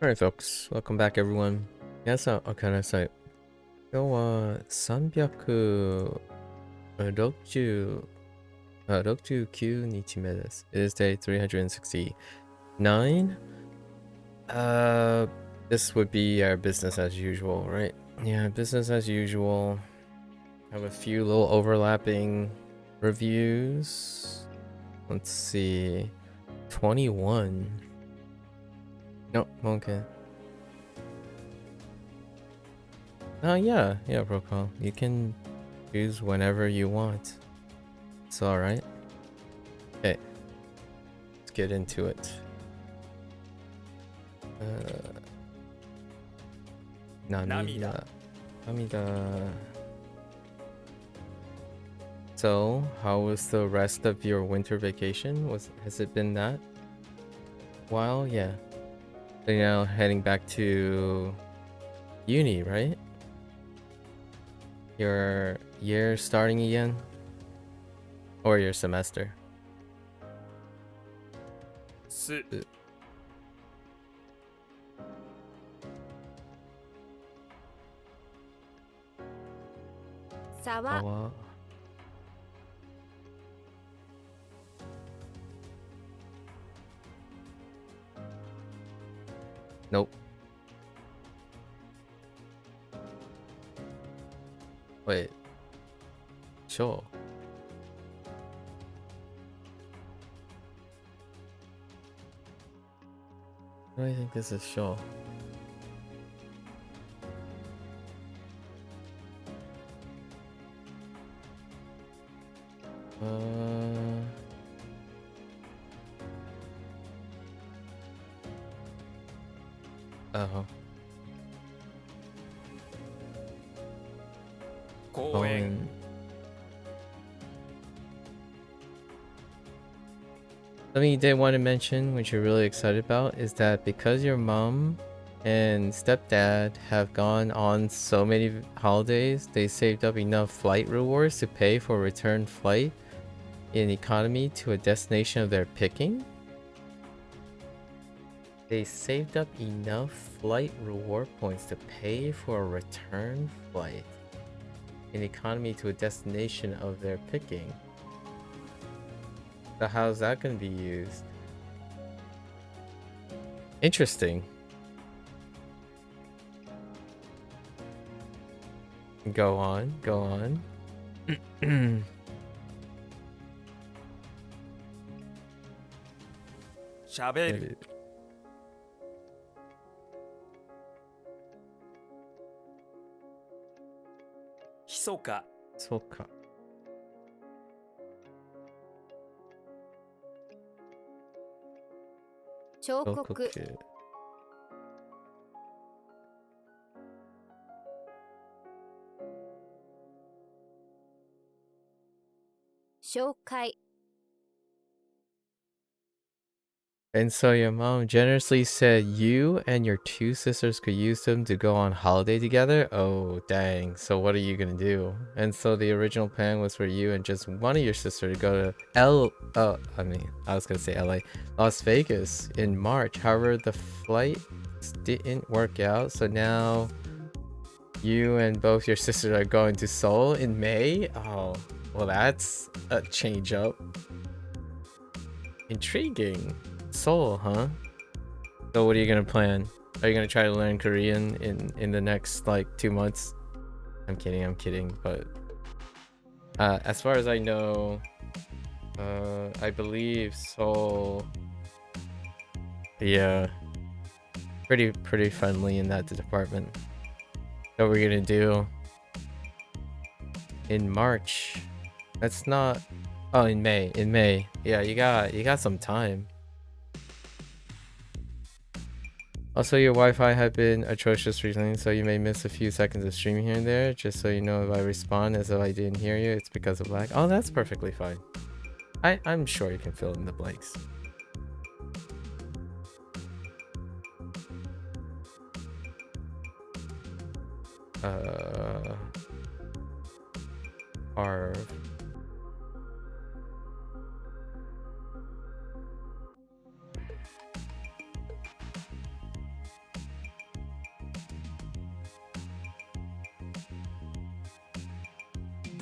Alright folks, welcome back everyone. 皆さん、おかえりなさい。今日は369日目です。It is day 369. This would be our business as usual, right? Yeah, business as usual. Have a few little overlapping reviews. Let's see. 21. Nope, okay. Yeah, Procol. You can choose whenever you want. It's alright. Okay, let's get into it. Namida. Namida. So, how was the rest of your winter vacation? Has it been that while? Yeah. So you're now heading back to uni, right? Your year starting again? Or your semester? すさわ Nope. Wait. Sure. What do you think this is sure? Oh. 公園 Something you did want to mention, which you're really excited about, is that because your mom and stepdad have gone on so many holidays, they saved up enough flight rewards to pay for a return flight in economy to a destination of their picking. They saved up enough flight reward points to pay for a return flight in economy to a destination of their picking. So how's that going to be used? Interesting. Go on, go on. しゃべるひそかそうか。彫刻紹介 And so your mom generously said you and your two sisters could use them to go on holiday together? Oh, dang. So what are you gonna do? And so the original plan was for you and just one of your sister to go to I was gonna say LA, Las Vegas in March. However, the flight didn't work out. So now you and both your sisters are going to Seoul in May? Oh, well, that's a change up. Intriguing. Seoul, huh? So what are you gonna plan? Are you gonna try to learn Korean in the next like 2 months? I'm kidding, but as far as I know, I believe Seoul, yeah, pretty friendly in that department. What we're gonna do in March? That's not. Oh, in May. Yeah, you got some time. Also, your Wi-Fi had been atrocious recently, so you may miss a few seconds of streaming here and there. Just so you know, if I respond as though I didn't hear you, it's because of lag. Oh, that's perfectly fine. I'm sure you can fill in the blanks. Arv.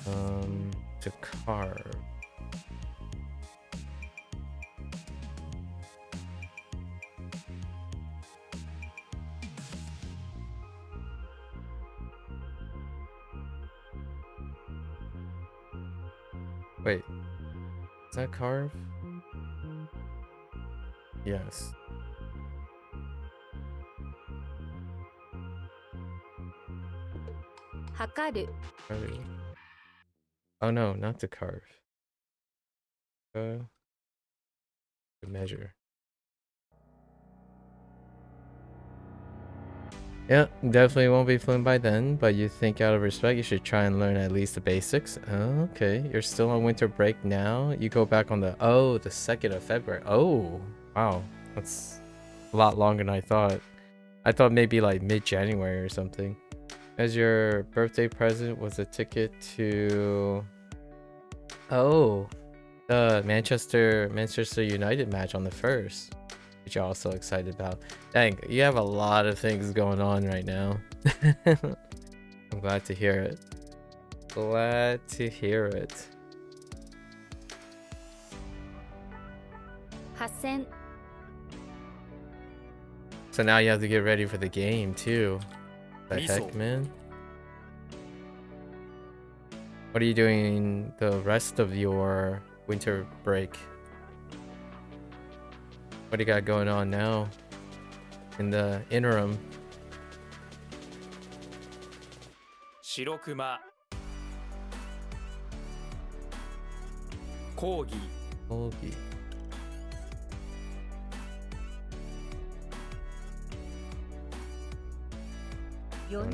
To carve. Wait, is that carve? Yes. Hakaru. Oh no, not to carve. To measure. Yeah, definitely won't be fluent by then, but you think out of respect you should try and learn at least the basics. Oh, okay, you're still on winter break now. You go back on the 2nd of February. Oh, wow, that's a lot longer than I thought. I thought maybe like mid-January or something. As your birthday present was a ticket to the Manchester United match on the 1st. Which you're also excited about. Dang, you have a lot of things going on right now. I'm glad to hear it. Glad to hear it. 8000 So now you have to get ready for the game too. The Miso. heck, man? What are you doing the rest of your winter break? What do you got going on now? In the interim? 白熊講義 Hoagie. 夜 To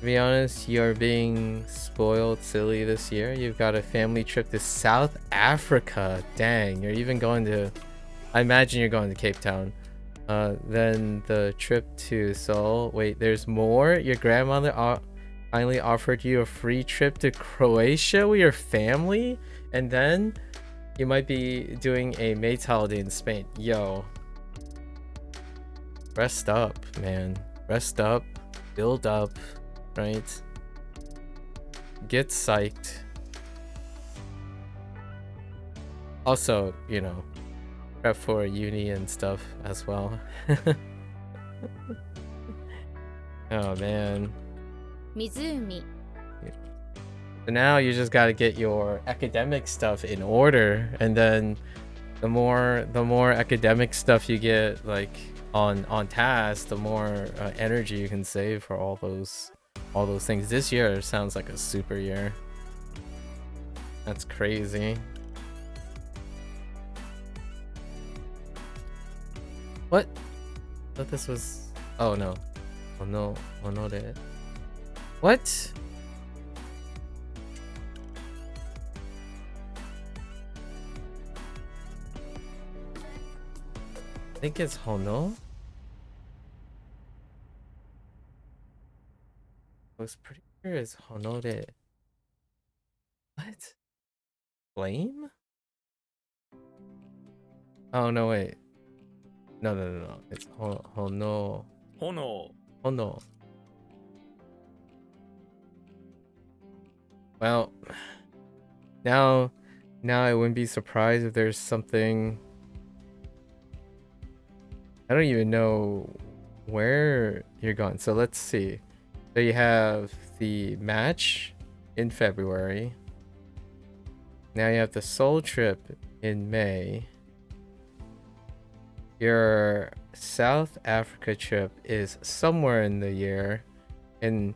中 be honest, you're being spoiled silly this year. You've got a family trip to South Africa. Dang, you're even going to... I imagine you're going to Cape Town. Then the trip to Seoul. Wait, there's more? Your grandmother finally offered you a free trip to Croatia with your family? And then you might be doing a mate's holiday in Spain. Yo. Rest up, man. Rest up. Build up. Right? Get psyched. Also, you know, prep for uni and stuff as well. Oh man. 湖 So now you just gotta get your academic stuff in order, and then the more academic stuff you get like on task, the more energy you can save for all those things. This year sounds like a super year. That's crazy. What? I thought this was... Oh no. Oh no. Oh no, that. What? I think it's Hono. I was pretty sure it's Honore. What? Flame? Oh no, wait. No. It's Hono. 炎 Hono. Well, now I wouldn't be surprised if there's something... I don't even know where you're going. So let's see. So you have the match in February. Now you have the Seoul trip in May. Your South Africa trip is somewhere in the year, in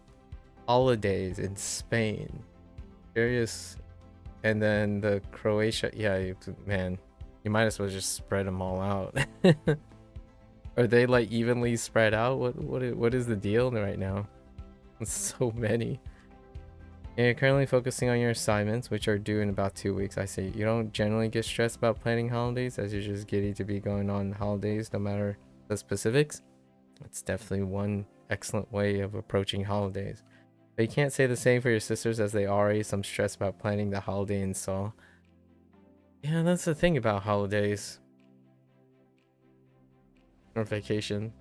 holidays in Spain. Curious. And then the Croatia, yeah, man, you might as well just spread them all out. Are they like evenly spread out? What is the deal right now? So many. And you're currently focusing on your assignments, which are due in about 2 weeks. I see. You don't generally get stressed about planning holidays, as you're just giddy to be going on holidays, no matter the specifics. It's definitely one excellent way of approaching holidays. But you can't say the same for your sisters, as they already some stress about planning the holiday in Seoul. Yeah, that's the thing about holidays. Or vacation.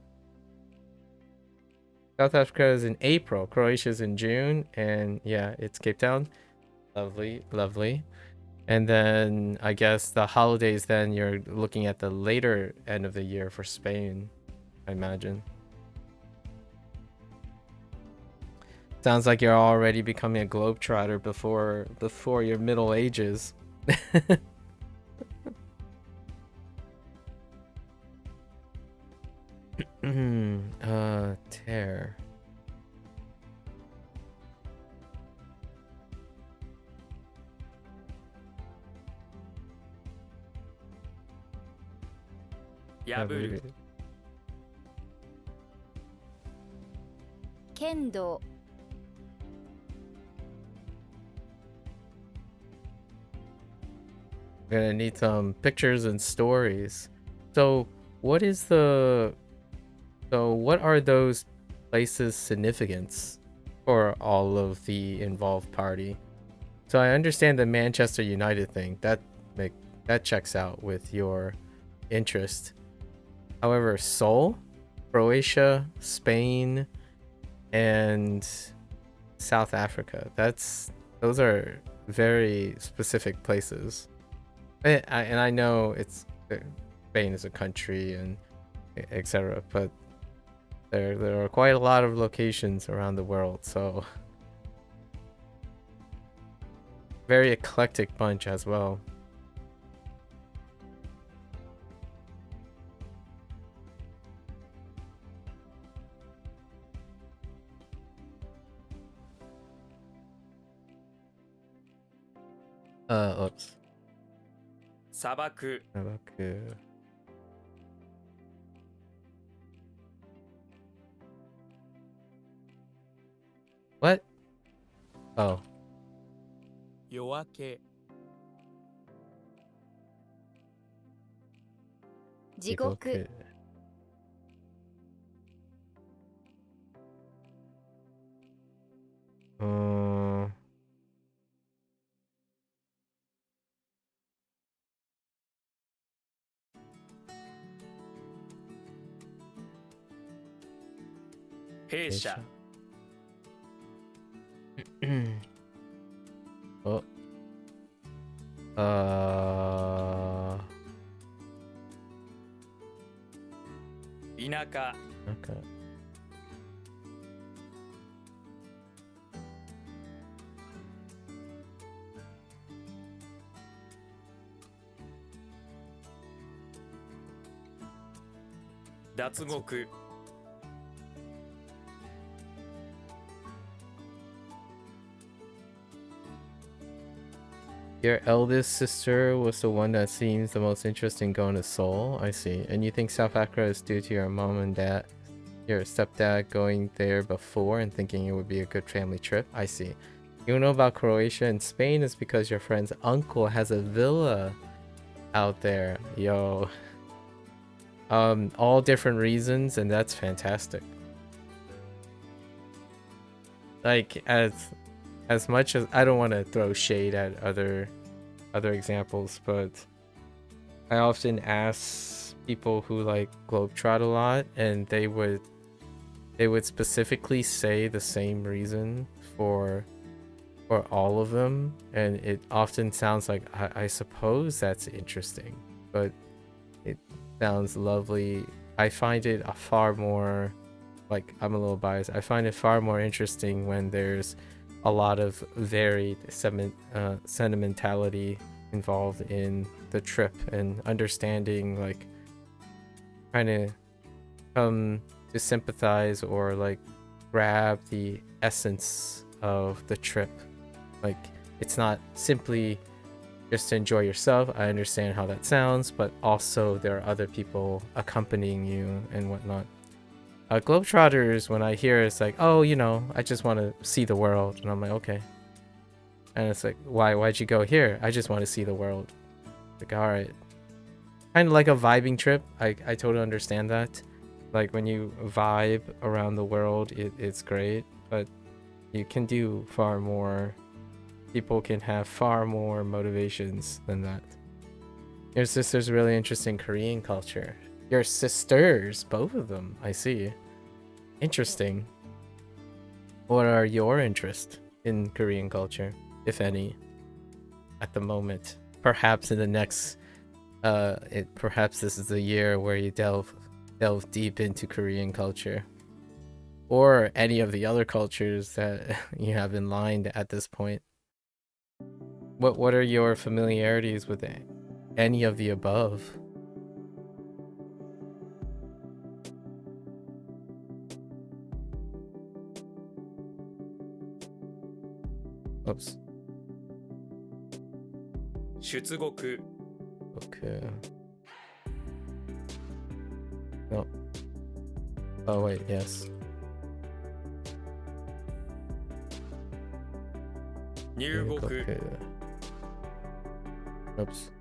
South Africa is in April. Croatia is in June. And yeah, it's Cape Town. Lovely, lovely. And then I guess the holidays, then you're looking at the later end of the year for Spain, I imagine. Sounds like you're already becoming a globetrotter before your middle ages. Tear. Yabu. 剣道 Gonna need some pictures and stories. So what are those places' significance for all of the involved party? So I understand the Manchester United thing. That checks out with your interest. However, Seoul, Croatia, Spain, and South Africa. Those are very specific places. And I know Spain is a country and etc. But there are quite a lot of locations around the world, so very eclectic bunch as well. Oops. 砂漠 MAKU. What? Oh. 夜明け地獄 弊社 Oh. 田舎 Okay. 脱獄 Your eldest sister was the one that seems the most interested in going to Seoul. I see. And you think South Africa is due to your mom and dad, your stepdad going there before and thinking it would be a good family trip? I see. You know about Croatia and Spain is because your friend's uncle has a villa out there. Yo. All different reasons, and that's fantastic. Like, as much as I don't want to throw shade at other examples, but I often ask people who like globetrot a lot, and they would specifically say the same reason for all of them, and it often sounds like I suppose that's interesting, but it sounds lovely. I find it a far more, like, I'm a little biased, I find it far more interesting when there's a lot of varied sentimentality involved in the trip and understanding, like, trying to come to sympathize or like grab the essence of the trip. Like, it's not simply just to enjoy yourself. I understand how that sounds, but also there are other people accompanying you and whatnot. Globetrotters, when I hear it's like, oh, you know, I just want to see the world, and I'm like, okay. And it's like, why'd you go here? I just want to see the world. Like, all right. Kind of like a vibing trip. I totally understand that. Like, when you vibe around the world, it's great, but you can do far more. People can have far more motivations than that. Your sister's really interested in Korean culture. Your sisters, both of them, I see. Interesting. What are your interests in Korean culture, if any, at the moment? Perhaps in the next, perhaps this is the year where you delve deep into Korean culture, or any of the other cultures that you have in line at this point. What are your familiarities with any of the above? Oops. 出国 Okay. No. Oh wait, yes. 入国 Oops.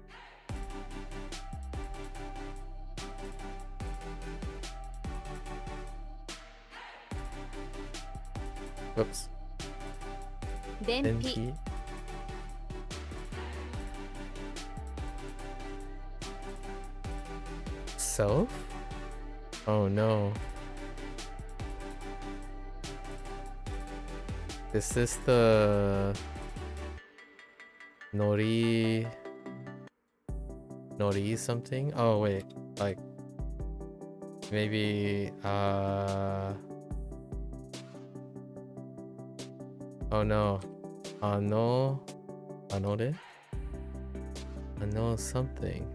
Oops. 便秘 Self? Oh no. Is this the Nori something? Oh wait, like maybe oh no. Anore? Ano something.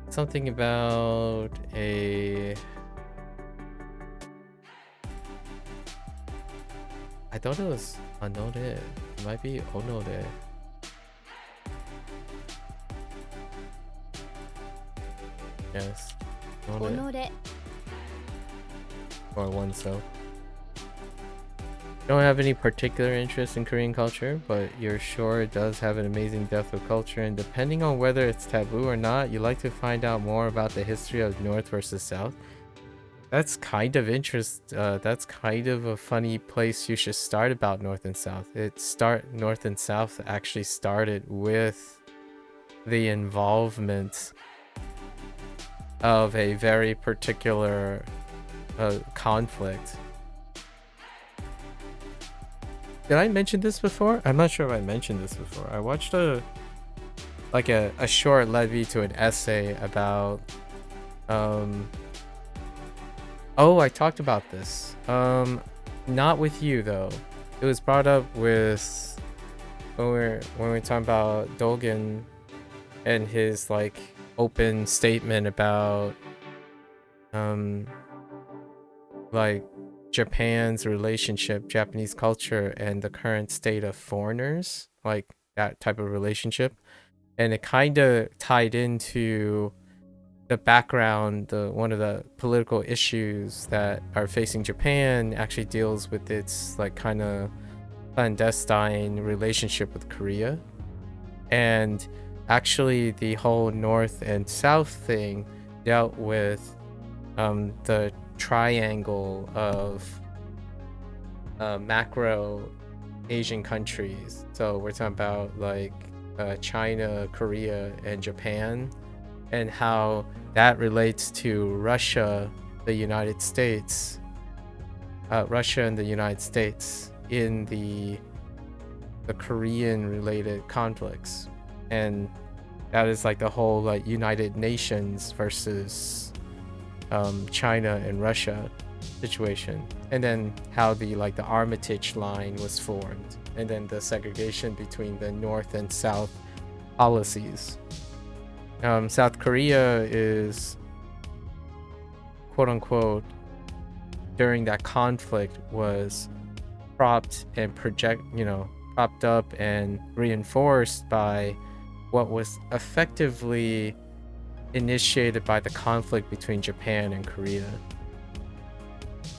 Something about a... I thought it was Anore. It might be Onore. Yes. 己 Or oneself. Don't have any particular interest in Korean culture, but you're sure it does have an amazing depth of culture, and depending on whether it's taboo or not, you like to find out more about the history of North versus South. That's kind of that's kind of a funny place you should start about North and South. North and South actually started with the involvement of a very particular conflict. Did I mention this before? I'm not sure if I mentioned this before. I watched a short led me to an essay about oh, I talked about this. Not with you though. It was brought up with when we're talking about Dogen and his like open statement about like Japan's relationship, Japanese culture, and the current state of foreigners, like that type of relationship. And it kind of tied into the background, one of the political issues that are facing Japan actually deals with its like kind of clandestine relationship with Korea. And actually the whole North and South thing dealt with the triangle of macro Asian countries. So we're talking about like China, Korea, and Japan, and how that relates to Russia, the United States, Russia and the United States in the Korean related conflicts. And that is like the whole like United Nations versus China and Russia situation, and then how the Armitage line was formed, and then the segregation between the North and South policies. South Korea is quote unquote during that conflict was propped up and reinforced by what was effectively initiated by the conflict between Japan and Korea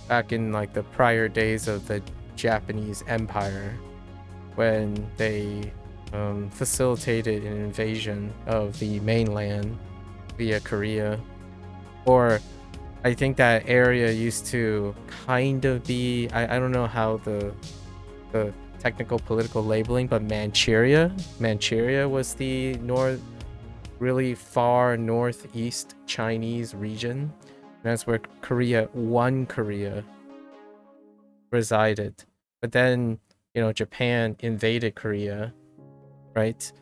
back in like the prior days of the Japanese Empire, when they facilitated an invasion of the mainland via Korea. Or I think that area used to kind of be, I don't know how the technical political labeling, but Manchuria was the really far northeast Chinese region That's where one Korea resided. But then, Japan invaded Korea, right?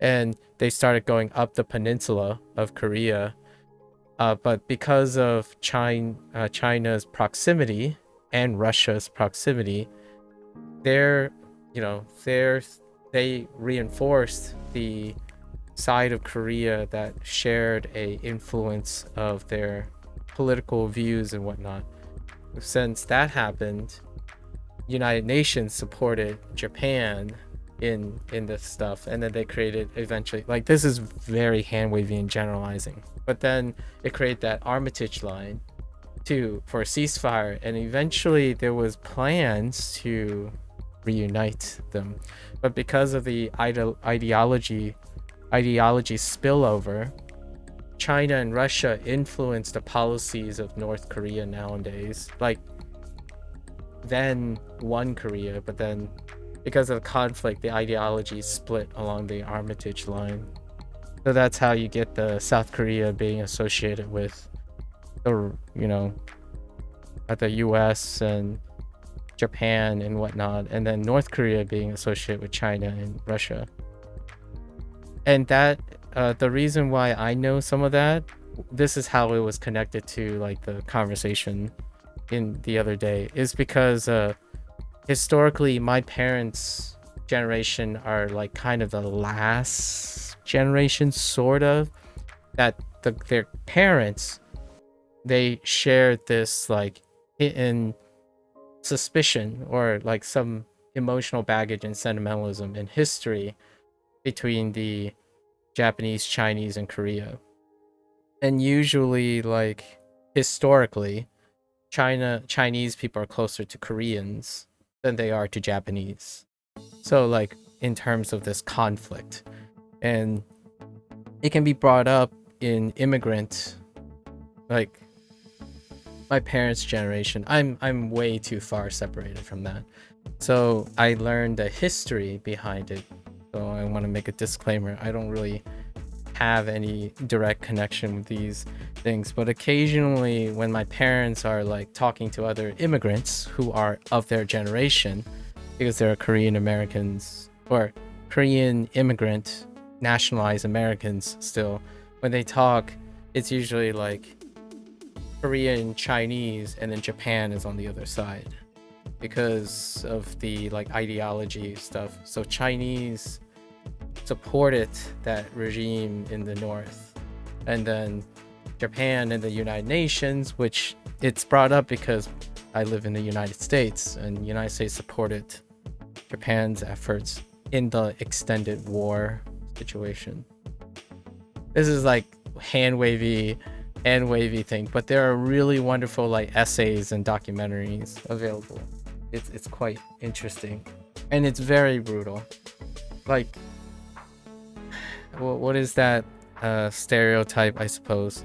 And they started going up the peninsula of Korea. But because of China's proximity and Russia's proximity, they're, they reinforced the side of Korea that shared a influence of their political views and whatnot. Since that happened, United Nations supported Japan in this stuff, and then they created eventually, like, this is very hand wavy and generalizing, but then it created that Armitage line too for a ceasefire, and eventually there was plans to reunite them, but because of the ideology spillover, China and Russia influenced the policies of North Korea nowadays. Like, then one Korea, but then because of the conflict, the ideology split along the Armitage line. So that's how you get the South Korea being associated with the, at the US and Japan and whatnot, and then North Korea being associated with China and Russia. And that, the reason why I know some of that, this is how it was connected to like the conversation in the other day, is because historically my parents' generation are like kind of the last generation, sort of, that their parents, they shared this like hidden suspicion or like some emotional baggage and sentimentalism in history between the Japanese, Chinese, and Korea. And usually, like, historically, Chinese people are closer to Koreans than they are to Japanese. So, like, in terms of this conflict, and it can be brought up in immigrant, like, my parents' generation. I'm way too far separated from that, so I learned the history behind it. So I want to make a disclaimer. I don't really have any direct connection with these things, but occasionally when my parents are like talking to other immigrants who are of their generation, because they're Korean Americans or Korean immigrant nationalized Americans still, when they talk, it's usually like Korean, Chinese, and then Japan is on the other side because of the like ideology stuff. So Chinese supported that regime in the north, and then Japan and the United Nations, which it's brought up because I live in the United States, and the United States supported Japan's efforts in the extended war situation. This is like hand wavy thing, but there are really wonderful like essays and documentaries available. It's quite interesting, and it's very brutal. Like, what is that stereotype, I suppose?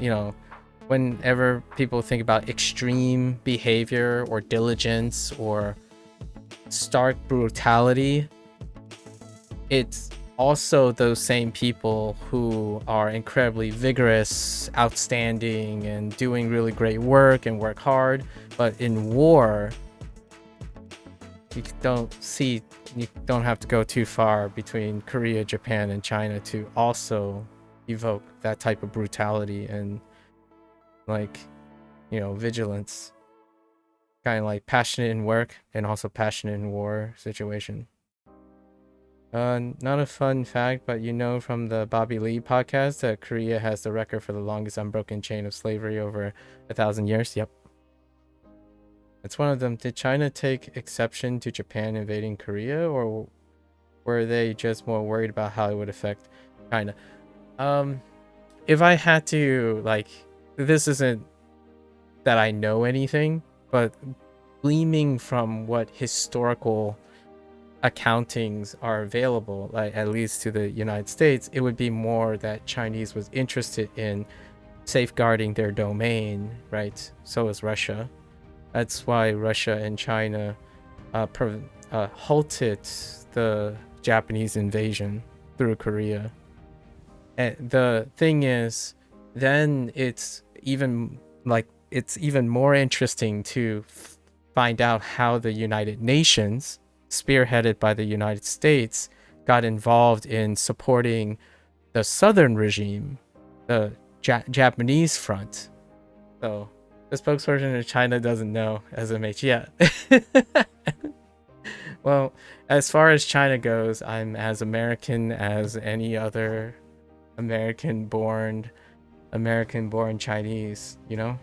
Whenever people think about extreme behavior or diligence or stark brutality, it's also those same people who are incredibly vigorous, outstanding, and doing really great work and work hard. But in war, you don't have to go too far between Korea, Japan, and China to also evoke that type of brutality and like, vigilance. Kind of like passionate in work and also passionate in war situation. Not a fun fact, but from the Bobby Lee podcast that Korea has the record for the longest unbroken chain of slavery over 1,000 years. Yep. It's one of them. Did China take exception to Japan invading Korea, or were they just more worried about how it would affect China? If I had to, like, this isn't that I know anything, but gleaming from what historical accountings are available, like at least to the United States, it would be more that Chinese was interested in safeguarding their domain, right? So is Russia. That's why Russia and China halted the Japanese invasion through Korea. And the thing is, then it's even like it's even more interesting to find out how the United Nations, spearheaded by the United States, got involved in supporting the southern regime, the Japanese front. So the spokesperson in China doesn't know SMH yet. Well, as far as China goes, I'm as American as any other American-born Chinese, you know?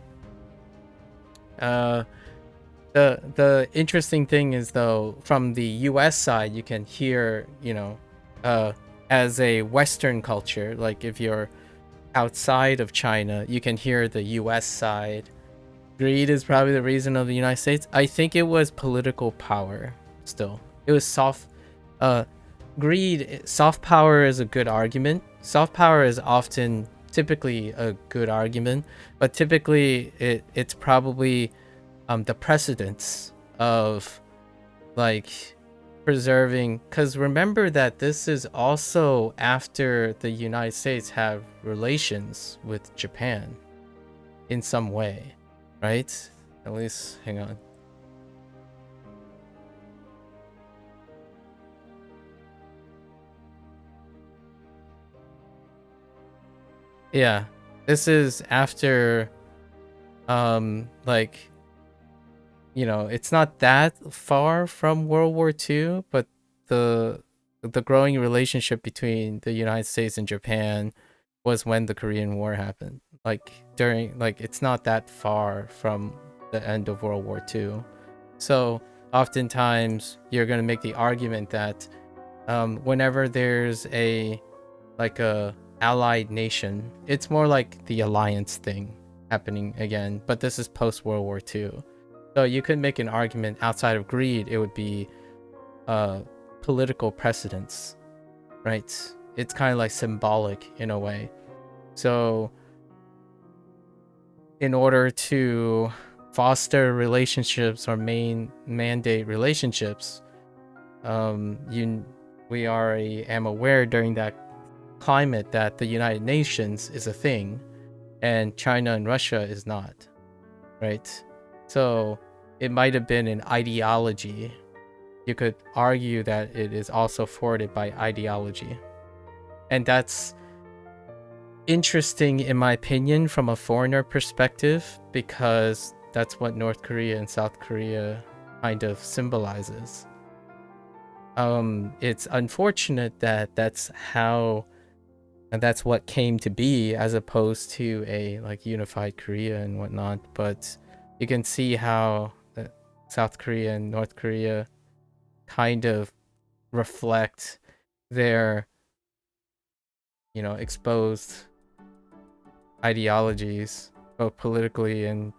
The interesting thing is, though, from the US side, you can hear, as a Western culture, like if you're outside of China, you can hear the US side. Greed is probably the reason of the United States. I think it was political power still. It was soft power is a good argument. Soft power is often typically a good argument, but typically it's probably the precedence of like preserving, because remember that this is also after the United States have relations with Japan in some way, right? At least, hang on. Yeah, this is after, like, it's not that far from World War II, but the growing relationship between the United States and Japan was when the Korean War happened. Like it's not that far from the end of World War II. So oftentimes you're going to make the argument that whenever there's a allied nation, it's more like the alliance thing happening again, but this is post World War II. So you could make an argument outside of greed, it would be political precedence, right? It's kind of like symbolic in a way. So in order to foster relationships or mandate relationships, am aware during that climate that the United Nations is a thing and China and Russia is not, right? So it might have been an ideology. You could argue that it is also forwarded by ideology. And that's interesting in my opinion from a foreigner perspective, because that's what North Korea and South Korea kind of symbolizes. It's unfortunate that that's what came to be, as opposed to a unified Korea and whatnot. But you can see how South Korea and North Korea kind of reflect their exposed ideologies, both politically and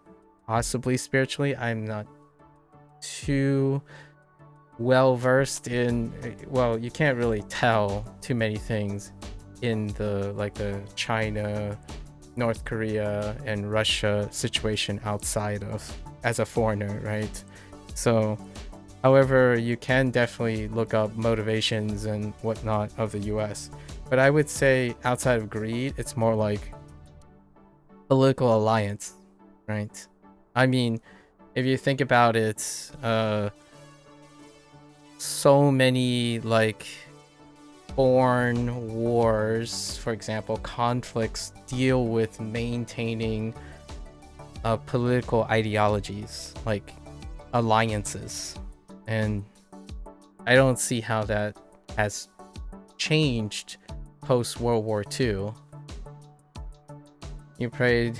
possibly spiritually. I'm not too well versed in, well, you can't really tell too many things in the China, North Korea and Russia situation outside of, as a foreigner, right? So however, you can definitely look up motivations and whatnot of the US, but I would say outside of greed, it's more like political alliance, right? I mean, if you think about it, so many foreign wars, for example, conflicts, deal with maintaining political ideologies, like alliances. And I don't see how that has changed post World War II. You prayed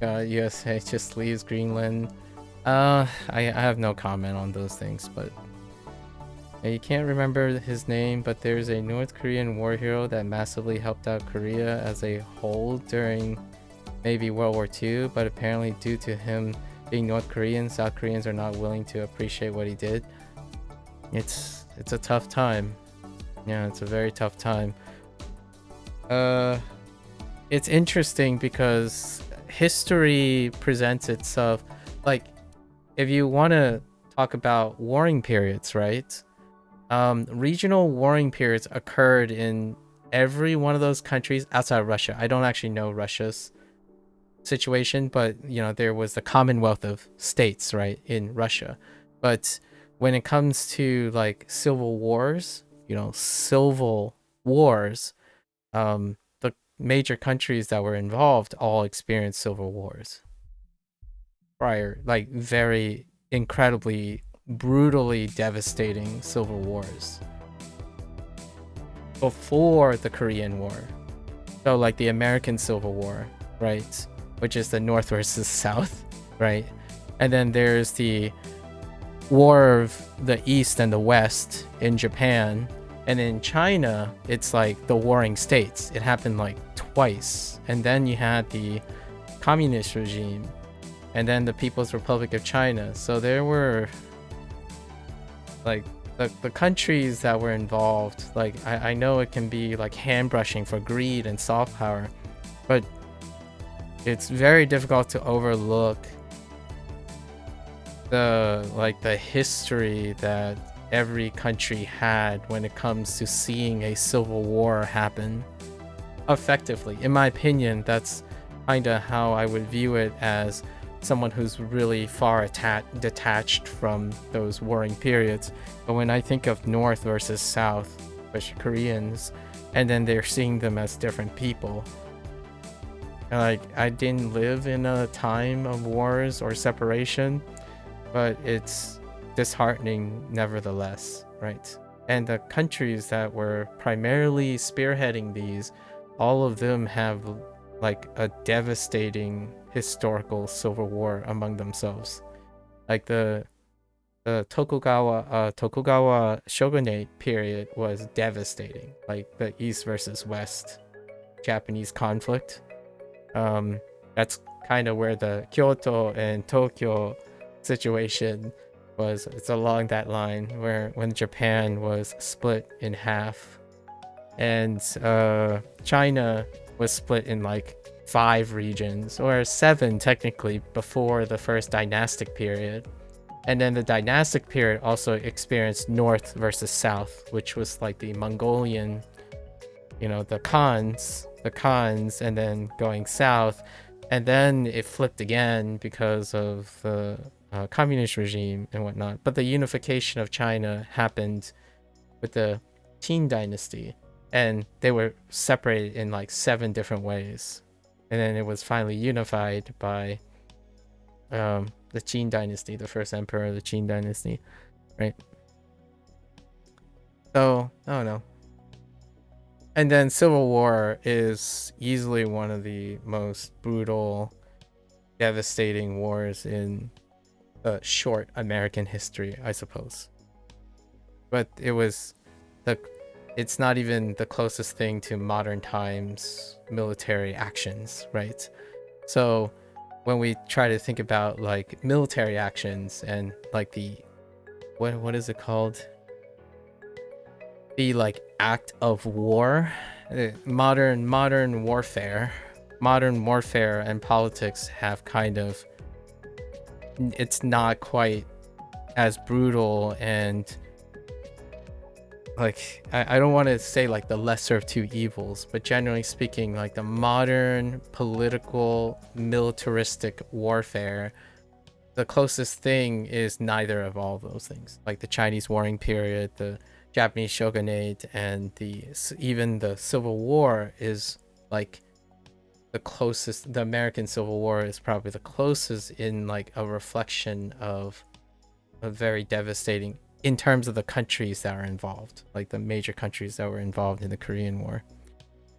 USA just leaves Greenland. I have no comment on those things, but you can't remember his name, but there's a North Korean war hero that massively helped out Korea as a whole during maybe World War II, but apparently due to him being North Korean, South Koreans are not willing to appreciate what he did. It's a tough time. Yeah, it's a very tough time. It's interesting because history presents itself, like, if you want to talk about warring periods, right? Regional warring periods occurred in every one of those countries outside of Russia. I don't actually know Russia's situation, but there was the Commonwealth of States, right, in Russia. But when it comes to like civil wars, the major countries that were involved all experienced civil wars prior, like very incredibly brutally devastating civil wars before the Korean War. So like the American Civil War, right, which is the North versus South, right? And then there's the War of the East and the West in Japan. And in China, it's like the warring states. It happened like twice. And then you had the communist regime and then the People's Republic of China. So there were like the countries that were involved. Like I know it can be like hand brushing for greed and soft power, but it's very difficult to overlook the history that every country had when it comes to seeing a civil war happen effectively. In my opinion, that's kind of how I would view it, as someone who's really far detached from those warring periods. But when I think of North versus South, especially Koreans, and then they're seeing them as different people, like I didn't live in a time of wars or separation, but it's disheartening nevertheless, right? And the countries that were primarily spearheading these, all of them have like a devastating historical civil war among themselves. Like the Tokugawa shogunate period was devastating, like the East versus West Japanese conflict. That's kind of where the Kyoto and Tokyo situation was. It's along that line where when Japan was split in half, and China was split in like 5 regions, or 7 technically, before the first dynastic period. And then the dynastic period also experienced North versus South, which was like the Mongolian, the Khans, and then going south. And then it flipped again because of the communist regime and whatnot. But the unification of China happened with the Qing dynasty, and they were separated in like 7 different ways. And then it was finally unified by the Qing dynasty, the first emperor of the Qing dynasty, right? So, I don't know. And then Civil War is easily one of the most brutal, devastating wars in short American history, I suppose. But it's not even the closest thing to modern times military actions, right? So when we try to think about like military actions and like the what is it called, the like act of war, modern warfare and politics have kind of, it's not quite as brutal, and like I don't want to say like the lesser of two evils, but generally speaking, like the modern political militaristic warfare, the closest thing is neither of all those things. Like the Chinese warring period, the Japanese shogunate, and even the Civil War is like the closest. The American Civil War is probably the closest in like a reflection of a very devastating in terms of the countries that are involved, like the major countries that were involved in the Korean War.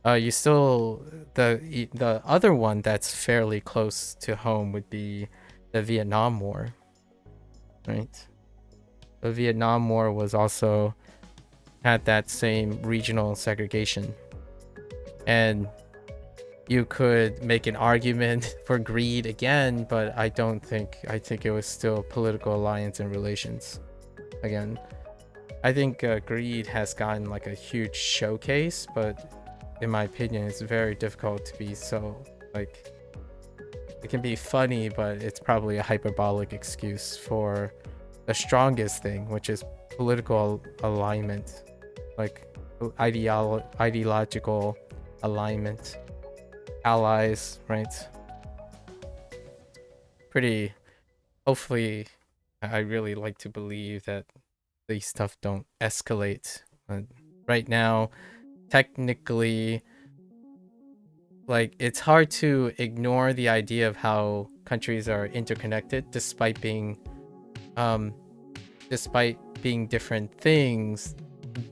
The other one that's fairly close to home would be the Vietnam War, right? The Vietnam War was also had that same regional segregation, and you could make an argument for greed again, but I think it was still political alliance and relations. Again, I think greed has gotten like a huge showcase, but in my opinion, it's very difficult to be so like, it can be funny, but it's probably a hyperbolic excuse for the strongest thing, which is political alignment, like ideological alignment, allies, right? pretty, hopefully, I really like to believe that these stuff don't escalate. Right now, technically, like, it's hard to ignore the idea of how countries are interconnected despite being different things.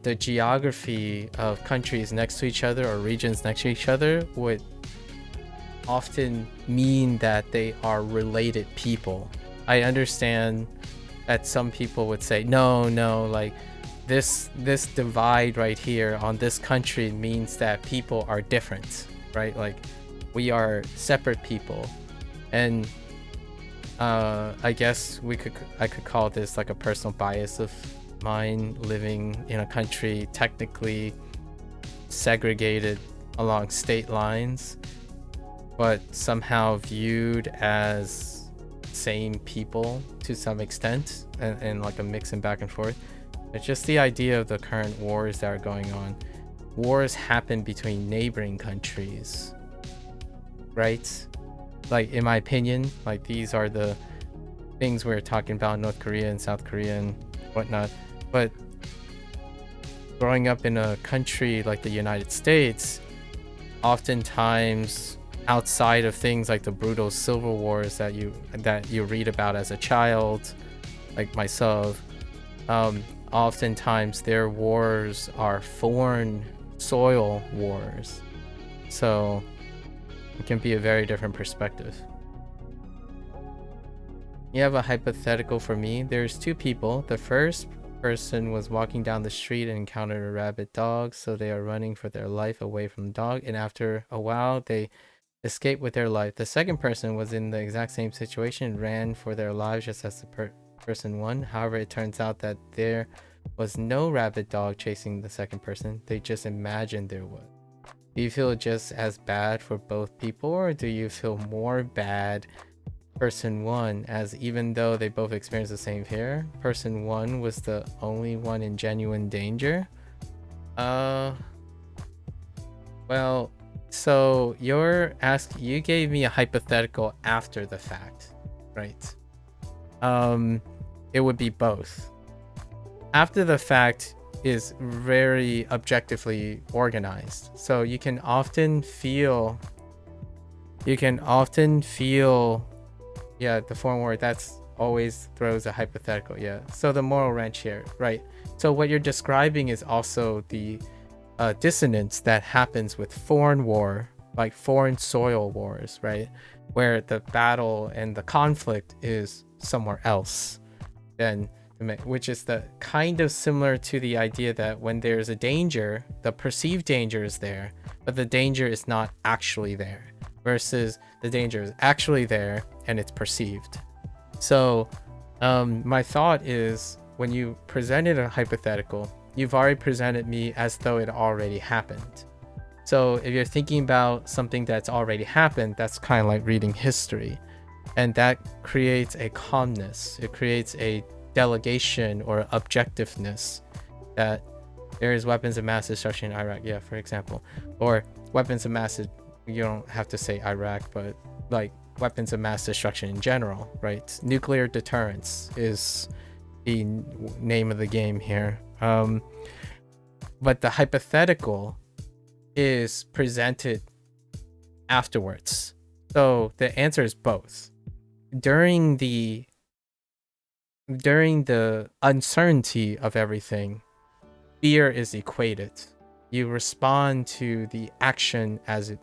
The geography of countries next to each other or regions next to each other would often mean that they are related people. I understand that some people would say, no, like this divide right here on this country means that people are different, right? Like we are separate people. And I guess I could call this like a personal bias of mine, living in a country technically segregated along state lines, but somehow viewed as same people to some extent, and like a mix and back and forth. It's just the idea of the current wars that are going on. Wars happen between neighboring countries, right? Like, in my opinion, like these are the things we're talking about, North Korea and South Korea and whatnot. But growing up in a country like the United States, oftentimes outside of things like the brutal civil wars that you read about as a child, like myself, oftentimes their wars are foreign soil wars. So it can be a very different perspective. You have a hypothetical for me. There's two people. The first person was walking down the street and encountered a rabid dog, so they are running for their life away from the dog, and after a while they escape with their life. The second person was in the exact same situation, ran for their lives just as the person one. However, it turns out that there was no rabid dog chasing the second person. They just imagined there was. Do you feel just as bad for both people, or do you feel more bad person one, as even though they both experienced the same fear, person one was the only one in genuine danger? Well, so you gave me a hypothetical after the fact, right? It would be both. After the fact is very objectively organized, so you can often feel yeah, the foreign word, that's always throws a hypothetical. Yeah, so the moral wrench here, right? So what you're describing is also the dissonance that happens with foreign war, like foreign soil wars, right? Where the battle and the conflict is somewhere else, then which is the kind of similar to the idea that when there's a danger, the perceived danger is there, but the danger is not actually there, versus the danger is actually there and it's perceived. So my thought is, when you presented a hypothetical, you've already presented me as though it already happened. So if you're thinking about something that's already happened, that's kind of like reading history, and that creates a calmness. It creates a delegation or objectiveness that there is weapons of mass destruction in Iraq, yeah, for example, or weapons of mass, you don't have to say Iraq, but like weapons of mass destruction in general, right? Nuclear deterrence is the name of the game here. But the hypothetical is presented afterwards. So the answer is both. During the uncertainty of everything, fear is equated. You respond to the action as it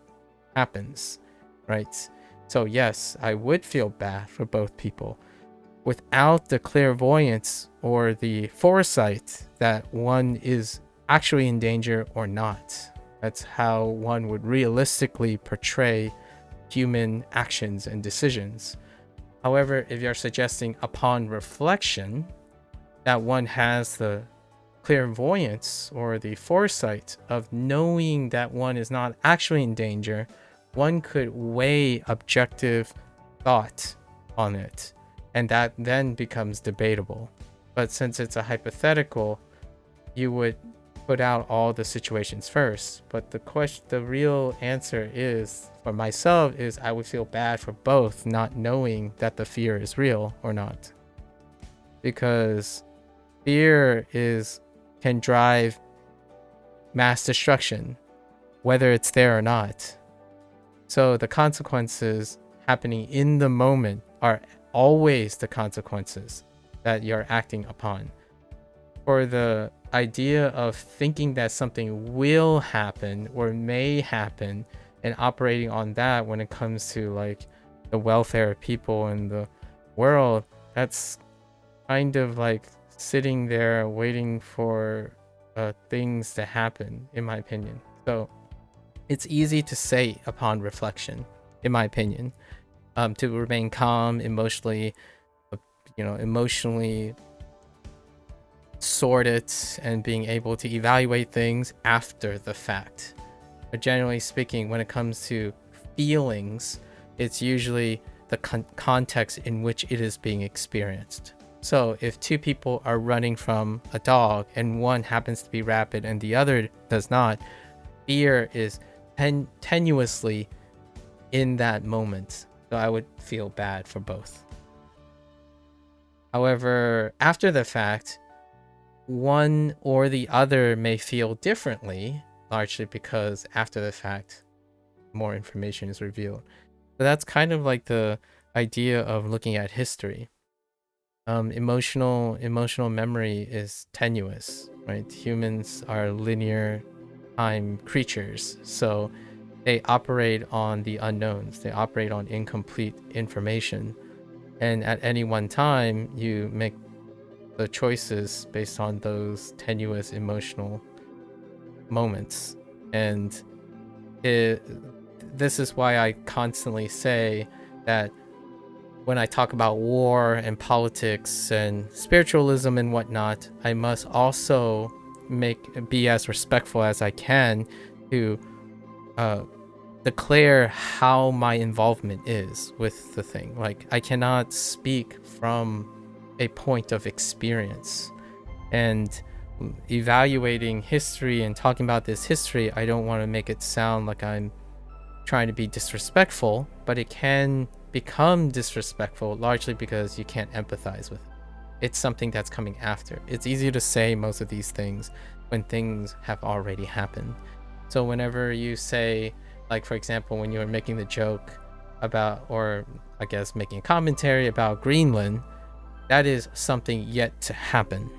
happens, right? So yes, I would feel bad for both people. Without the clairvoyance or the foresight that one is actually in danger or not. That's how one would realistically portray human actions and decisions. However, if you're suggesting upon reflection that one has the clairvoyance or the foresight of knowing that one is not actually in danger, one could weigh objective thought on it, and that then becomes debatable. But since it's a hypothetical, you would put out all the situations first. But the real answer is, for myself, is I would feel bad for both, not knowing that the fear is real or not. Because fear can drive mass destruction, whether it's there or not. So the consequences happening in the moment are always the consequences that you're acting upon. For the idea of thinking that something will happen or may happen and operating on that when it comes to like the welfare of people in the world, that's kind of like sitting there waiting for things to happen, in my opinion. So it's easy to say upon reflection, in my opinion, to remain calm, emotionally sorted, and being able to evaluate things after the fact. But generally speaking, when it comes to feelings, it's usually the context in which it is being experienced. So if two people are running from a dog and one happens to be rapid and the other does not, fear is tenuously in that moment. So I would feel bad for both. However, after the fact, one or the other may feel differently, largely because after the fact, more information is revealed. So that's kind of like the idea of looking at history. Emotional memory is tenuous, right? Humans are linear time creatures, so they operate on the unknowns. They operate on incomplete information, and at any one time, you make the choices based on those tenuous emotional moments. And this is why I constantly say that when I talk about war and politics and spiritualism and whatnot, I must also be as respectful as I can to declare how my involvement is with the thing. Like, I cannot speak from a point of experience, and evaluating history and talking about this history, I don't want to make it sound like I'm trying to be disrespectful, but it can become disrespectful largely because you can't empathize with it. It's something that's coming after. It's easy to say most of these things when things have already happened. So whenever you say, like, for example, when you were making the joke about, or I guess making a commentary about Greenland, that is something yet to happen.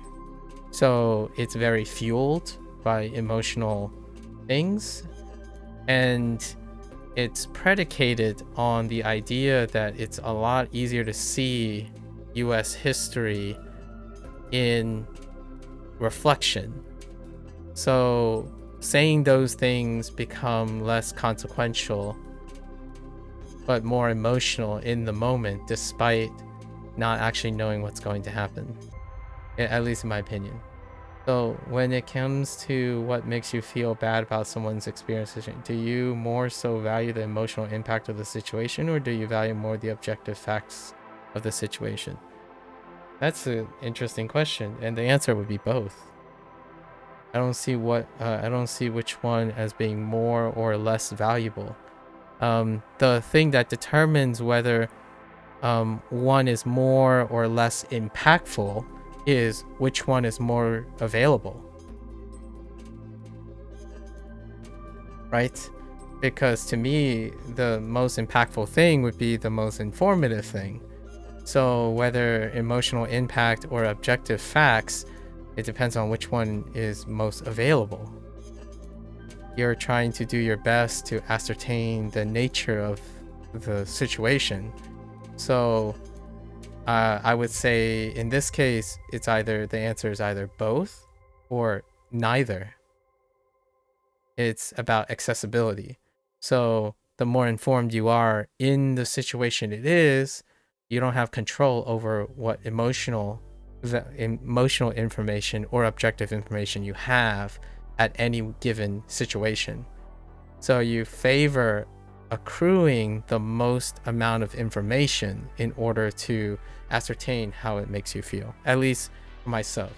So it's very fueled by emotional things, and it's predicated on the idea that it's a lot easier to see US history in reflection. So saying those things become less consequential but more emotional in the moment, despite not actually knowing what's going to happen, at least in my opinion. So when it comes to what makes you feel bad about someone's experiences, do you more so value the emotional impact of the situation, or do you value more the objective facts of the situation? That's an interesting question, and the answer would be both. I don't see which one as being more or less valuable. The thing that determines whether one is more or less impactful is which one is more available, right? Because to me, the most impactful thing would be the most informative thing. So whether emotional impact or objective facts, it depends on which one is most available. You're trying to do your best to ascertain the nature of the situation. So I would say in this case, the answer is either both or neither. It's about accessibility. So the more informed you are in the situation it is, you don't have control over what emotional information or objective information you have at any given situation. So you favor accruing the most amount of information in order to ascertain how it makes you feel, at least for myself.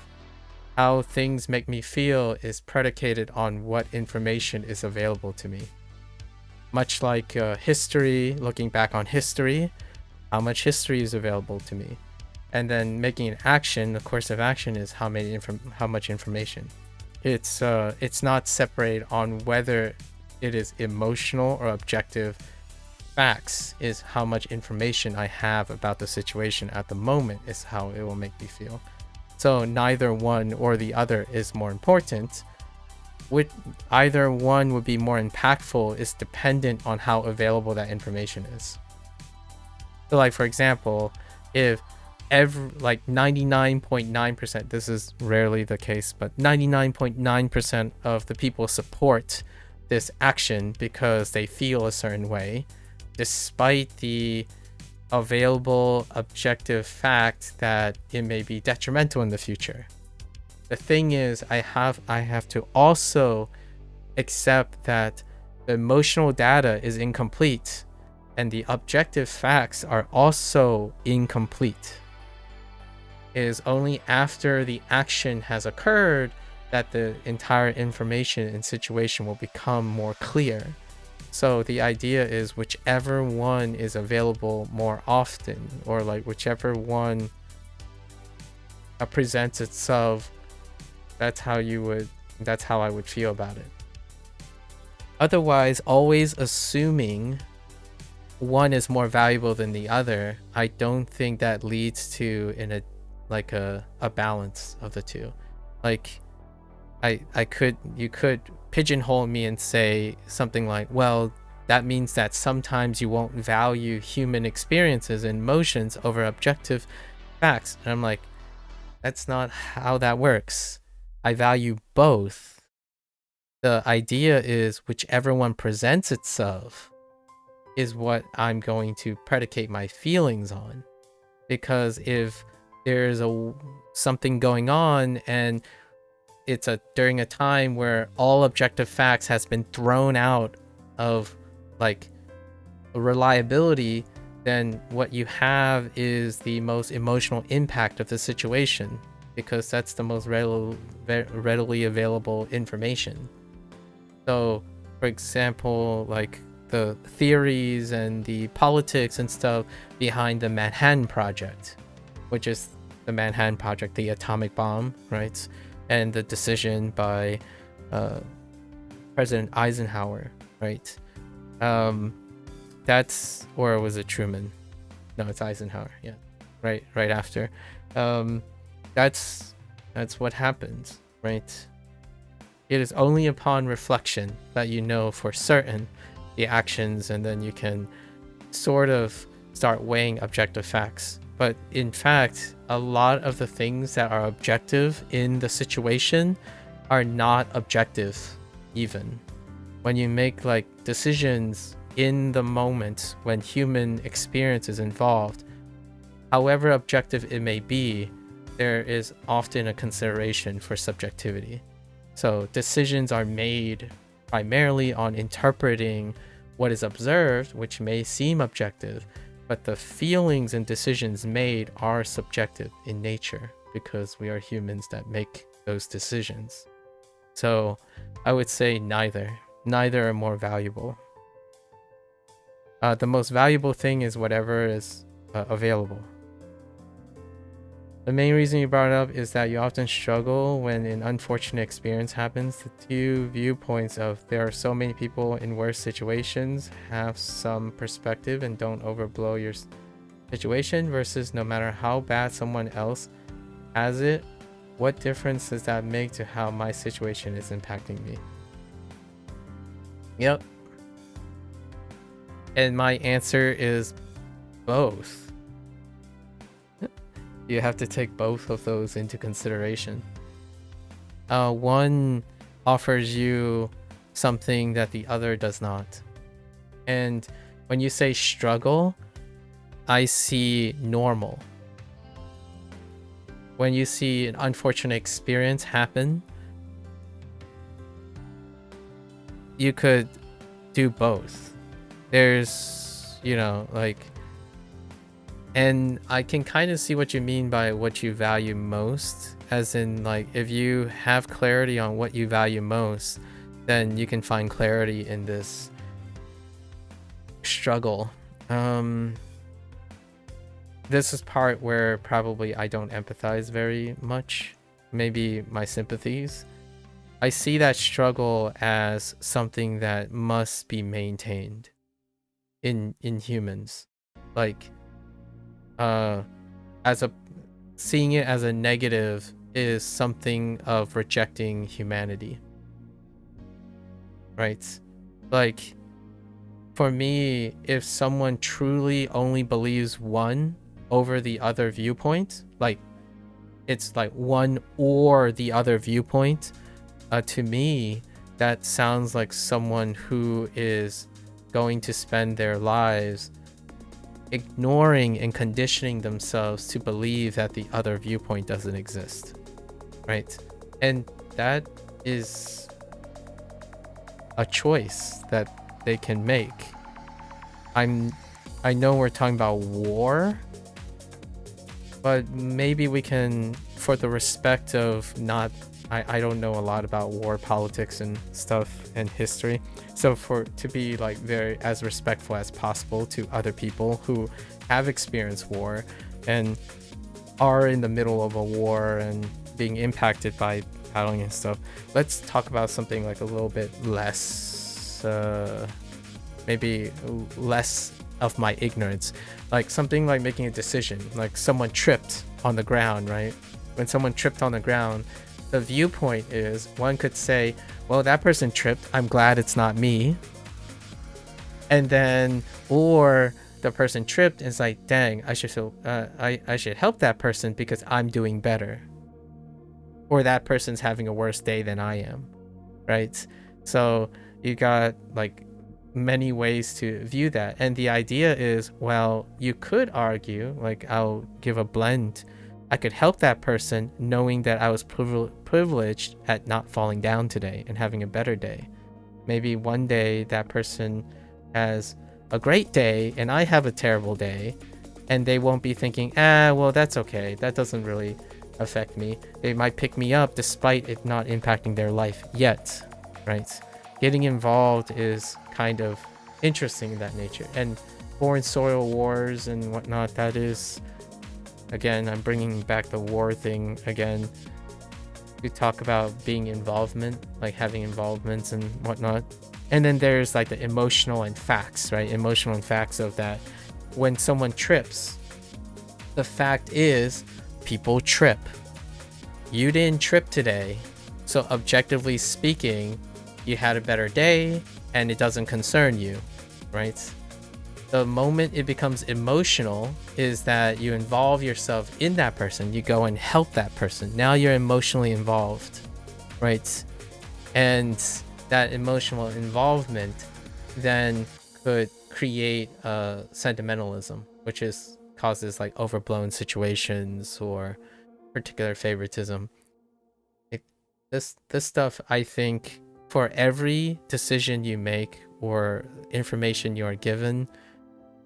how things make me feel is predicated on what information is available to me. Much like history, looking back on history, how much history is available to me. And then making an action, the course of action is how much information. It's not separated on whether it is emotional or objective. Facts is how much information I have about the situation at the moment is how it will make me feel. So neither one or the other is more important. Either one would be more impactful is dependent on how available that information is. So like, for example, if 99.9%, this is rarely the case, but 99.9% of the people support this action because they feel a certain way, despite the available objective fact that it may be detrimental in the future. The thing is, I have to also accept that the emotional data is incomplete and the objective facts are also incomplete. It is only after the action has occurred that the entire information and situation will become more clear. So the idea is whichever one is available more often, or like whichever one presents itself, that's how I would feel about it. Otherwise, always assuming one is more valuable than the other, I don't think that leads to a balance of the two. Like you could pigeonhole me and say something like, well, that means that sometimes you won't value human experiences and emotions over objective facts. And I'm like, that's not how that works. I value both. The idea is whichever one presents itself is what I'm going to predicate my feelings on. Because if there's something going on and it's during a time where all objective facts has been thrown out of like reliability, then what you have is the most emotional impact of the situation, because that's the most readily available information. So, for example, like the theories and the politics and stuff behind the Manhattan Project, which is the Manhattan Project, the atomic bomb, right? And the decision by President Eisenhower, right? That's, or was it Truman? No, it's Eisenhower. Yeah, right after. That's what happens, right? It is only upon reflection that you know for certain the actions, and then you can sort of start weighing objective facts. But in fact, a lot of the things that are objective in the situation are not objective even. When you make like decisions in the moment when human experience is involved, however objective it may be, there is often a consideration for subjectivity. So decisions are made primarily on interpreting what is observed, which may seem objective, but the feelings and decisions made are subjective in nature because we are humans that make those decisions. So I would say neither are more valuable. The most valuable thing is whatever is available. The main reason you brought it up is that you often struggle when an unfortunate experience happens. The two viewpoints of there are so many people in worse situations have some perspective and don't overblow your situation, versus no matter how bad someone else has it, what difference does that make to how my situation is impacting me? Yep. And my answer is both. You have to take both of those into consideration. One offers you something that the other does not. And when you say struggle, I see normal. When you see an unfortunate experience happen, you could do both. There's, like, And I can kind of see what you mean by what you value most, as in, like, if you have clarity on what you value most, then you can find clarity in this struggle. This is part where probably I don't empathize very much, maybe my sympathies. I see that struggle as something that must be maintained in humans, like as a seeing it as a negative is something of rejecting humanity, right? Like, for me, if someone truly only believes one over the other viewpoint, like it's like one or the other viewpoint, to me that sounds like someone who is going to spend their lives ignoring and conditioning themselves to believe that the other viewpoint doesn't exist, right? And that is a choice that they can make. I know we're talking about war, but maybe we can, for the respect of not, I don't know a lot about war politics and stuff and history, so to be like very as respectful as possible to other people who have experienced war and are in the middle of a war and being impacted by battling and stuff, let's talk about something like a little bit less maybe less of my ignorance, like something like making a decision, like someone tripped on the ground, right? When someone tripped on the ground, the viewpoint is, one could say, well, that person tripped, I'm glad it's not me. And then, or the person tripped and it's like, dang, I should feel I should help that person because I'm doing better, or that person's having a worse day than I am, right? So you got like many ways to view that, and the idea is, well, you could argue, like, I'll give a blend. I could help that person knowing that I was privileged at not falling down today and having a better day. Maybe one day that person has a great day and I have a terrible day, and they won't be thinking, well, that's okay, that doesn't really affect me. They might pick me up despite it not impacting their life yet, right? Getting involved is kind of interesting in that nature. And foreign soil wars and whatnot, that is, again, I'm bringing back the war thing again. We talk about being involvement, like having involvements and whatnot. And then there's like the emotional and facts, right? Emotional and facts of that. When someone trips, the fact is people trip. You didn't trip today, so objectively speaking, you had a better day and it doesn't concern you, right? The moment it becomes emotional is that you involve yourself in that person. You go and help that person. Now you're emotionally involved, right? And that emotional involvement then could create sentimentalism, which causes like overblown situations or particular favoritism. This stuff, I think, for every decision you make or information you are given,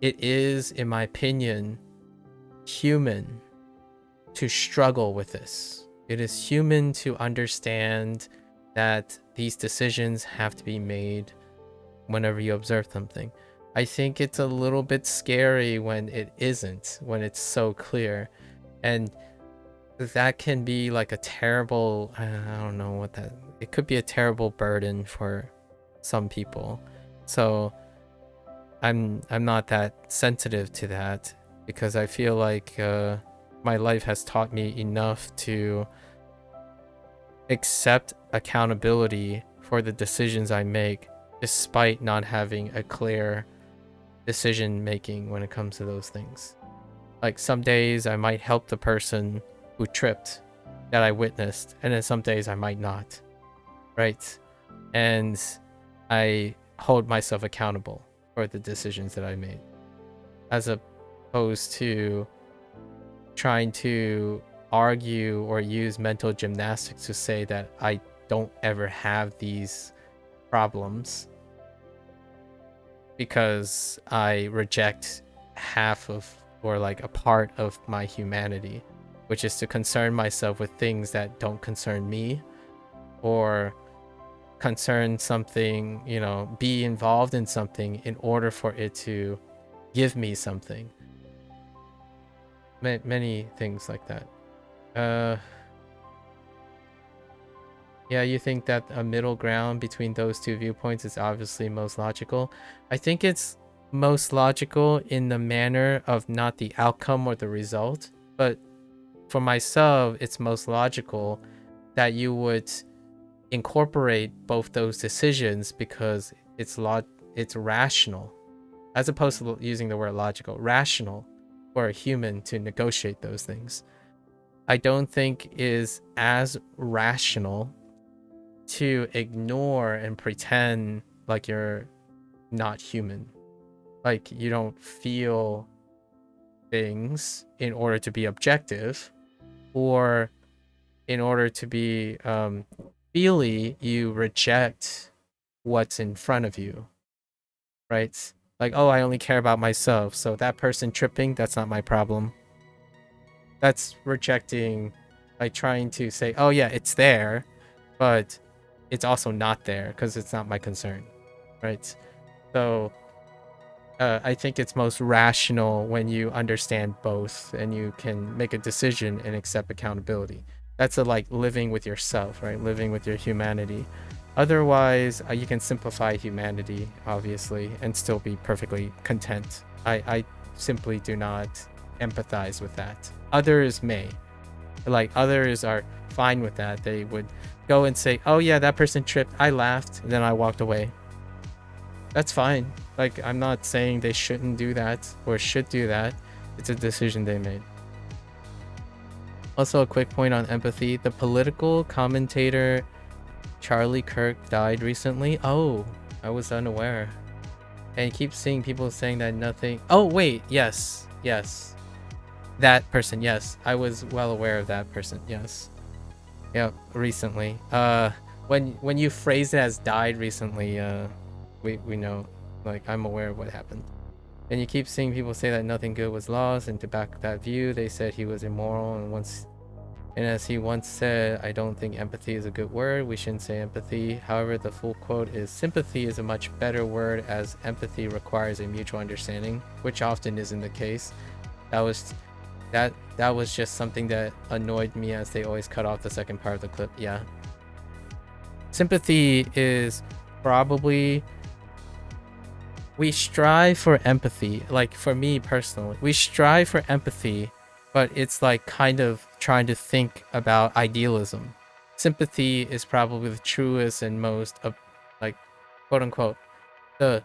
it is, in my opinion, human to struggle with this. It is human to understand that these decisions have to be made whenever you observe something. I think it's a little bit scary when it isn't, when it's so clear. And that can be like a terrible, I don't know what that, it could be a terrible burden for some people. So I'm not that sensitive to that, because I feel like my life has taught me enough to accept accountability for the decisions I make, despite not having a clear decision making when it comes to those things. Like, some days I might help the person who tripped that I witnessed, and then some days I might not, right? And I hold myself accountable for the decisions that I made, as opposed to trying to argue or use mental gymnastics to say that I don't ever have these problems because I reject half of or like a part of my humanity, which is to concern myself with things that don't concern me, or concern something, you know, be involved in something in order for it to give me something. Many things like that. Yeah, you think that a middle ground between those two viewpoints is obviously most logical. I think it's most logical in the manner of not the outcome or the result, but for myself, it's most logical that you would incorporate both those decisions because it's rational, as opposed to using the word logical. Rational for a human to negotiate those things. I don't think is as rational to ignore and pretend like you're not human, like you don't feel things in order to be objective, or in order to be feely, you reject what's in front of you, right? Like, oh, I only care about myself, so that person tripping, that's not my problem. That's rejecting, like trying to say, oh yeah, it's there, but it's also not there because it's not my concern, right? So I think it's most rational when you understand both and you can make a decision and accept accountability. That's like living with yourself, right? Living with your humanity. Otherwise, you can simplify humanity, obviously, and still be perfectly content. I simply do not empathize with that. Others may. Like, others are fine with that. They would go and say, oh yeah, that person tripped, I laughed, and then I walked away. That's fine. Like, I'm not saying they shouldn't do that or should do that. It's a decision they made. Also, a quick point on empathy. The political commentator Charlie Kirk died recently. Oh, I was unaware. And you keep seeing people saying that nothing... Oh, wait. Yes. Yes. That person. Yes. I was well aware of that person. Yes. Yeah, recently. When you phrase it as died recently, we know, like, I'm aware of what happened. And you keep seeing people say that nothing good was lost, and to back that view, they said he was immoral, and as he once said, I don't think empathy is a good word. We shouldn't say empathy. However, the full quote is, sympathy is a much better word as empathy requires a mutual understanding, which often isn't the case. That was just something that annoyed me, as they always cut off the second part of the clip. Yeah. Sympathy is probably... We strive for empathy. Like, for me personally, we strive for empathy, but it's like kind of trying to think about idealism. Sympathy is probably the truest and most, like, quote unquote, the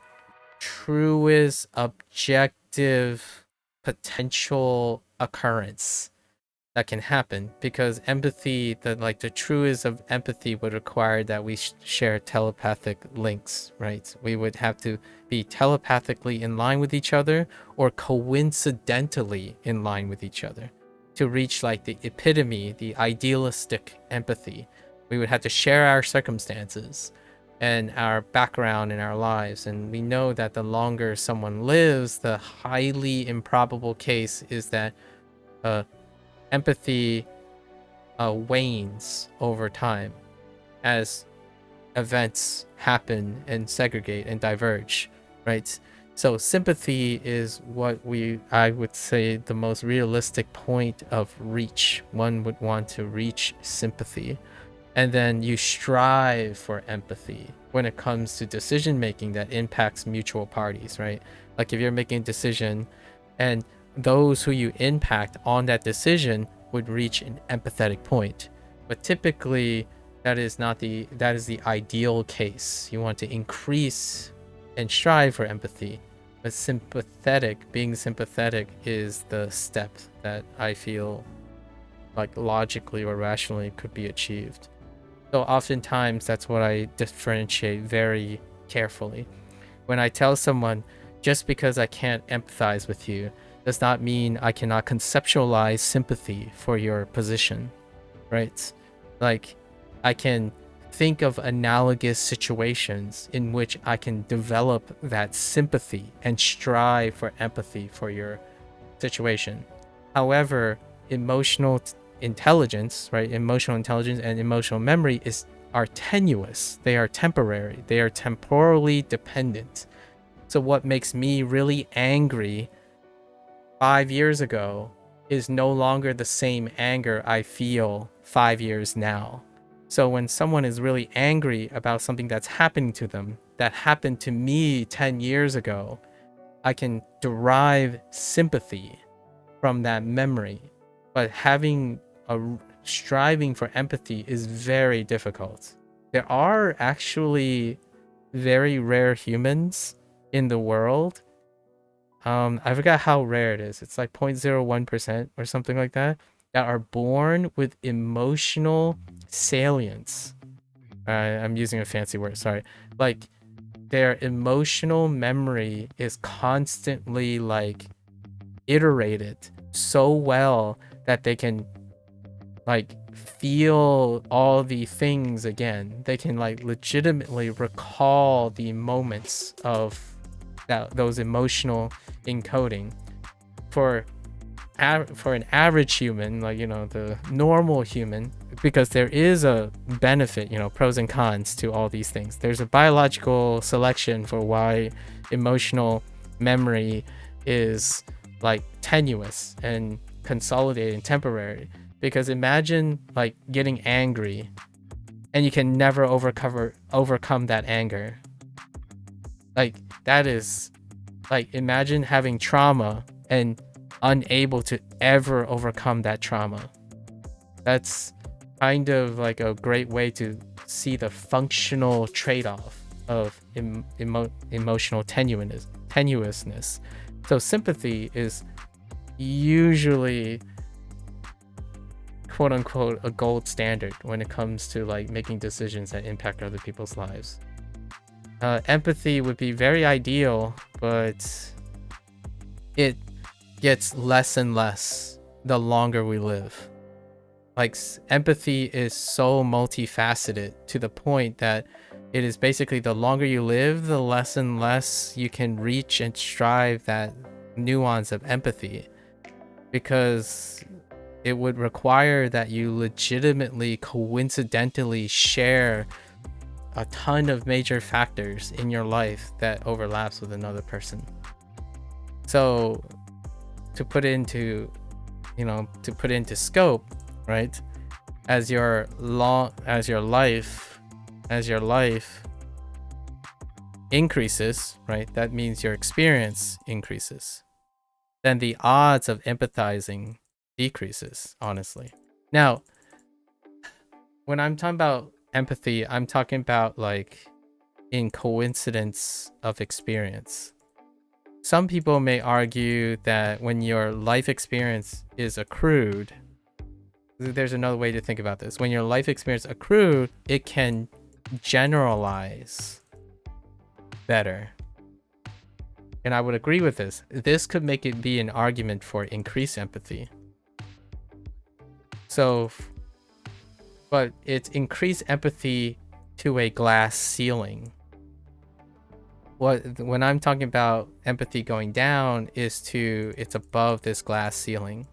truest objective potential occurrence that can happen, because empathy, the truest of empathy would require that we share telepathic links, right? We would have to be telepathically in line with each other, or coincidentally in line with each other, to reach like the epitome, the idealistic empathy. We would have to share our circumstances and our background in our lives, and we know that the longer someone lives, the highly improbable case is that empathy wanes over time as events happen and segregate and diverge, right? So sympathy is what I would say, the most realistic point of reach. One would want to reach sympathy, and then you strive for empathy when it comes to decision making that impacts mutual parties, right? Like, if you're making a decision and those who you impact on that decision would reach an empathetic point, but typically that is the ideal case. You want to increase and strive for empathy, but being sympathetic is the step that I feel like logically or rationally could be achieved. So oftentimes that's what I differentiate very carefully. When I tell someone, just because I can't empathize with you does not mean I cannot conceptualize sympathy for your position, right? Like, I can think of analogous situations in which I can develop that sympathy and strive for empathy for your situation. However, emotional intelligence, right? Emotional intelligence and emotional memory are tenuous. They are temporary. They are temporally dependent. So what makes me really angry 5 years ago is no longer the same anger I feel 5 years now. So when someone is really angry about something that's happening to them, that happened to me 10 years ago, I can derive sympathy from that memory. But striving for empathy is very difficult. There are actually very rare humans in the world. I forgot how rare it is. It's like 0.01% or something like that are born with emotional salience. I'm using a fancy word, sorry. Like their emotional memory is constantly like iterated so well that they can like feel all the things again. They can like legitimately recall the moments of those emotional encoding. For an average human, like, you know, the normal human, because there is a benefit, you know, pros and cons to all these things. There's a biological selection for why emotional memory is like tenuous and consolidated and temporary. Because imagine like getting angry and you can never overcome that anger. Like that is like, imagine having trauma and unable to ever overcome that trauma. That's kind of like a great way to see the functional trade-off of emotional tenuousness. So sympathy is usually quote unquote a gold standard when it comes to like making decisions that impact other people's lives. Empathy would be very ideal, but it gets less and less the longer we live. Like empathy is so multifaceted to the point that it is basically the longer you live, the less and less you can reach and strive that nuance of empathy, because it would require that you legitimately coincidentally share a ton of major factors in your life that overlaps with another person. So to put it into scope, right? As your life increases, right? That means your experience increases. Then the odds of empathizing decreases, honestly. Now, when I'm talking about empathy, I'm talking about like in coincidence of experience. Some people may argue that when your life experience is accrued, there's another way to think about this. When your life experience accrued, it can generalize better. And I would agree with this. This could make it be an argument for increased empathy. So, but it's increased empathy to a glass ceiling. When I'm talking about empathy going down it's above this glass ceiling.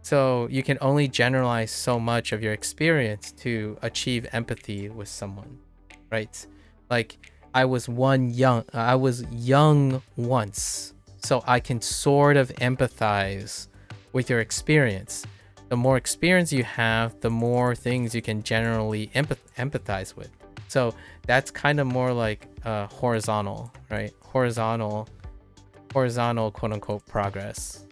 So you can only generalize so much of your experience to achieve empathy with someone, right? Like I was young once, so I can sort of empathize with your experience. The more experience you have, the more things you can generally empathize with. So that's kind of more like horizontal, right? Horizontal quote unquote progress.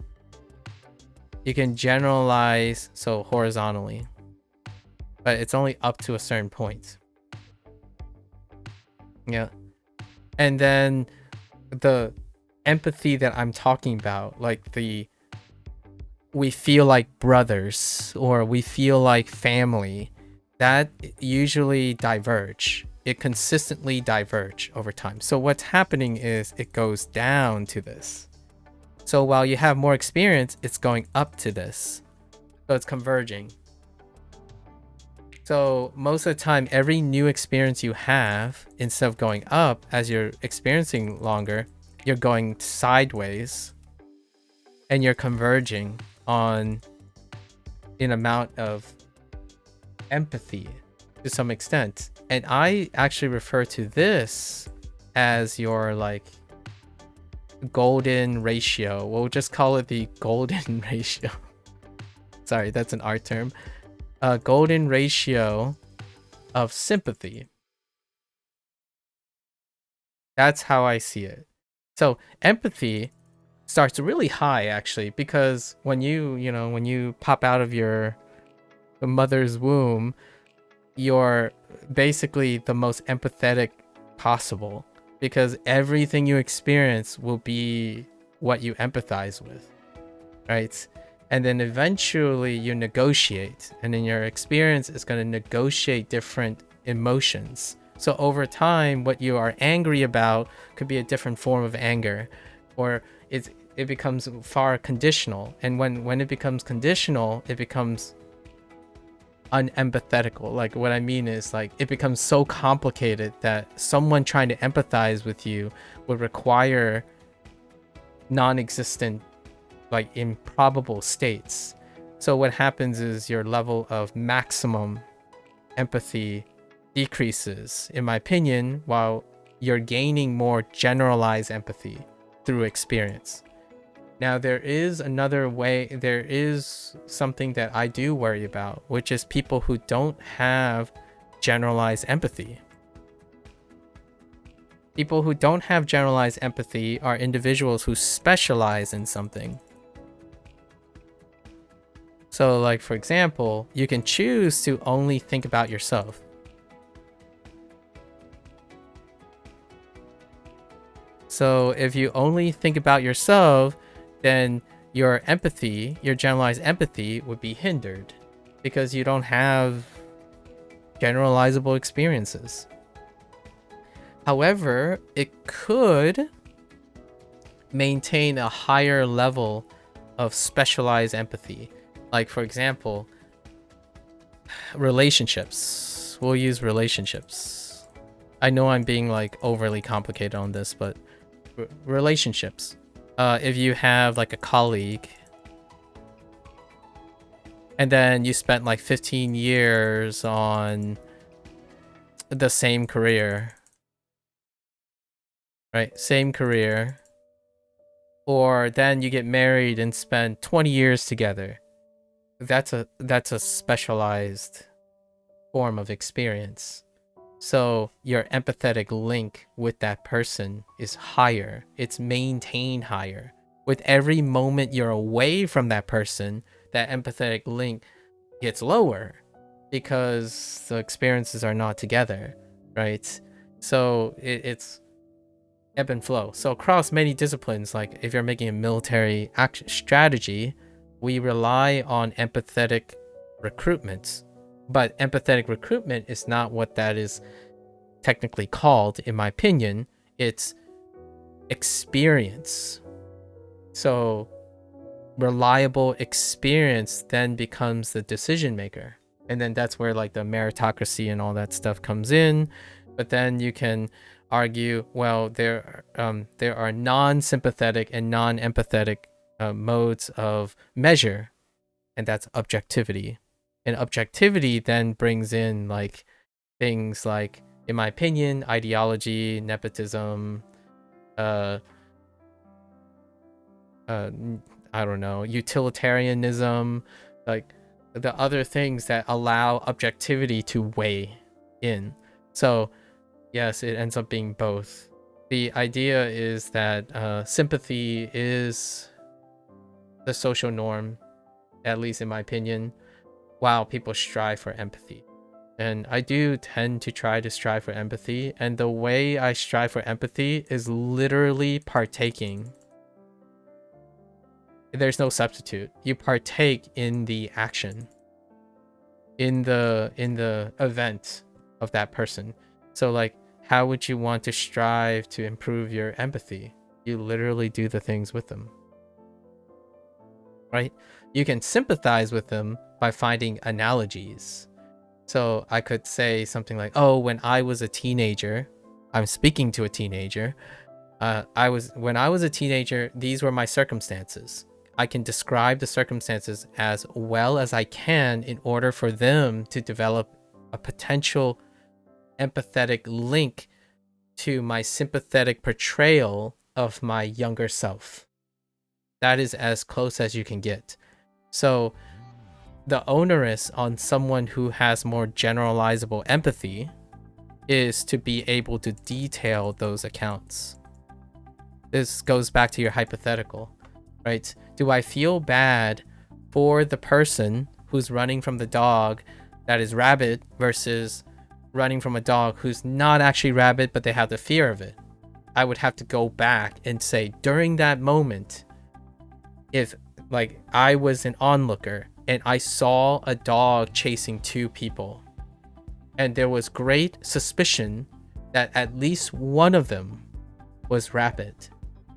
You can generalize so horizontally, but it's only up to a certain point. Yeah. And then the empathy that I'm talking about, like we feel like brothers or we feel like family, that usually diverge. It consistently diverge over time. So what's happening is it goes down to this. So while you have more experience, it's going up to this. So it's converging. So most of the time, every new experience you have, instead of going up as you're experiencing longer, you're going sideways. and you're converging on an amount of empathy to some extent. And I actually refer to this as your like golden ratio. We'll just call it the golden ratio. Sorry, that's an art term. A golden ratio of sympathy. That's how I see it. So empathy starts really high actually, because when you pop out of your mother's womb, you're basically the most empathetic possible, because everything you experience will be what you empathize with, right? And then eventually you negotiate, and then your experience is going to negotiate different emotions. So over time, what you are angry about could be a different form of anger, or it becomes far conditional. And when it becomes conditional, it becomes unempathetical. Like what I mean is, like, it becomes so complicated that someone trying to empathize with you would require non-existent, like improbable states. So what happens is your level of maximum empathy decreases, in my opinion, while you're gaining more generalized empathy through experience. Now, there is another way, there is something that I do worry about, which is people who don't have generalized empathy. People who don't have generalized empathy are individuals who specialize in something. So, like, for example, you can choose to only think about yourself. So if you only think about yourself, then your empathy, your generalized empathy, would be hindered because you don't have generalizable experiences. However, it could maintain a higher level of specialized empathy. Like, for example, relationships. We'll use relationships. I know I'm being like overly complicated on this, but relationships. If you have like a colleague and then you spent like 15 years on the same career, right? Same career. Or then you get married and spend 20 years together. That's a specialized form of experience. So your empathetic link with that person is higher. It's maintained higher. With every moment you're away from that person, that empathetic link gets lower because the experiences are not together, right? So it's ebb and flow. So across many disciplines, like if you're making a military action strategy, we rely on empathetic recruitment. But empathetic recruitment is not what that is technically called, in my opinion. It's experience. So reliable experience then becomes the decision maker. And then that's where like the meritocracy and all that stuff comes in. But then you can argue, well, there are non-sympathetic and non-empathetic modes of measure, and that's objectivity. And objectivity then brings in like things like, in my opinion, ideology, nepotism, I don't know, utilitarianism, like the other things that allow objectivity to weigh in. So yes, it ends up being both. The idea is that sympathy is the social norm, at least in my opinion, while people strive for empathy. And I do tend to try to strive for empathy. And the way I strive for empathy is literally partaking. There's no substitute. You partake in the action, in the event of that person. So like, how would you want to strive to improve your empathy? You literally do the things with them, right? You can sympathize with them by finding analogies. So I could say something like, oh, when I was a teenager, I'm speaking to a teenager. When I was a teenager, these were my circumstances. I can describe the circumstances as well as I can in order for them to develop a potential empathetic link to my sympathetic portrayal of my younger self. That is as close as you can get. So the onus on someone who has more generalizable empathy is to be able to detail those accounts. This goes back to your hypothetical, right? Do I feel bad for the person who's running from the dog that is rabid versus running from a dog who's not actually rabid, but they have the fear of it? I would have to go back and say, during that moment, if like I was an onlooker and I saw a dog chasing two people, and there was great suspicion that at least one of them was rabid,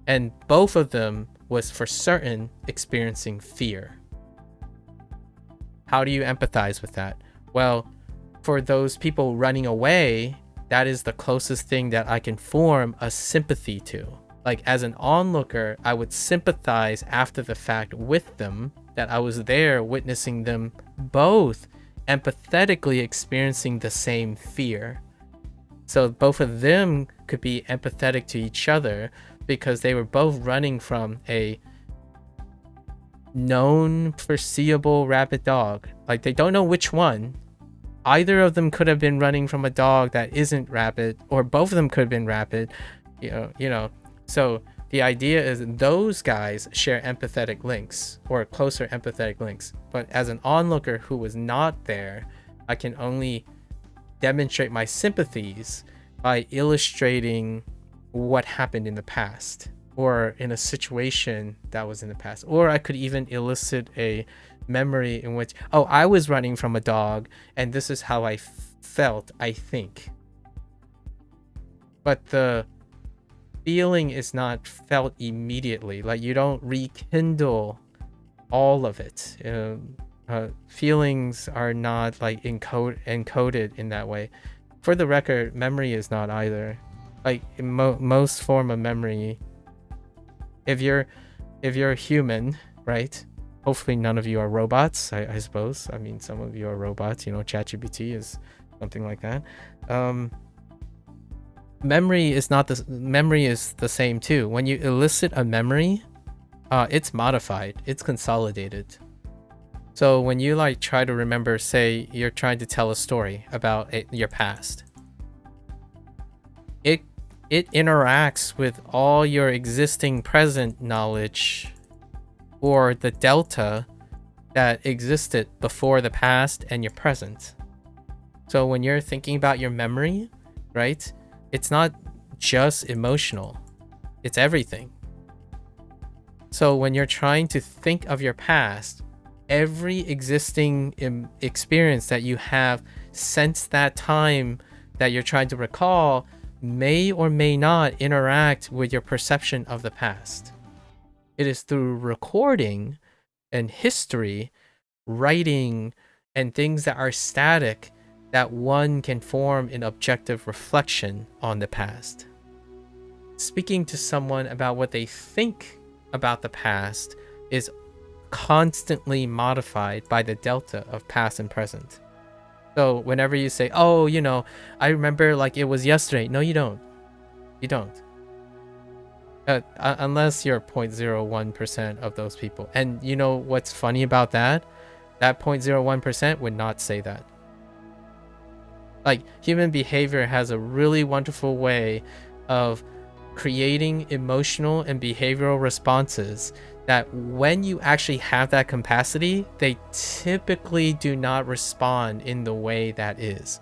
and both of them was for certain experiencing fear. How do you empathize with that? Well, for those people running away, that is the closest thing that I can form a sympathy to. Like, as an onlooker, I would sympathize after the fact with them, that I was there witnessing them both empathetically experiencing the same fear. So both of them could be empathetic to each other because they were both running from a known foreseeable rabid dog. Like, they don't know which one. Either of them could have been running from a dog that isn't rabid, or both of them could have been rabid. You know. So the idea is those guys share empathetic links, or closer empathetic links. But as an onlooker who was not there, I can only demonstrate my sympathies by illustrating what happened in the past, or in a situation that was in the past. Or I could even elicit a memory in which, oh, I was running from a dog and this is how I felt, I think. But the feeling is not felt immediately. Like, you don't rekindle all of it. Feelings are not like encoded in that way. For the record, memory is not either. Like, in most form of memory, if you're human, right? Hopefully none of you are robots, I suppose. I mean, some of you are robots, you know, ChatGPT is something like that. Memory is the same too. When you elicit a memory, it's modified, it's consolidated. So when you like try to remember, say you're trying to tell a story about your past, it interacts with all your existing present knowledge, or the delta that existed before the past and your present. So when you're thinking about your memory, right, it's not just emotional, it's everything. So when you're trying to think of your past, every existing experience that you have since that time that you're trying to recall may or may not interact with your perception of the past. It is through recording and history, writing, and things that are static that one can form an objective reflection on the past. Speaking to someone about what they think about the past is constantly modified by the delta of past and present. So whenever you say, oh, you know, I remember like it was yesterday. No, you don't. You don't. Unless you're 0.01% of those people. And you know what's funny about that? That 0.01% would not say that. Like, human behavior has a really wonderful way of creating emotional and behavioral responses that when you actually have that capacity, they typically do not respond in the way that is.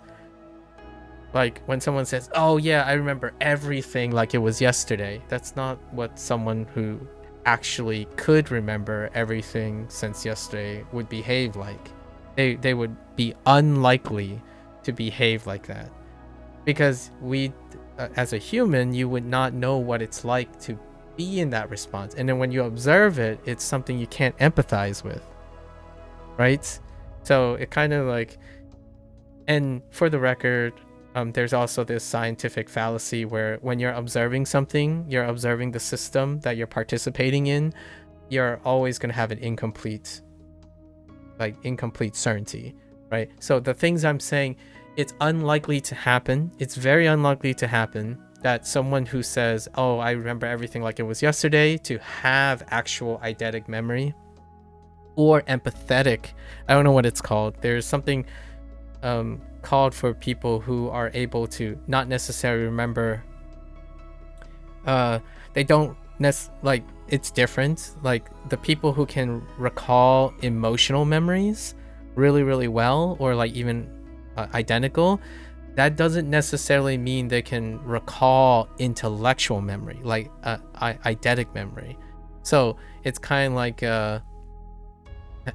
Like, when someone says, oh yeah, I remember everything like it was yesterday. That's not what someone who actually could remember everything since yesterday would behave like. They would be unlikely to behave like that. Because we, as a human, you would not know what it's like to be in that response. And then when you observe it, it's something you can't empathize with. Right? So it kind of like, and for the record, there's also this scientific fallacy where when you're observing something, you're observing the system that you're participating in. you're always going to have an incomplete certainty, right? So the things I'm saying, it's unlikely to happen. It's very unlikely to happen that someone who says, oh, I remember everything like it was yesterday, to have actual eidetic memory or empathetic. I don't know what it's called. There's something called for people who are able to not necessarily remember. They don't like, it's different. Like the people who can recall emotional memories really, really well, or like even identical, that doesn't necessarily mean they can recall intellectual memory, like eidetic memory. So it's kind of like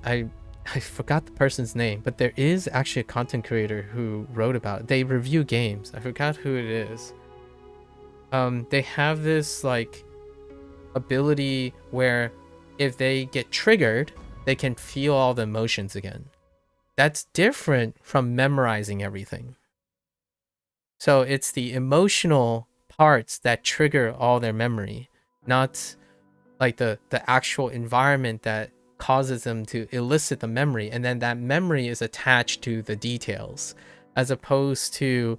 I forgot the person's name, but there is actually a content creator who wrote about it. They review games. I forgot who it is. They have this like ability where if they get triggered, they can feel all the emotions again. That's different from memorizing everything. So it's the emotional parts that trigger all their memory, not like the actual environment that causes them to elicit the memory, and then that memory is attached to the details, as opposed to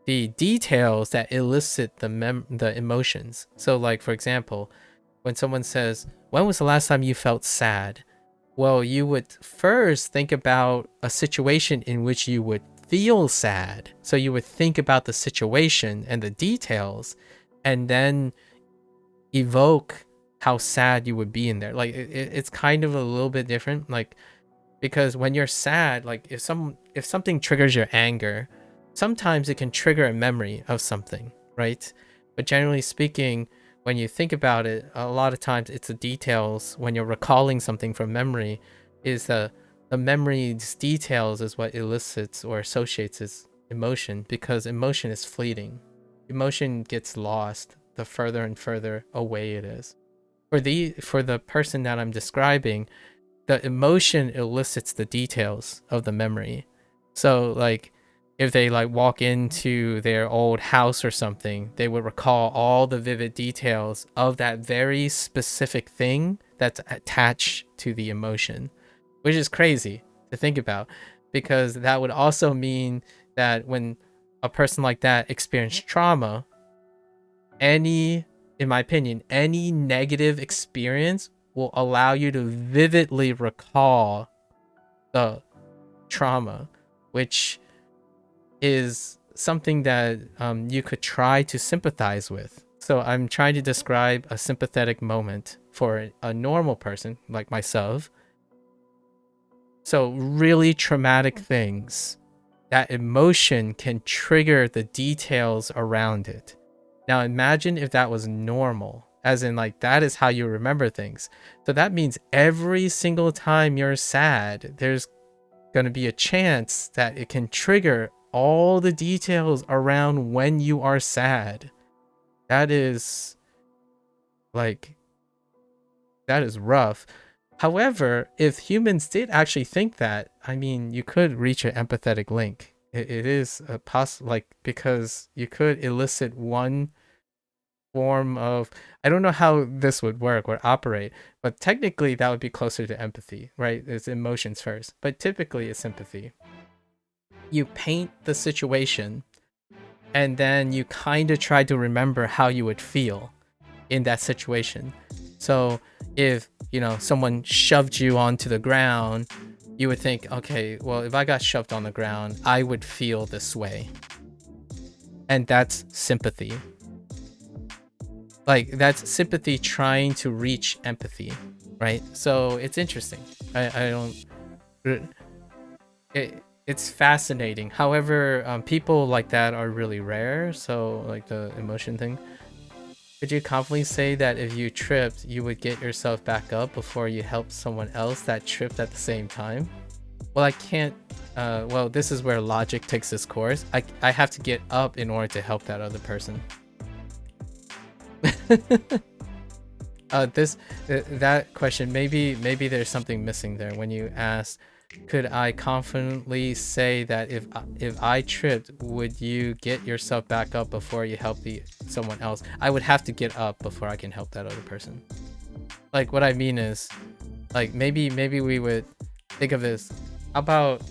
the details that elicit the emotions. So like, for example, when someone says, when was the last time you felt sad? Well, you would first think about a situation in which you would feel sad. So you would think about the situation and the details, and then evoke how sad you would be in there. Like it's kind of a little bit different, like, because when you're sad, like if something triggers your anger, sometimes it can trigger a memory of something, right? But generally speaking, when you think about it, a lot of times it's the details. When you're recalling something from memory, is the memory's details is what elicits or associates its emotion, because emotion is fleeting. Emotion gets lost the further and further away it is. For the person that I'm describing, the emotion elicits the details of the memory. So like, if they like walk into their old house or something, they would recall all the vivid details of that very specific thing that's attached to the emotion, which is crazy to think about, because that would also mean that when a person like that experienced trauma, in my opinion, any negative experience will allow you to vividly recall the trauma, which is something that you could try to sympathize with. So I'm trying to describe a sympathetic moment for a normal person like myself. So really traumatic things, that emotion can trigger the details around it. Now imagine if that was normal, as in like that is how you remember things. So that means every single time you're sad, there's going to be a chance that it can trigger all the details around when you are sad. That is rough. However, if humans did actually think that, I mean, you could reach an empathetic link. It is a because you could elicit one form of, I don't know how this would work or operate, but technically that would be closer to empathy, right? It's emotions first, but typically it's sympathy. You paint the situation and then you kind of try to remember how you would feel in that situation. So if, someone shoved you onto the ground, you would think, okay, well, if I got shoved on the ground, I would feel this way. And that's sympathy. Like, that's sympathy trying to reach empathy, right? So it's interesting. It's fascinating. However, people like that are really rare. So like the emotion thing. Could you confidently say that if you tripped, you would get yourself back up before you helped someone else that tripped at the same time? Well, I can't. Well, this is where logic takes its course. I have to get up in order to help that other person. That question, maybe there's something missing there when you ask, could I confidently say that if I tripped, would you get yourself back up before you help someone else? I would have to get up before I can help that other person. Like what I mean is, like maybe we would think of this. How about,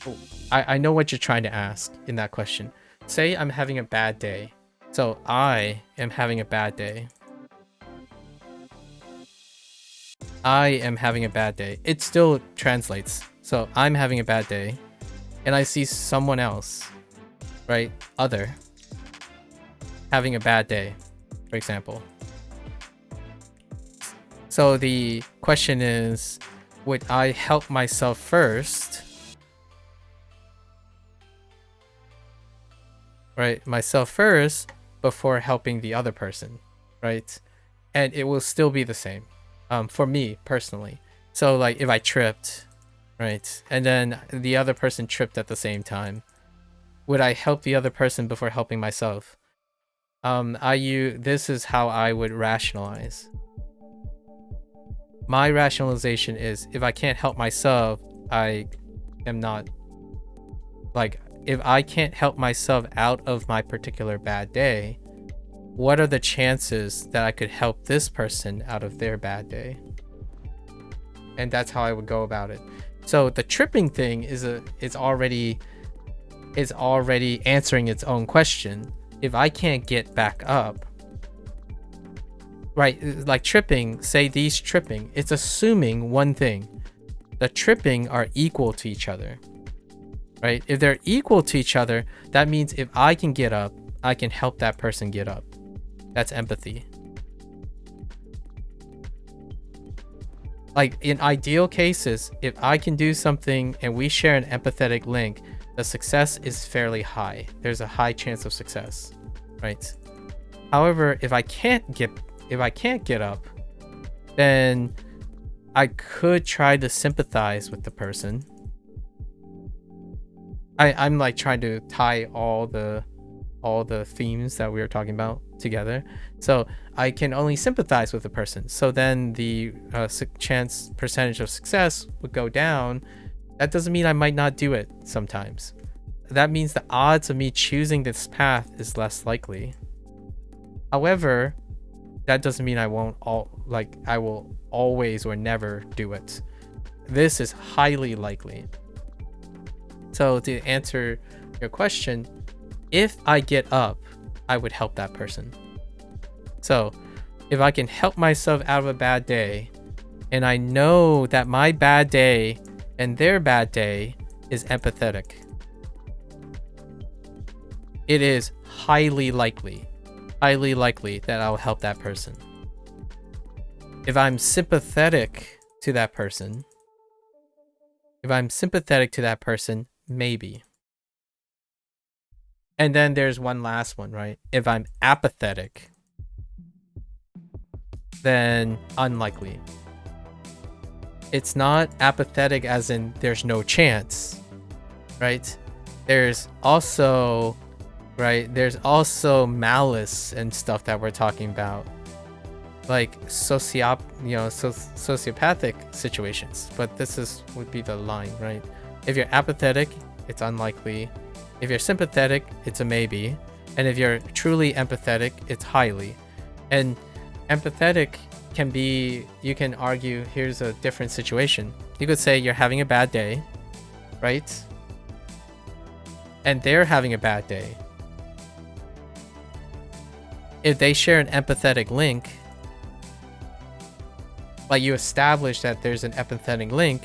oh, I know what you're trying to ask in that question. Say I'm having a bad day. So I am having a bad day. I am having a bad day. It still translates. So I'm having a bad day and I see someone else, right? Other having a bad day, for example. So the question is, would I help myself first? Right? Myself first before helping the other person, right? And it will still be the same for me personally. So like if I tripped, right? And then the other person tripped at the same time, would I help the other person before helping myself? This is how I would rationalize. My rationalization is if I can't help myself, I am not, like, if I can't help myself out of my particular bad day, what are the chances that I could help this person out of their bad day? And that's how I would go about it. So the tripping thing is already answering its own question. If I can't get back up, right, like tripping, say these tripping, it's assuming one thing. The tripping are equal to each other, right? If they're equal to each other, that means if I can get up, I can help that person get up. That's empathy. Like in ideal cases, if I can do something and we share an empathetic link, the success is fairly high. There's a high chance of success, right? However, if I can't get up, then I could try to sympathize with the person. I'm like trying to tie all the themes that we were talking about together. So I can only sympathize with the person. So then the percentage of success would go down. That doesn't mean I might not do it sometimes. That means the odds of me choosing this path is less likely. However, that doesn't mean I will always or never do it. This is highly likely. So to answer your question, if I get up, I would help that person. So if I can help myself out of a bad day, and I know that my bad day and their bad day is empathetic, it is highly likely that I'll help that person. If I'm sympathetic to that person, maybe. And then there's one last one, right? If I'm apathetic, then unlikely. It's not apathetic as in there's no chance, right? There's also malice and stuff that we're talking about, like sociopathic situations. But this would be the line, right? If you're apathetic, it's unlikely. If you're sympathetic, it's a maybe. And if you're truly empathetic, it's highly. And empathetic can be, you can argue, here's a different situation. You could say you're having a bad day, right? And they're having a bad day. If they share an empathetic link, like you establish that there's an empathetic link,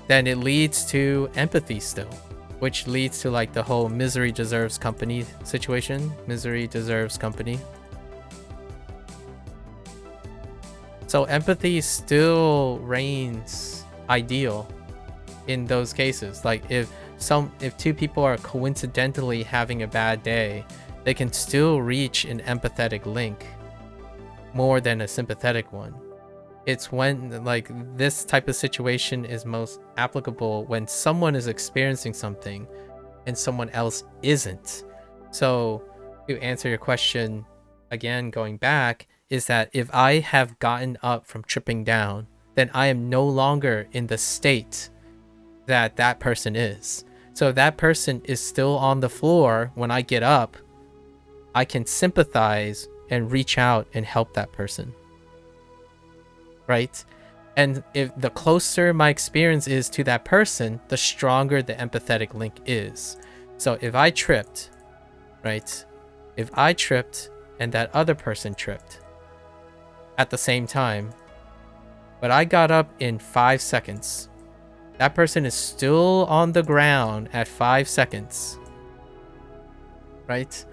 then it leads to empathy still, which leads to like the whole misery deserves company situation. Misery deserves company. So empathy still reigns ideal in those cases. Like if two people are coincidentally having a bad day, they can still reach an empathetic link more than a sympathetic one. It's when like this type of situation is most applicable when someone is experiencing something and someone else isn't. So to answer your question again, going back, is that if I have gotten up from tripping down, then I am no longer in the state that that person is. So if that person is still on the floor when I get up, I can sympathize and reach out and help that person. right? And if the closer my experience is to that person, the stronger the empathetic link is. So if I tripped, right? If I tripped and that other person tripped at the same time, but I got up in 5 seconds, that person is still on the ground at 5 seconds, right?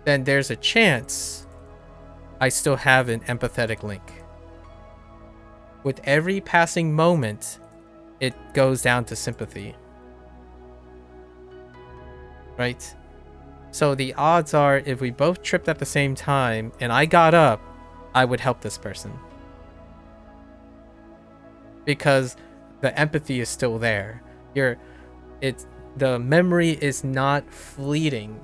Then there's a chance I still have an empathetic link. With every passing moment, it goes down to sympathy, right? So the odds are, if we both tripped at the same time and I got up, I would help this person. Because the empathy is still there. The memory is not fleeting.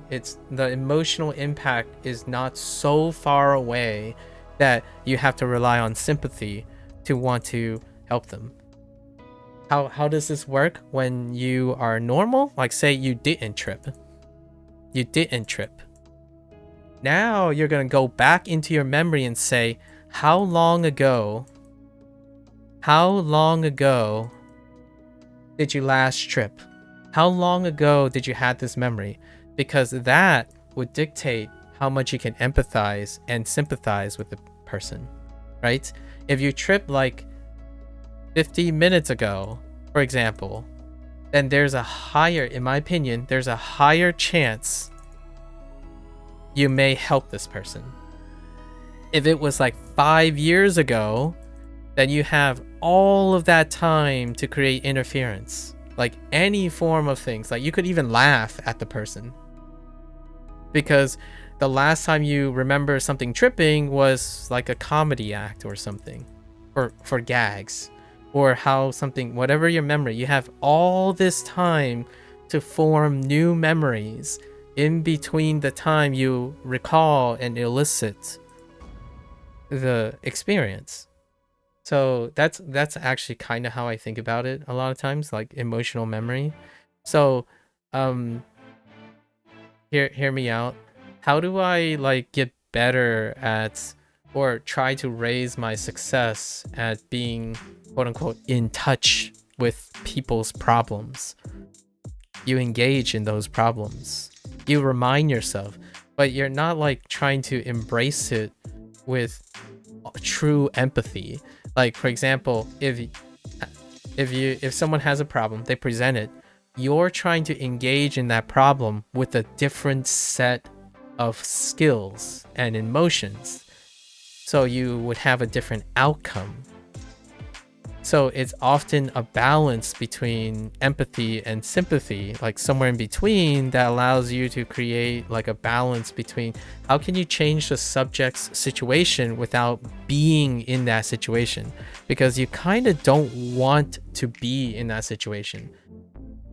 The emotional impact is not so far away that you have to rely on sympathy to want to help them. How does this work when you are normal? Like, say you didn't trip. You didn't trip. Now you're going to go back into your memory and say, how long ago did you last trip? How long ago did you have this memory? Because that would dictate how much you can empathize and sympathize with the person, right? If you trip like 50 minutes ago, for example, then there's a higher, in my opinion, there's a higher chance you may help this person. If it was like 5 years ago, then you have all of that time to create interference. Like any form of things. Like you could even laugh at the person. Because the last time you remember something tripping was like a comedy act or something. Or for gags. Or how something, whatever your memory, you have all this time to form new memories in between the time you recall and elicit the experience. So that's actually kind of how I think about it a lot of times, like emotional memory. So hear me out. How do I like get better at, or try to raise my success at being quote unquote in touch with people's problems? You engage in those problems. You remind yourself, but you're not like trying to embrace it with true empathy. Like, for example, if someone has a problem, they present it, you're trying to engage in that problem with a different set of skills and emotions, so you would have a different outcome. So it's often a balance between empathy and sympathy, like somewhere in between, that allows you to create like a balance between how can you change the subject's situation without being in that situation, because you kind of don't want to be in that situation.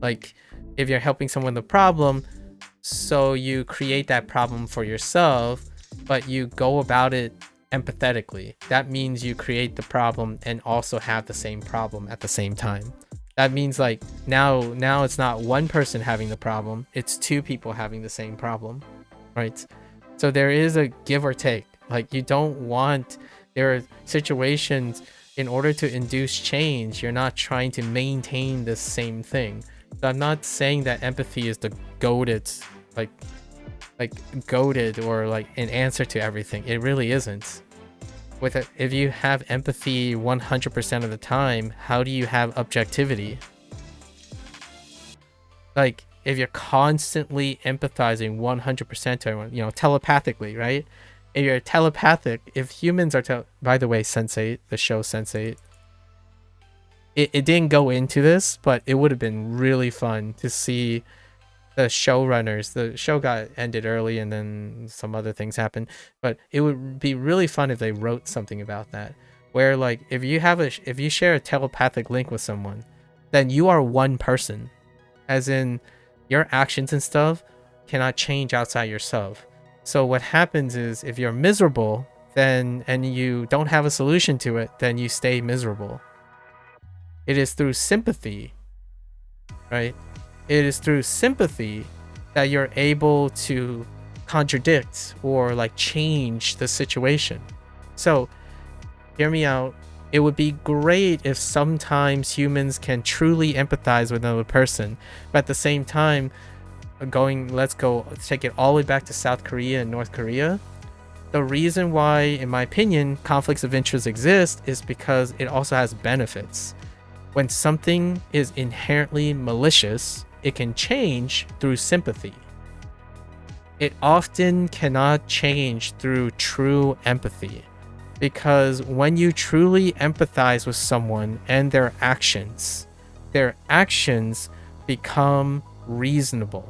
Like if you're helping someone with a problem, so you create that problem for yourself, but you go about it empathetically. That means you create the problem and also have the same problem at the same time. That means like now it's not one person having the problem, it's two people having the same problem, right? So there is a give or take. Like you don't want, there are situations, in order to induce change, you're not trying to maintain the same thing. So I'm not saying that empathy is the goated, like goated or like an answer to everything. It really isn't. With it, if you have empathy 100% of the time, how do you have objectivity? Like if you're constantly empathizing 100% to everyone, you know, telepathically, right? If you're telepathic, if humans are by the way, Sense8, the show Sense8, it didn't go into this, but it would have been really fun to see the showrunners. The show got ended early and then some other things happened, but it would be really fun if they wrote something about that, where like if you share a telepathic link with someone, then you are one person, as in your actions and stuff cannot change outside yourself. So what happens is if you're miserable, then and you don't have a solution to it, then you stay miserable. It is through sympathy, right? It is through sympathy that you're able to contradict or like change the situation. So hear me out. It would be great if sometimes humans can truly empathize with another person, but at the same time, let's take it all the way back to South Korea and North Korea. The reason why, in my opinion, conflicts of interest exist is because it also has benefits. When something is inherently malicious, it can change through sympathy. It often cannot change through true empathy, because when you truly empathize with someone and their actions become reasonable.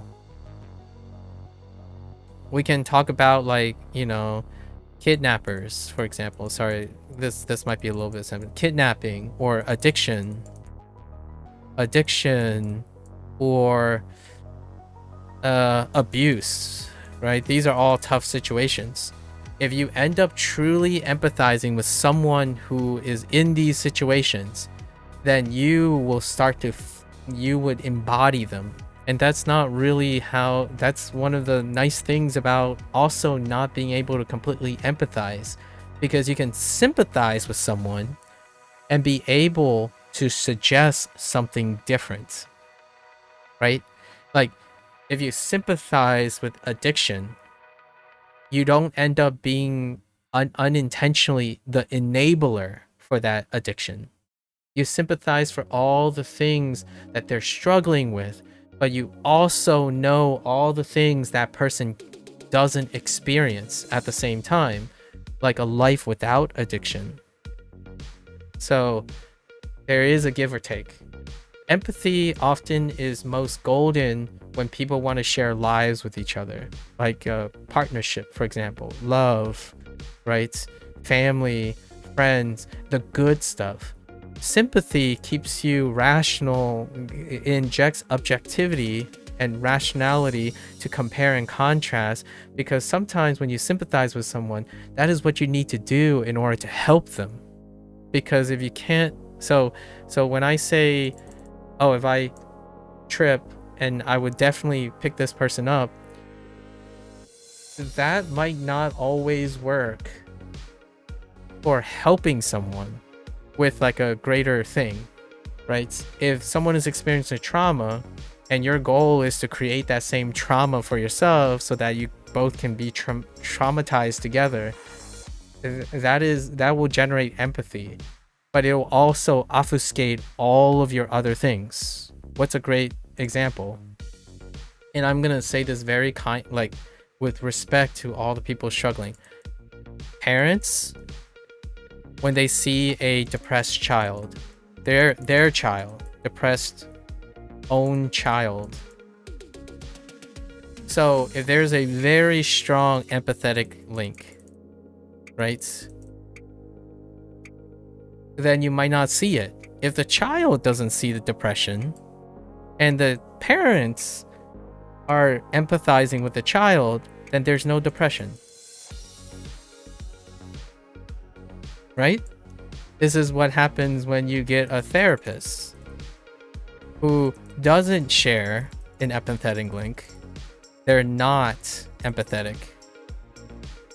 We can talk about, like, kidnappers, for example. Sorry, this might be a little bit simple. Kidnapping or addiction or abuse, right? These are all tough situations. If you end up truly empathizing with someone who is in these situations, then you will start to you would embody them. And that's not really how, that's one of the nice things about also not being able to completely empathize, because you can sympathize with someone and be able to suggest something different, right? Like, if you sympathize with addiction, you don't end up being unintentionally the enabler for that addiction. You sympathize for all the things that they're struggling with, but you also know all the things that person doesn't experience at the same time, like a life without addiction. So there is a give or take. Empathy often is most golden when people want to share lives with each other, like a partnership, for example, love, right? Family, friends, the good stuff. Sympathy keeps you rational, injects objectivity and rationality to compare and contrast, because sometimes when you sympathize with someone, that is what you need to do in order to help them. Because if you can't, so when I say, oh, if I trip and I would definitely pick this person up, that might not always work for helping someone with like a greater thing, right? If someone is experiencing a trauma and your goal is to create that same trauma for yourself so that you both can be traumatized together, that will generate empathy, but it will also obfuscate all of your other things. What's a great example? And I'm gonna say this very like with respect to all the people struggling. Parents, when they see a depressed child, their child, depressed own child. So if there's a very strong empathetic link, right? Then you might not see it. If the child doesn't see the depression and the parents are empathizing with the child, then there's no depression. Right? This is what happens when you get a therapist who doesn't share an empathetic link. They're not empathetic,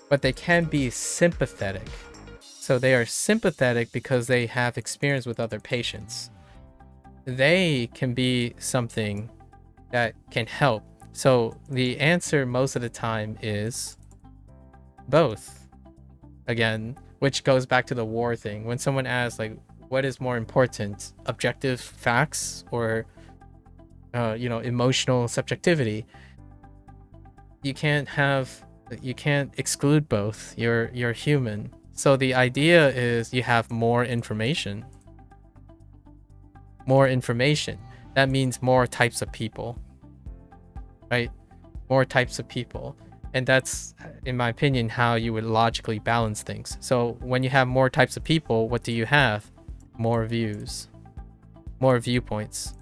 but they can be sympathetic. So they are sympathetic because they have experience with other patients. They can be something that can help. So the answer most of the time is both. Again, which goes back to the war thing. When someone asks, like, what is more important, objective facts or emotional subjectivity? You can't exclude both. You're human. So the idea is you have more information. More information. That means more types of people. Right? More types of people. And that's, in my opinion, how you would logically balance things. So when you have more types of people, what do you have? More views. More viewpoints.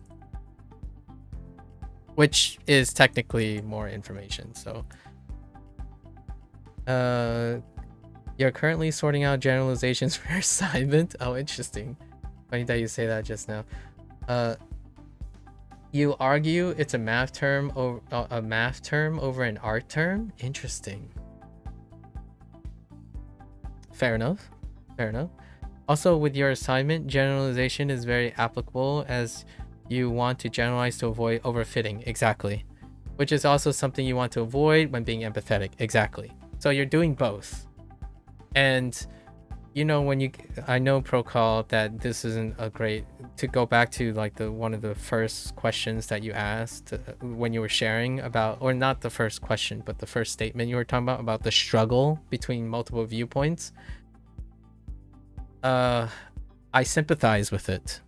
Which is technically more information. So you're currently sorting out generalizations for your assignment. Oh, interesting. Funny that you say that just now. You argue it's a math term over an art term? Interesting. Fair enough. Also, with your assignment, generalization is very applicable as you want to generalize to avoid overfitting. Exactly. Which is also something you want to avoid when being empathetic. Exactly. So you're doing both. And you know, I know Procol that this isn't a great, to go back to like one of the first questions that you asked when you were sharing about, or not the first question, but the first statement you were talking about the struggle between multiple viewpoints. I sympathize with it.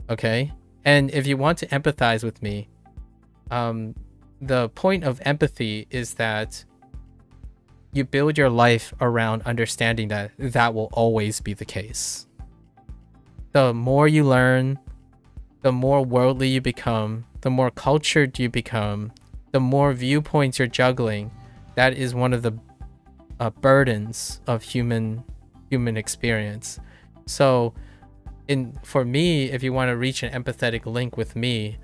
Okay? And if you want to empathize with me, the point of empathy is that you build your life around understanding that that will always be the case. The more you learn, the more worldly you become, the more cultured you become, the more viewpoints you're juggling. That is one of the burdens of human experience. So for me, if you want to reach an empathetic link with me,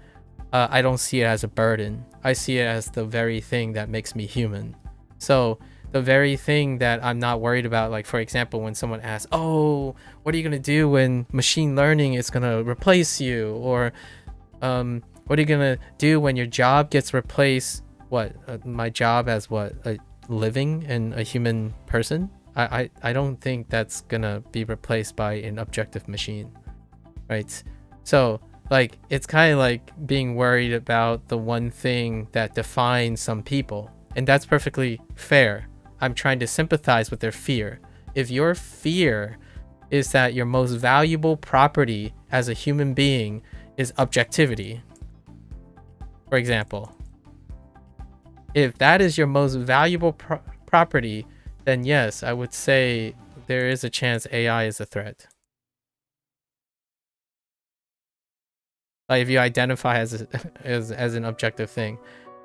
I don't see it as a burden. I see it as the very thing that makes me human. So the very thing that I'm not worried about, like for example, when someone asks, oh, what are you going to do when machine learning is going to replace you? Or what are you going to do when your job gets replaced? What, my job as what, a living and a human person? I don't think that's going to be replaced by an objective machine, right? So like, it's kind of like being worried about the one thing that defines some people, and that's perfectly fair. I'm trying to sympathize with their fear. If your fear is that your most valuable property as a human being is objectivity, for example, if that is your most valuable property, then yes, I would say there is a chance AI is a threat. Like if you identify as as an objective thing,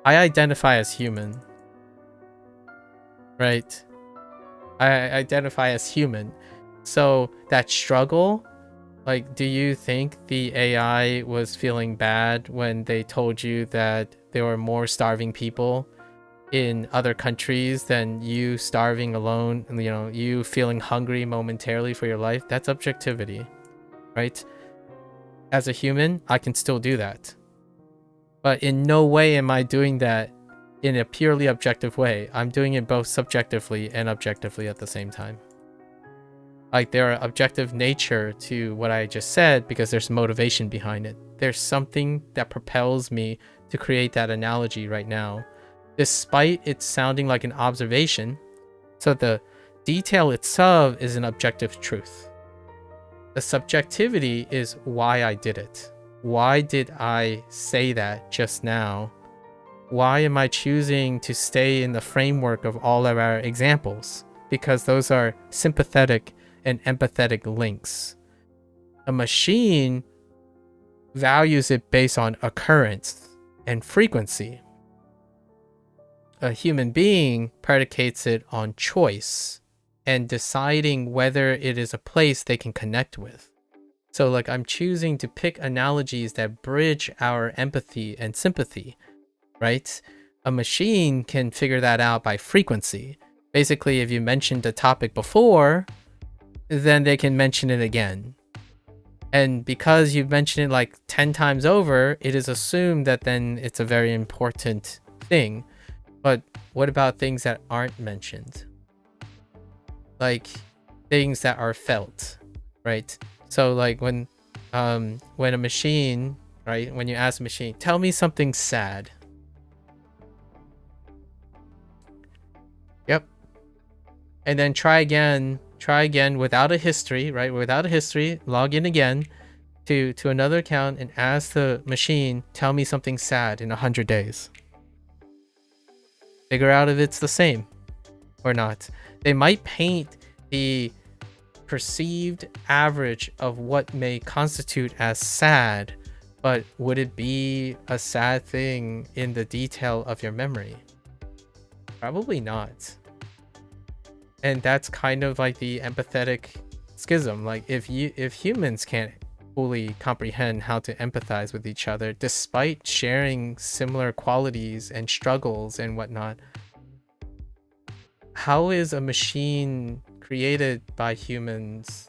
I identify as human. Right? I identify as human. So that struggle, like, do you think the AI was feeling bad when they told you that there were more starving people in other countries than you starving alone, and you know, you feeling hungry momentarily for your life? That's objectivity, right? As a human, I can still do that. But in no way am I doing that in a purely objective way. I'm doing it both subjectively and objectively at the same time. Like, there are objective nature to what I just said because there's motivation behind it. There's something that propels me to create that analogy right now, despite it sounding like an observation. So the detail itself is an objective truth. The subjectivity is why I did it. Why did I say that just now? Why am I choosing to stay in the framework of all of our examples? Because those are sympathetic and empathetic links. A machine values it based on occurrence and frequency. A human being predicates it on choice and deciding whether it is a place they can connect with. So like, I'm choosing to pick analogies that bridge our empathy and sympathy. Right? A machine can figure that out by frequency. Basically, if you mentioned a topic before, then they can mention it again. And because you've mentioned it like 10 times over, it is assumed that then it's a very important thing. But what about things that aren't mentioned? Like things that are felt, right? So like when a machine, right? When you ask a machine, tell me something sad. Yep. And then try again without a history, right? Without a history, log in again to another account and ask the machine, tell me something sad in 100 days. Figure out if it's the same or not. They might paint the perceived average of what may constitute as sad, but would it be a sad thing in the detail of your memory? Probably not. And that's kind of like the empathetic schism. Like if humans can't fully comprehend how to empathize with each other despite sharing similar qualities and struggles and whatnot, how is a machine created by humans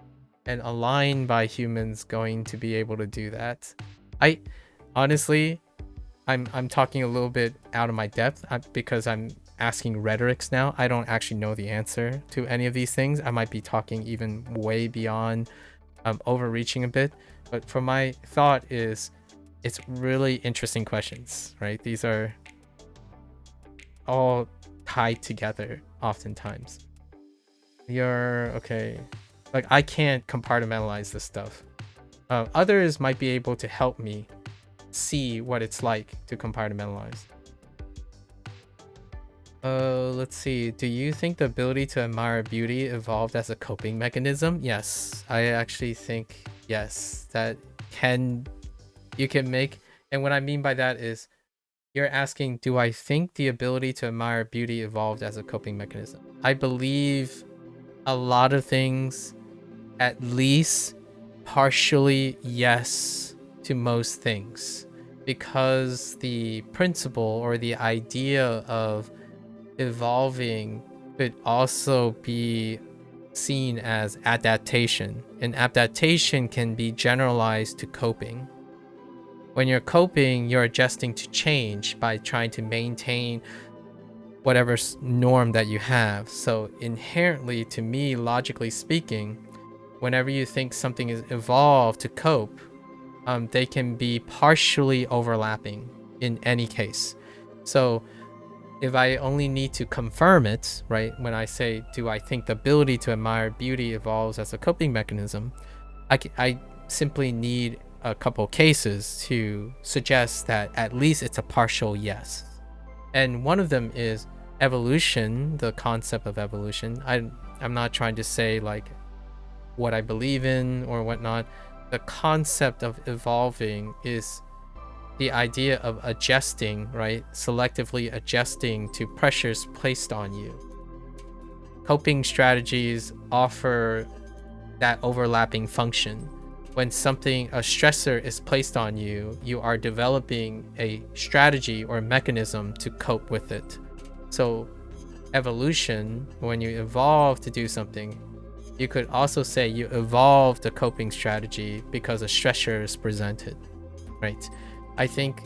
and a line by humans going to be able to do that? I honestly, I'm talking a little bit out of my depth because I'm asking rhetorics now. I don't actually know the answer to any of these things. I might be talking even way beyond, overreaching a bit. But for my thought is, it's really interesting questions, right? These are all tied together oftentimes. You're okay. Like, I can't compartmentalize this stuff. Others might be able to help me see what it's like to compartmentalize. Let's see. Do you think the ability to admire beauty evolved as a coping mechanism? Yes, I actually think yes. That you can make, and what I mean by that is, you're asking, do I think the ability to admire beauty evolved as a coping mechanism? I believe a lot of things, at least partially yes to most things, because the principle or the idea of evolving could also be seen as adaptation, and adaptation can be generalized to coping. When you're coping, you're adjusting to change by trying to maintain whatever norm that you have. So inherently, to me, logically speaking, whenever you think something is evolved to cope, they can be partially overlapping in any case. So if I only need to confirm it, right, when I say, do I think the ability to admire beauty evolves as a coping mechanism, I simply need a couple cases to suggest that at least it's a partial yes. And one of them is evolution, the concept of evolution. I'm not trying to say like what I believe in or whatnot. The concept of evolving is the idea of adjusting, right? Selectively adjusting to pressures placed on you. Coping strategies offer that overlapping function. When a stressor is placed on you, you are developing a strategy or mechanism to cope with it. So evolution, when you evolve to do something, you could also say you evolved a coping strategy because a stressor is presented, right? I think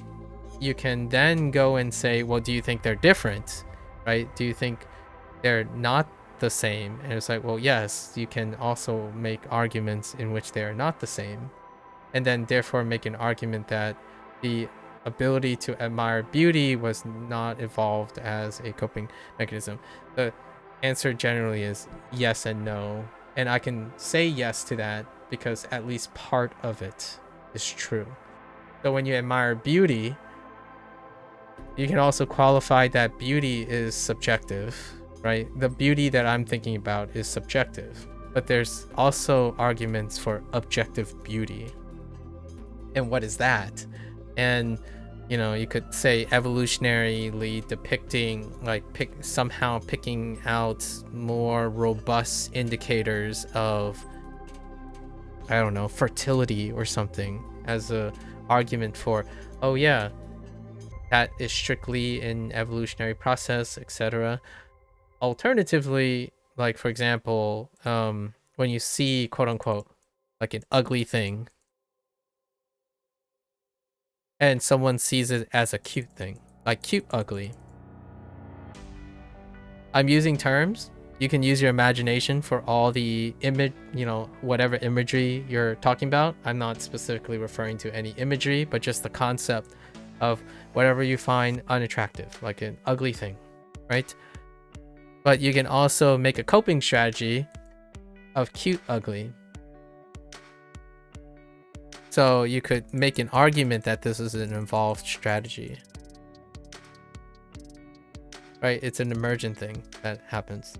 you can then go and say, well, do you think they're different, right? Do you think they're not the same? And it's like, well, yes, you can also make arguments in which they are not the same, and then therefore make an argument that the ability to admire beauty was not evolved as a coping mechanism. The answer generally is yes and no, and I can say yes to that because at least part of it is true. So when you admire beauty, you can also qualify that beauty is subjective, right? The beauty that I'm thinking about is subjective, but there's also arguments for objective beauty. And what is that? And you could say evolutionarily depicting, like somehow picking out more robust indicators of, I don't know, fertility or something as a argument for, oh yeah, that is strictly an evolutionary process, etc. Alternatively, like for example, when you see quote unquote like an ugly thing and someone sees it as a cute thing, like cute ugly. I'm using terms. You can use your imagination for all the image, whatever imagery you're talking about. I'm not specifically referring to any imagery, but just the concept of whatever you find unattractive, like an ugly thing, right? But you can also make a coping strategy of cute ugly. So you could make an argument that this is an evolved strategy, right? It's an emergent thing that happens.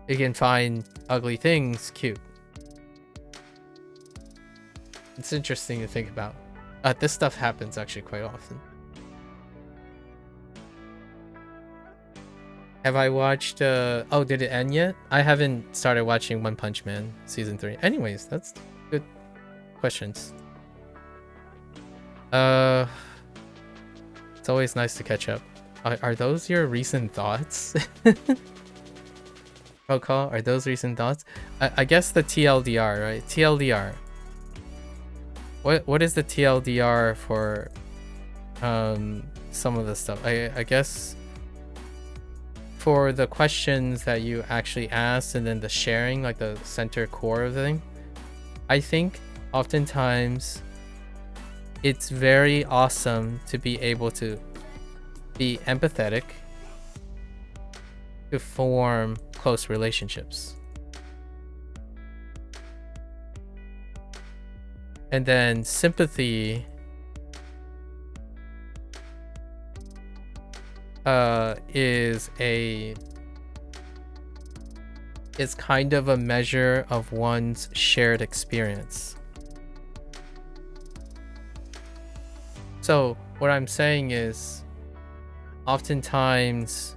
You can find ugly things cute. It's interesting to think about. This stuff happens actually quite often. Have I watched oh, did it end yet? I haven't started watching One Punch Man season 3. Anyways, that's good questions. It's always nice to catch up. Are those your recent thoughts? Protocol, are those recent thoughts? I guess the TLDR, right? TLDR. What is the TLDR for some of the stuff? I guess for the questions that you actually asked and then the sharing, like the center core of the thing, I think oftentimes it's very awesome to be able to be empathetic, to form close relationships. And then sympathy is kind of a measure of one's shared experience. So what I'm saying is, oftentimes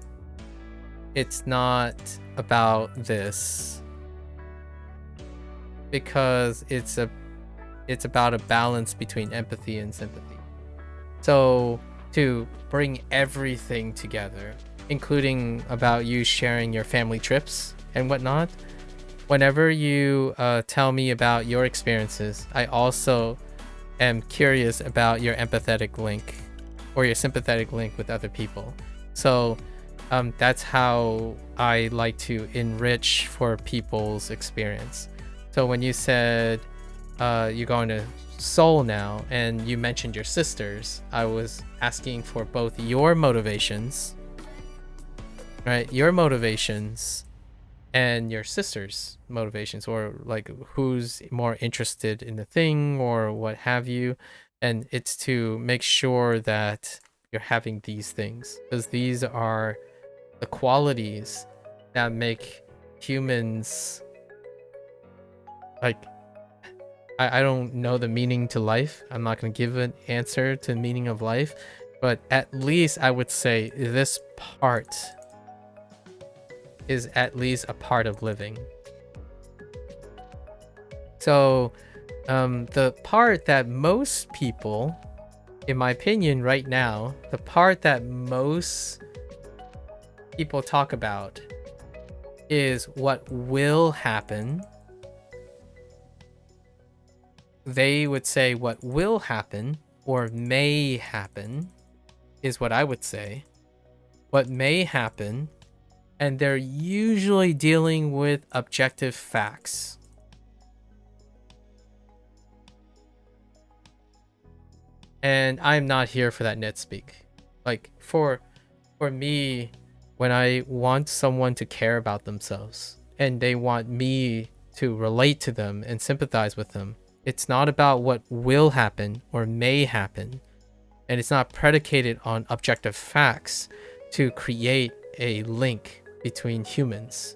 it's not about this, because it's about a balance between empathy and sympathy. So to bring everything together, including about you sharing your family trips and whatnot, whenever you tell me about your experiences, I also am curious about your empathetic link or your sympathetic link with other people. So that's how I like to enrich for people's experience. So when you said you're going to Seoul now and you mentioned your sisters, I was asking for both your motivations, right? Your motivations and your sister's motivations, or like who's more interested in the thing or what have you. And it's to make sure that you're having these things, because these are the qualities that make humans, like, I don't know the meaning to life. I'm not going to give an answer to the meaning of life, but at least I would say this part is at least a part of living. So the part that most people, in my opinion right now, the part that most people talk about is what will happen. They would say what will happen or may happen is what I would say. What may happen, and they're usually dealing with objective facts. And I'm not here for that net speak. Like for me, when I want someone to care about themselves and they want me to relate to them and sympathize with them, it's not about what will happen or may happen, and it's not predicated on objective facts to create a link between humans.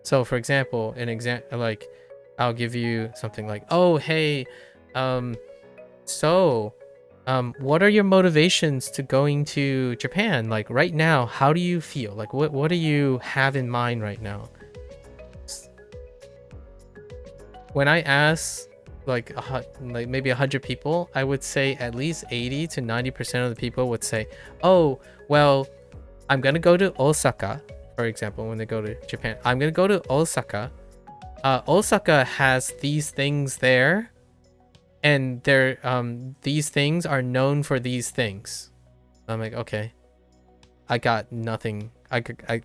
So for example, like I'll give you something like, oh hey, what are your motivations to going to Japan? Like right now, how do you feel? Like what do you have in mind right now? When I ask like maybe 100 people, I would say at least 80 to 90% of the people would say, oh, well, I'm gonna go to Osaka, for example. When they go to Japan, I'm gonna go to Osaka. Osaka has these things there, and these things are known for these things. I'm like, okay, I got nothing. I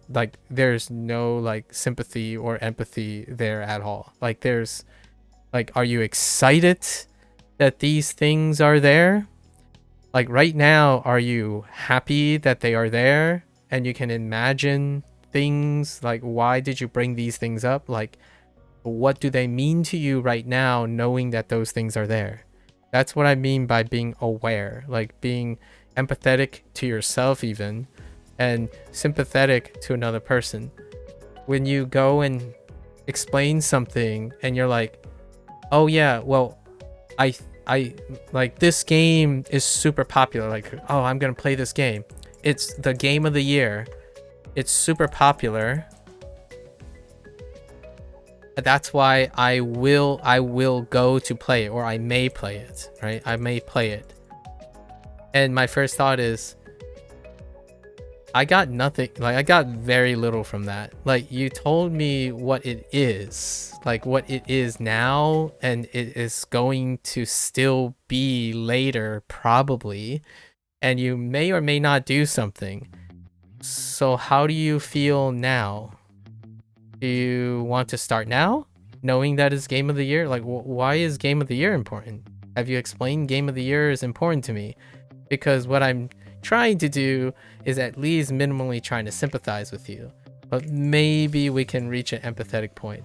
like, there's no like sympathy or empathy there at all. Like there's like, are you excited that these things are there? Like right now, are you happy that they are there and you can imagine things? Like, why did you bring these things up? Like, what do they mean to you right now, knowing that those things are there? That's what I mean by being aware, like being empathetic to yourself even, and sympathetic to another person. When you go and explain something and you're like, oh yeah, well, I like, this game is super popular. Like, oh, I'm gonna play this game. It's the game of the year. It's super popular. That's why I will go to play it, or I may play it, right? I may play it. And my first thought is, I got nothing. Like, I got very little from that. Like, you told me what it is, like what it is now, and it is going to still be later, probably. And you may or may not do something. So how do you feel now? Do you want to start now, knowing that it's Game of the Year? Like, why is Game of the Year important? Have you explained Game of the Year is important to me? Because what I'm trying to do is at least minimally trying to sympathize with you, but maybe we can reach an empathetic point.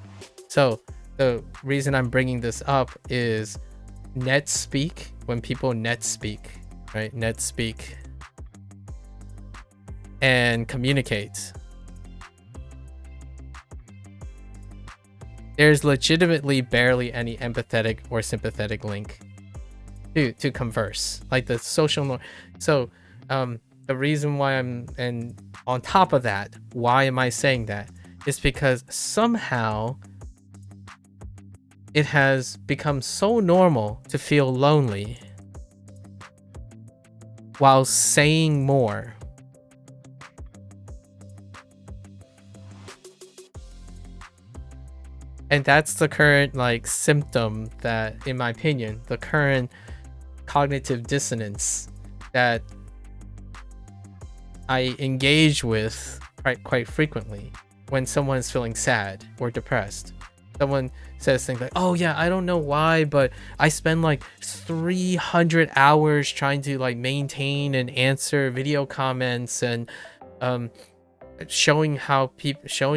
So the reason I'm bringing this up is net speak. When people net speak, right? Net speak and communicate, there's legitimately barely any empathetic or sympathetic link to converse, like the social norm. So the reason why and on top of that, why am I saying that, is because somehow it has become so normal to feel lonely while saying more. And that's the current like symptom that, in my opinion, the current cognitive dissonance that I engage with quite frequently when someone's feeling sad or depressed. Someone says things like, oh yeah, I don't know why, but I spend like 300 hours trying to like maintain and answer video comments and showing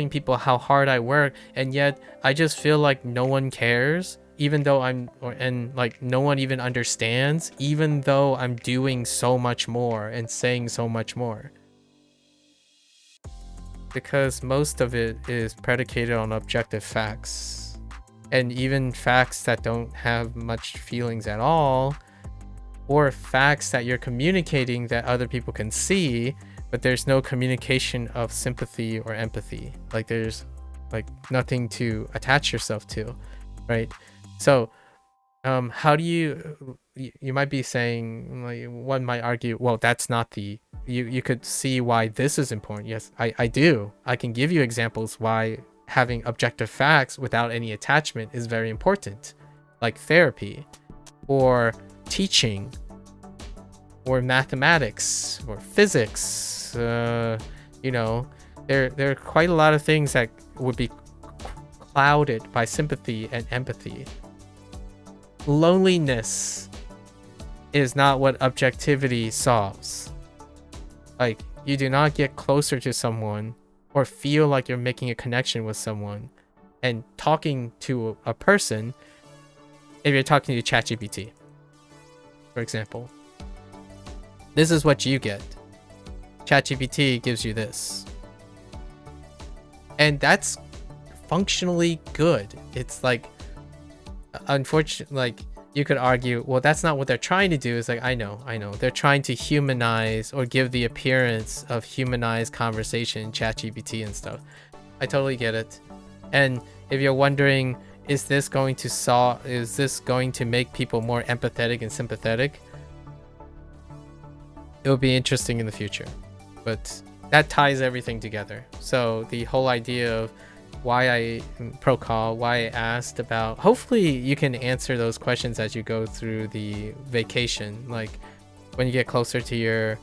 people how hard I work, and yet I just feel like no one cares, even though and like no one even understands, even though I'm doing so much more and saying so much more. Because most of it is predicated on objective facts, and even facts that don't have much feelings at all, or facts that you're communicating that other people can see, but there's no communication of sympathy or empathy. Like there's like nothing to attach yourself to, right? So how do you might be saying, like, one might argue, well, that's not the, you could see why this is important. Yes, I do. I can give you examples why having objective facts without any attachment is very important, like therapy or teaching or mathematics or physics. You know, there are quite a lot of things that would be clouded by sympathy and empathy. Loneliness is not what objectivity solves. Like, you do not get closer to someone or feel like you're making a connection with someone and talking to a person if you're talking to ChatGPT, for example. This is what you get. ChatGPT gives you this. And that's functionally good. It's like, unfortunately, like, you could argue, well, that's not what they're trying to do. It's like, I know. They're trying to humanize or give the appearance of humanized conversation in ChatGPT and stuff. I totally get it. And if you're wondering, is this going to make people more empathetic and sympathetic? It will be interesting in the future. But that ties everything together. So the whole idea of why I asked about, hopefully you can answer those questions as you go through the vacation. Like when you get closer to your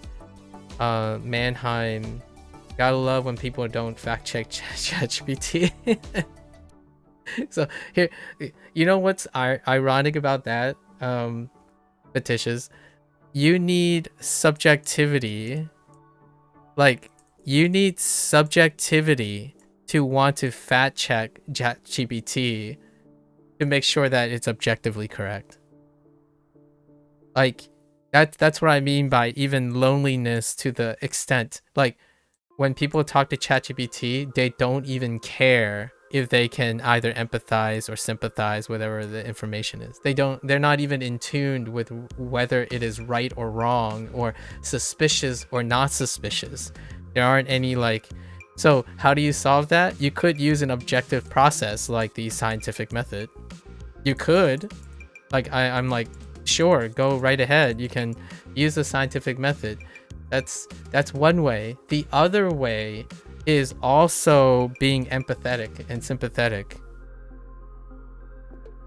Mannheim, gotta love when people don't fact check ChatGPT. So here, you know what's ironic about that, Petitious? You need subjectivity. Like, you need subjectivity to want to fact check ChatGPT to make sure that it's objectively correct. Like, that's what I mean by even loneliness, to the extent, like, when people talk to ChatGPT, they don't even care if they can either empathize or sympathize with whatever the information is. They're not even in tune with whether it is right or wrong, or suspicious or not suspicious. There aren't any, like, so how do you solve that? You could use an objective process like the scientific method. You could, like, I'm like, sure, go right ahead. You can use the scientific method. That's one way. The other way is also being empathetic and sympathetic.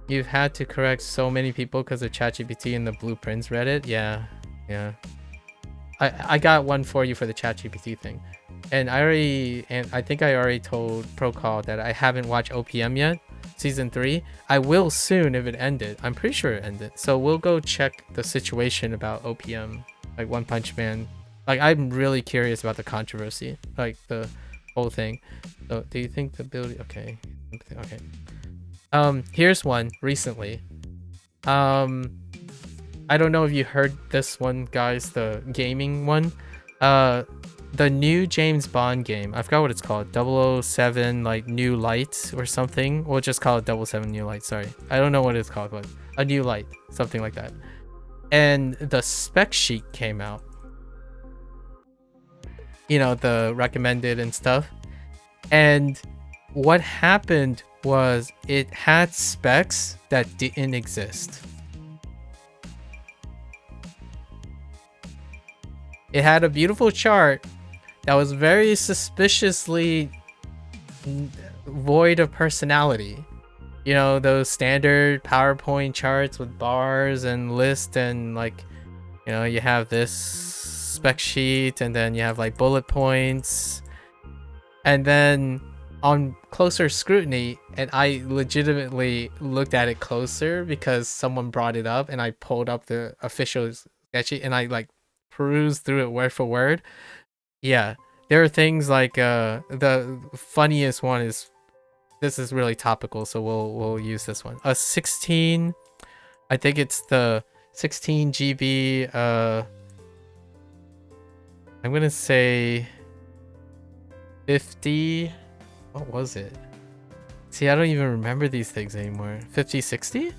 You've had to correct so many people because of ChatGPT and the blueprints Reddit. Yeah. I got one for you for the ChatGPT thing. And I think I already told Procall that I haven't watched OPM yet, season 3. I will soon if it ended. I'm pretty sure it ended. So we'll go check the situation about OPM, like One Punch Man. Like, I'm really curious about the controversy, like the whole thing. So do you think the ability? Okay. Here's one recently. I don't know if you heard this one, guys, the gaming one. The new James Bond game, I forgot what it's called, 007 like New Light or something. We'll just call it 007 New Light, sorry. I don't know what it's called, but a new light, something like that. And the spec sheet came out. You know, the recommended and stuff. And what happened was it had specs that didn't exist. It had a beautiful chart that was very suspiciously void of personality. You know, those standard PowerPoint charts with bars and lists and like, you know, you have this spec sheet and then you have like bullet points. And then on closer scrutiny, and I legitimately looked at it closer because someone brought it up and I pulled up the official sketch sheet and I like perused through it word for word. Yeah, there are things like the funniest one is, this is really topical, so we'll use this one. A 16, I think it's the 16 GB. I'm gonna say 50. What was it? See, I don't even remember these things anymore. 50, 60?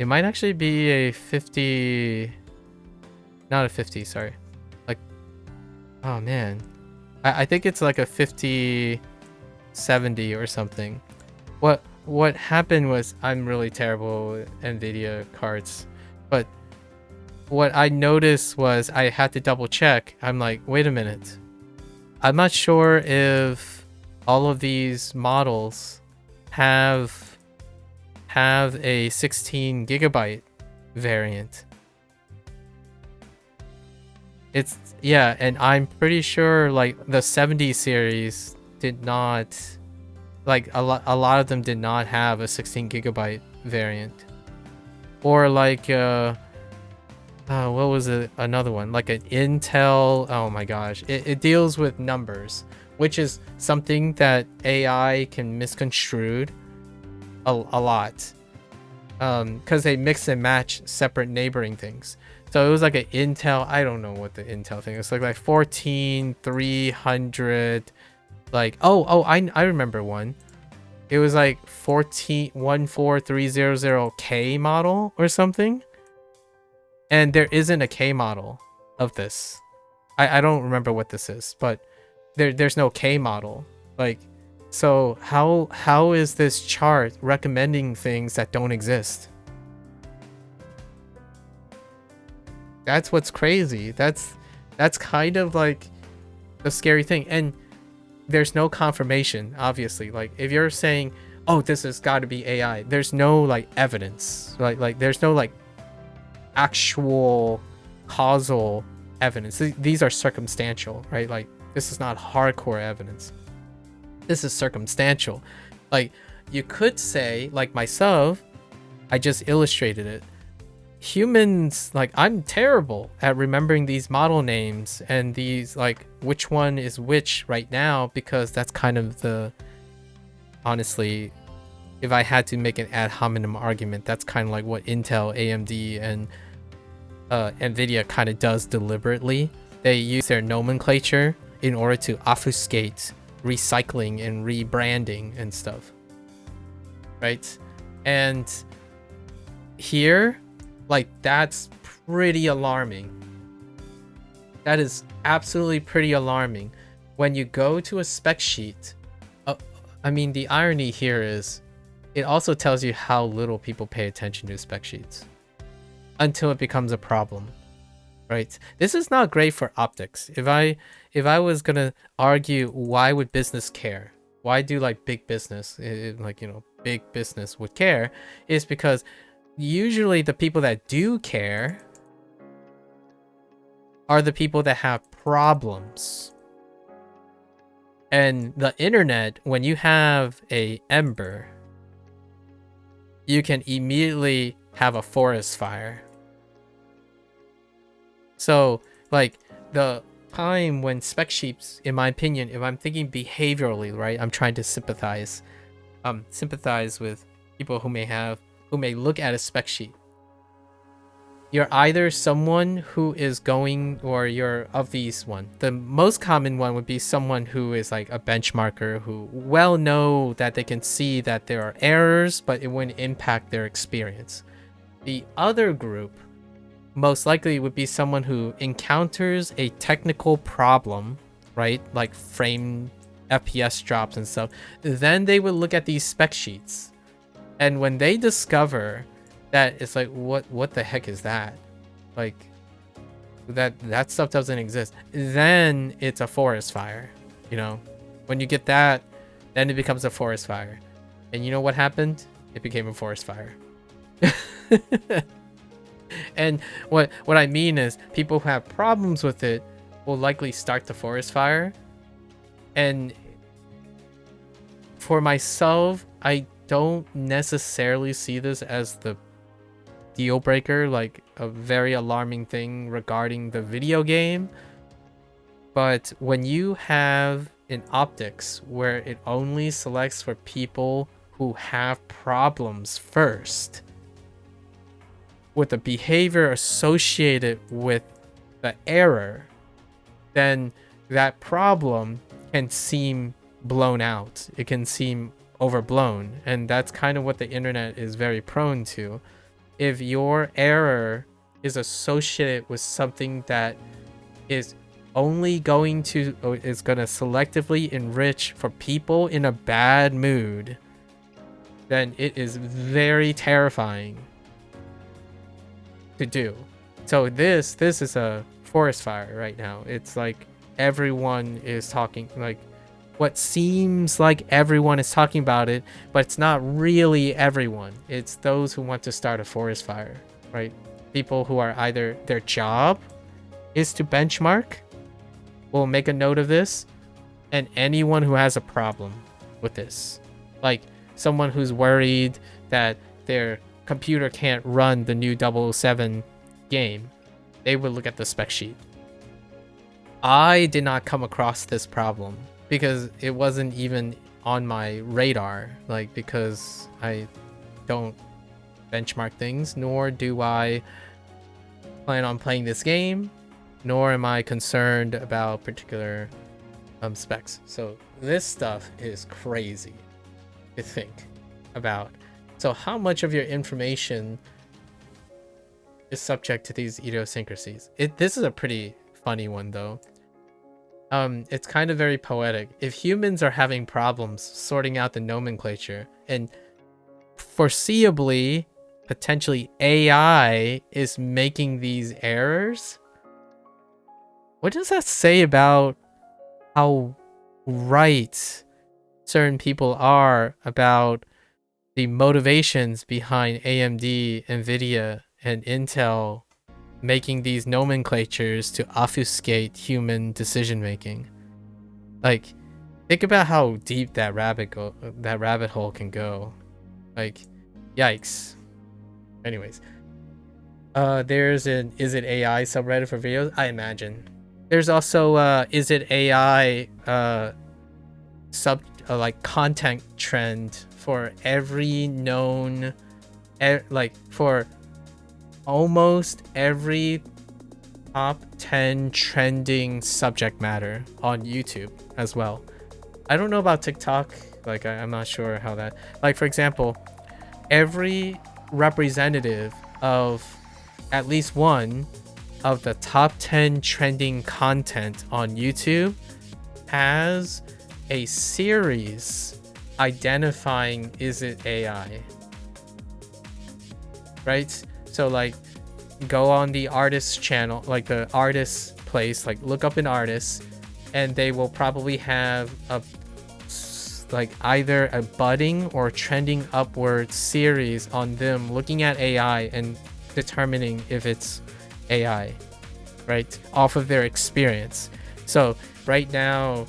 It might actually be a 50. Not a 50, sorry. Like, oh man. I think it's like a 50, 70 or something. What happened was, I'm really terrible with NVIDIA cards, but what I noticed was I had to double check. I'm like, wait a minute. I'm not sure if all of these models have a 16 gigabyte variant. It's, yeah, and I'm pretty sure like the 70 series did not, like a lot of them did not have a 16 gigabyte variant. Or like what was it, another one, like an Intel, oh my gosh, it deals with numbers, which is something that AI can misconstrue a lot, because they mix and match separate neighboring things. So it was like an Intel, I don't know what the Intel thing is, like 14300, like I remember one. It was like 14300K model or something. And there isn't a K model of this. I don't remember what this is, but there's no K model. Like, so how is this chart recommending things that don't exist? That's what's crazy. That's kind of like the scary thing. And there's no confirmation, obviously. Like, if you're saying, oh, this has got to be AI, there's no like evidence. Like there's no like actual causal evidence. These are circumstantial, right? Like, this is not hardcore evidence. This is circumstantial. Like, you could say, like myself, I just illustrated it. Humans, like, I'm terrible at remembering these model names and these, like, which one is which right now, because that's kind of the, honestly, if I had to make an ad hominem argument, that's kind of like what Intel, AMD, and NVIDIA kind of does deliberately. They use their nomenclature in order to obfuscate recycling and rebranding and stuff, right? And here, like, that's pretty alarming. That is absolutely pretty alarming. When you go to a spec sheet, I mean, the irony here is it also tells you how little people pay attention to spec sheets until it becomes a problem. right? This is not great for optics. If I was gonna argue, why would business care? Why do like big business, like, you know, big business would care, is because usually the people that do care are the people that have problems. And the internet, when you have a ember, you can immediately have a forest fire. So, like, the time when spec sheets, in my opinion, if I'm thinking behaviorally, right, I'm trying to sympathize with people who may look at a spec sheet. You're either someone who is going, or you're of these one. The most common one would be someone who is like a benchmarker, who well know that they can see that there are errors, but it wouldn't impact their experience. The other group most likely would be someone who encounters a technical problem, right? Like frame FPS drops and stuff. Then they would look at these spec sheets. And when they discover that, it's like, what the heck is that? Like, that stuff doesn't exist. Then it's a forest fire, you know? When you get that, then it becomes a forest fire. And you know what happened? It became a forest fire. And what I mean is, people who have problems with it will likely start the forest fire. And for myself, I don't necessarily see this as the deal breaker, like a very alarming thing regarding the video game. But when you have an optics where it only selects for people who have problems first, with the behavior associated with the error, then that problem can seem blown out. It can seem overblown. And that's kind of what the internet is very prone to. If your error is associated with something that is only going to selectively enrich for people in a bad mood, then it is very terrifying to do. So this is a forest fire right now. It's like everyone is talking, like what seems like everyone is talking about it, but it's not really everyone. It's those who want to start a forest fire, right? People who are either their job is to benchmark will make a note of this, and anyone who has a problem with this, like someone who's worried that their computer can't run the new 007 game, they would look at the spec sheet. I did not come across this problem because it wasn't even on my radar, like, because I don't benchmark things, nor do I plan on playing this game, nor am I concerned about particular specs. So this stuff is crazy to think about. So how much of your information is subject to these idiosyncrasies? This is a pretty funny one though. It's kind of very poetic. If humans are having problems sorting out the nomenclature, and foreseeably, potentially AI is making these errors, what does that say about how right certain people are about the motivations behind AMD, Nvidia, and Intel making these nomenclatures to obfuscate human decision making? Like, think about how deep that rabbit hole can go. Like, yikes. Anyways, there's an Is It AI subreddit for videos, I imagine. There's also Is It AI like content trend for every known, like for almost every top 10 trending subject matter on YouTube as well. I don't know about TikTok, like I'm not sure how that, like for example, every representative of at least one of the top 10 trending content on YouTube has a series identifying Is It AI, right? So like go on the artist channel, like the artist place, like look up an artist, and they will probably have a like either a budding or trending upward series on them looking at AI and determining if it's AI, right? Off of their experience. So right now,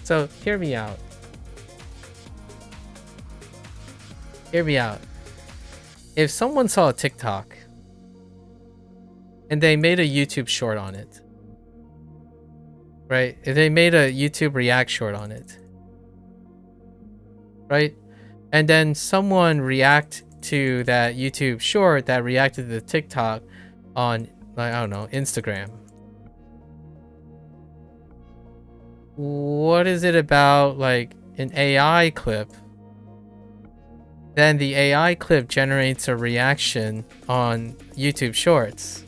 so hear me out. Hear me out. If someone saw a TikTok and they made a YouTube short on it, right? If they made a YouTube React short on it, right? And then someone react to that YouTube short that reacted to the TikTok on, like, I don't know, Instagram. What is it about, like, an AI clip? Then the AI clip generates a reaction on YouTube Shorts,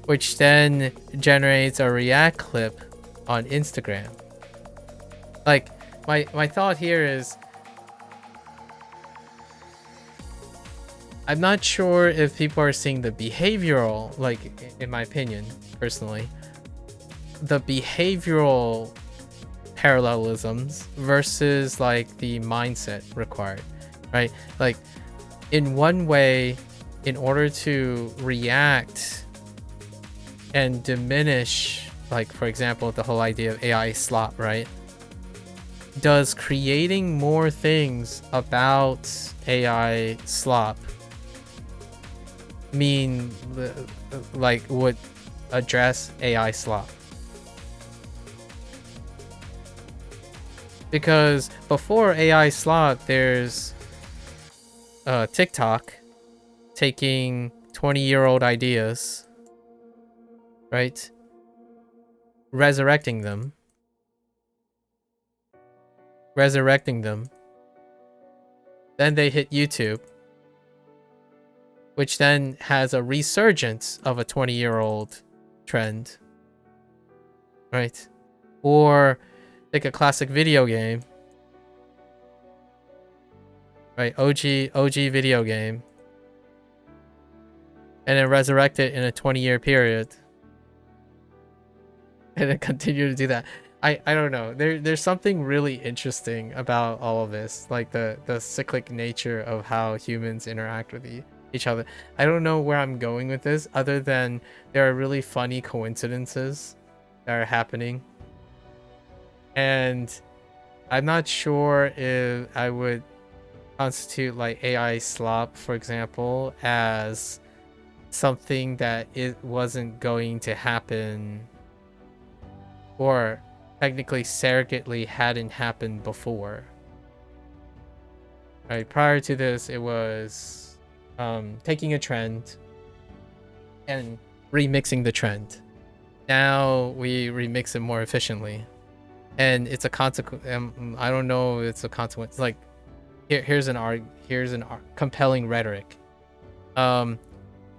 which then generates a React clip on Instagram. Like, my thought here is, I'm not sure if people are seeing the behavioral, like, in my opinion, personally, the behavioral parallelisms versus, like, the mindset required, right? Like, in one way, in order to react and diminish, like, for example, the whole idea of AI slop, right? Does creating more things about AI slop mean, like, would address AI slop? Because before AI slop, there's TikTok taking 20-year-old ideas, right? Resurrecting them. Then they hit YouTube, which then has a resurgence of a 20-year-old trend, right? Or like a classic video game, right? OG video game, and then resurrect it in a 20-year period, and then continue to do that. I don't know. There's something really interesting about all of this, like the cyclic nature of how humans interact with each other. I don't know where I'm going with this, other than there are really funny coincidences that are happening, and I'm not sure if I would constitute, like, AI slop, for example, as something that it wasn't going to happen, or technically surrogately hadn't happened before. Right, prior to this, it was taking a trend and remixing the trend. Now we remix it more efficiently, and it's a consequence. I don't know if it's a consequence. Like, here's an compelling rhetoric.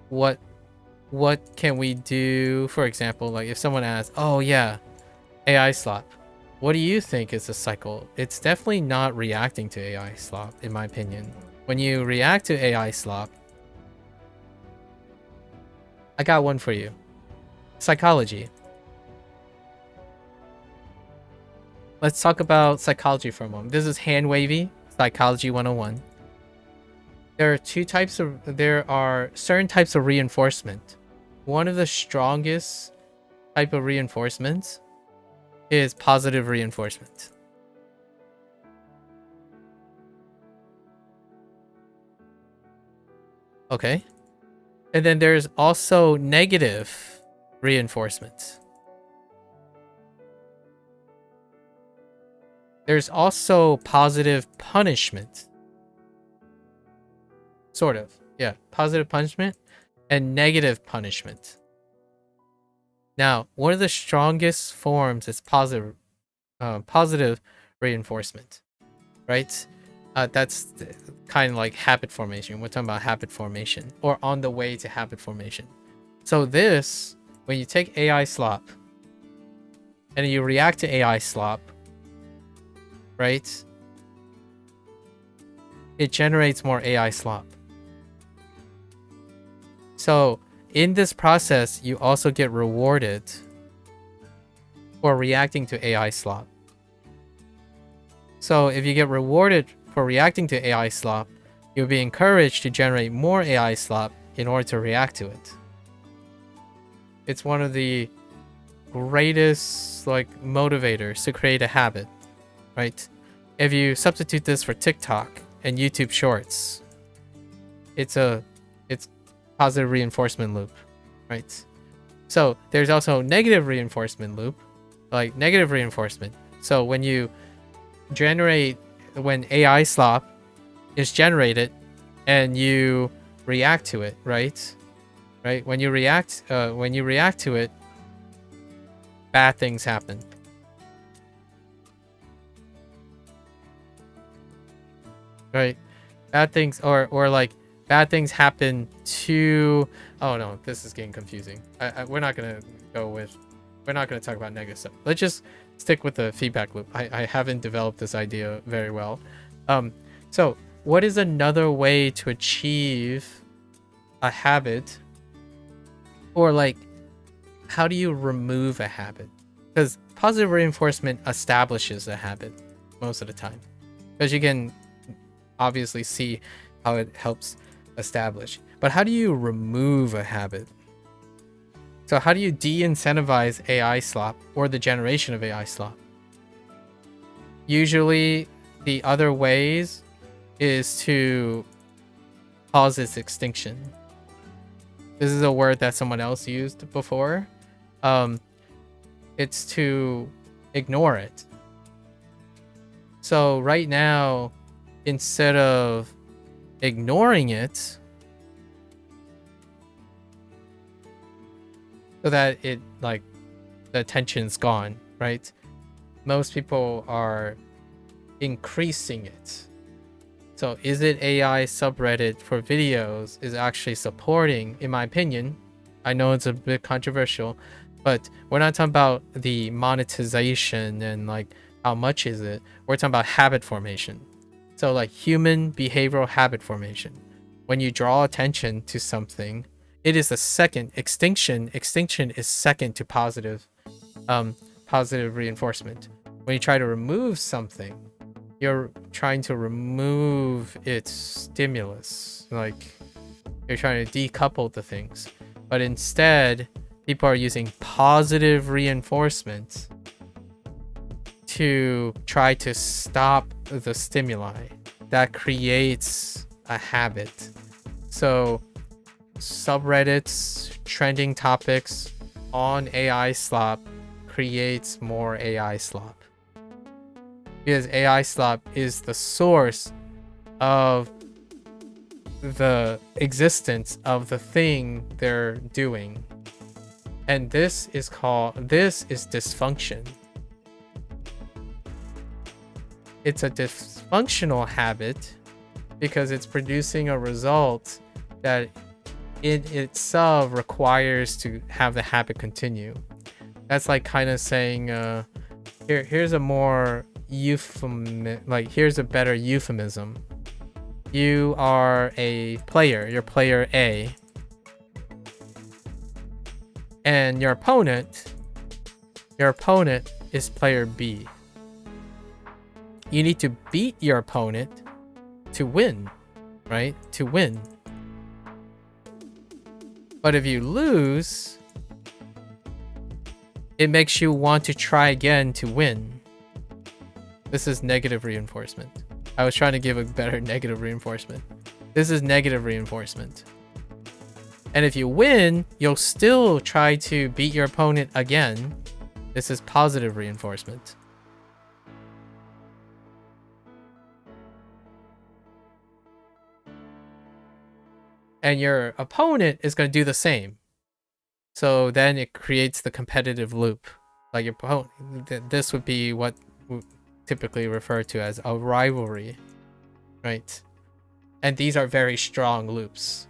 What can we do? For example, like if someone asks, "Oh yeah, AI slop. What do you think is a cycle?" It's definitely not reacting to AI slop, in my opinion. When you react to AI slop, I got one for you. Psychology. Let's talk about psychology for a moment. This is hand wavy, Psychology 101. There are certain types of reinforcement. One of the strongest type of reinforcements is positive reinforcement. Okay. And then there's also negative reinforcement. There's also positive punishment. Sort of. Yeah. Positive punishment and negative punishment. Now, one of the strongest forms is positive reinforcement, right? That's kind of like habit formation. We're talking about habit formation, or on the way to habit formation. So this, when you take AI slop and you react to AI slop, right? It generates more AI slop. So in this process, you also get rewarded for reacting to AI slop. So if you get rewarded for reacting to AI slop, you'll be encouraged to generate more AI slop in order to react to it. It's one of the greatest like motivators to create a habit, right? If you substitute this for TikTok and YouTube Shorts, it's positive reinforcement loop, right? So there's also negative reinforcement loop, like negative reinforcement. So when you generate, when AI slop is generated and you react to it, right? When you react to it, bad things happen. Right? Bad things, or like bad things happen to, oh no, this is getting confusing. We're not gonna talk about negative stuff. Let's just stick with the feedback loop. I haven't developed this idea very well. So what is another way to achieve a habit, or like how do you remove a habit? Because positive reinforcement establishes a habit most of the time, because you can obviously see how it helps establish. But how do you remove a habit? So how do you de-incentivize AI slop or the generation of AI slop? Usually the other ways is to cause its extinction. This is a word that someone else used before. It's to ignore it. So right now, instead of ignoring it so that it, like, the attention's gone, right? Most people are increasing it. So is it AI subreddit for videos is actually supporting, in my opinion, I know it's a bit controversial, but we're not talking about the monetization and like how much is it. We're talking about habit formation. So like human behavioral habit formation. When you draw attention to something, it is a second extinction. Extinction is second to positive reinforcement. When you try to remove something, you're trying to remove its stimulus. Like you're trying to decouple the things. But instead, people are using positive reinforcement to try to stop the stimuli that creates a habit. So subreddits, trending topics on AI slop creates more AI slop. Because AI slop is the source of the existence of the thing they're doing. And this is dysfunction. It's a dysfunctional habit because it's producing a result that in itself requires to have the habit continue. That's like kind of saying, here's a more here's a better euphemism. You are a player, you're player A, and your opponent is player B. You need to beat your opponent to win, right? To win. But if you lose, it makes you want to try again to win. This is negative reinforcement. I was trying to give a better negative reinforcement. This is negative reinforcement. And if you win, you'll still try to beat your opponent again. This is positive reinforcement. And your opponent is going to do the same. So then it creates the competitive loop. Like your opponent, this would be what we typically refer to as a rivalry, right? And these are very strong loops.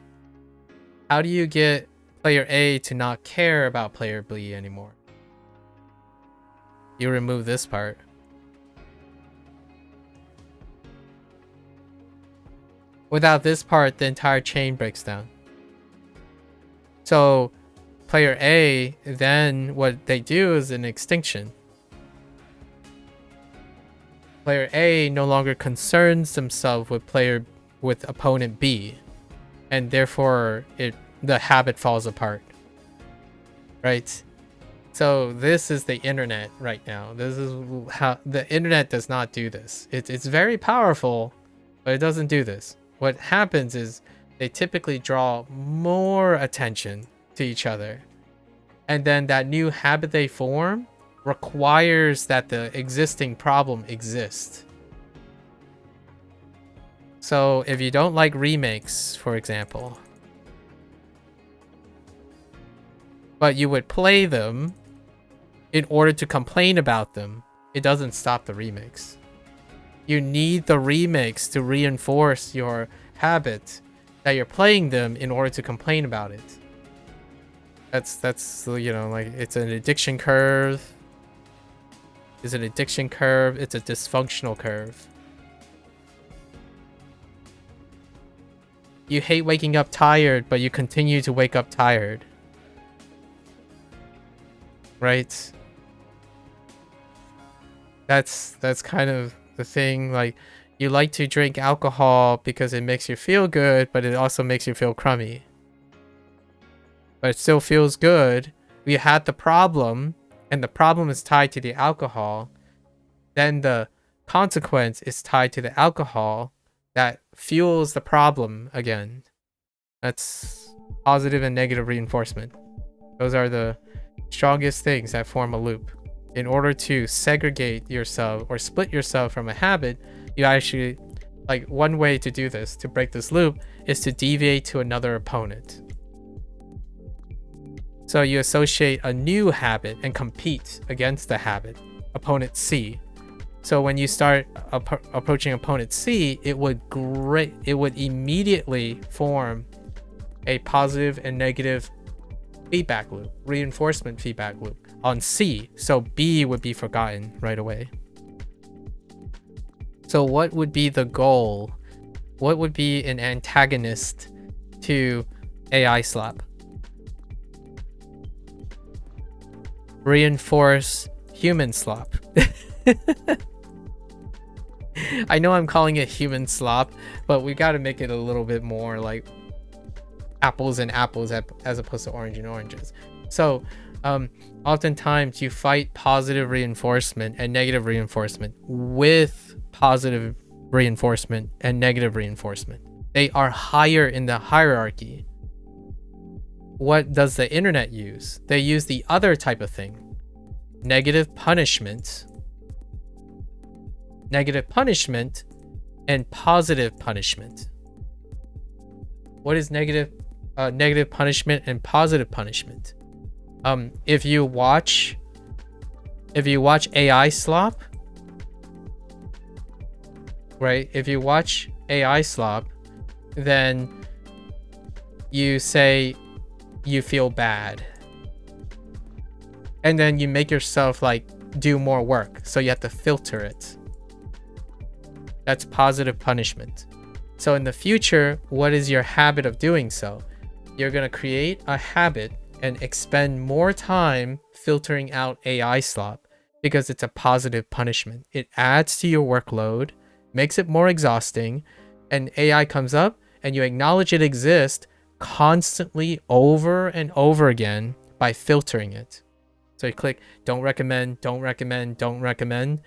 How do you get player A to not care about player B anymore? You remove this part. Without this part, the entire chain breaks down. So player A, then what they do is an extinction. Player A no longer concerns themselves with opponent B, and therefore the habit falls apart. Right? So this is the internet right now. This is how the internet does not do this. It's very powerful, but it doesn't do this. What happens is they typically draw more attention to each other. And then that new habit they form requires that the existing problem exists. So if you don't like remakes, for example, but you would play them in order to complain about them, it doesn't stop the remakes. You need the remakes to reinforce your habit that you're playing them in order to complain about it. That's you know, like, it's an addiction curve. It's an addiction curve. It's a dysfunctional curve. You hate waking up tired, but you continue to wake up tired. Right? That's kind of the thing. Like, you like to drink alcohol because it makes you feel good, but it also makes you feel crummy. But it still feels good. We had the problem, and the problem is tied to the alcohol. Then the consequence is tied to the alcohol that fuels the problem again. That's positive and negative reinforcement. Those are the strongest things that form a loop. In order to segregate yourself or split yourself from a habit, you actually, like, one way to do this, to break this loop, is to deviate to another opponent. So you associate a new habit and compete against the habit, opponent C. So when you start approaching opponent C, it would immediately form a positive and negative feedback loop, reinforcement feedback loop on C. So B would be forgotten right away. So what would be the goal? What would be an antagonist to AI slap? Reinforce human slop. I know I'm calling it human slop, but we got to make it a little bit more like apples and apples as opposed to orange and oranges. So oftentimes you fight positive reinforcement and negative reinforcement with positive reinforcement and negative reinforcement. They are higher in the hierarchy. What does the internet use? They use the other type of thing. Negative punishment and positive punishment. What is negative punishment and positive punishment? If you watch AI slop, right? If you watch AI slop, then you say you feel bad, and then you make yourself like do more work, so you have to filter it. That's positive punishment. So in the future, what is your habit of doing so? You're going to create a habit and expend more time filtering out AI slop because it's a positive punishment. It adds to your workload, makes it more exhausting, and AI comes up and you acknowledge it exists constantly over and over again by filtering it. So you click don't recommend, don't recommend, don't recommend.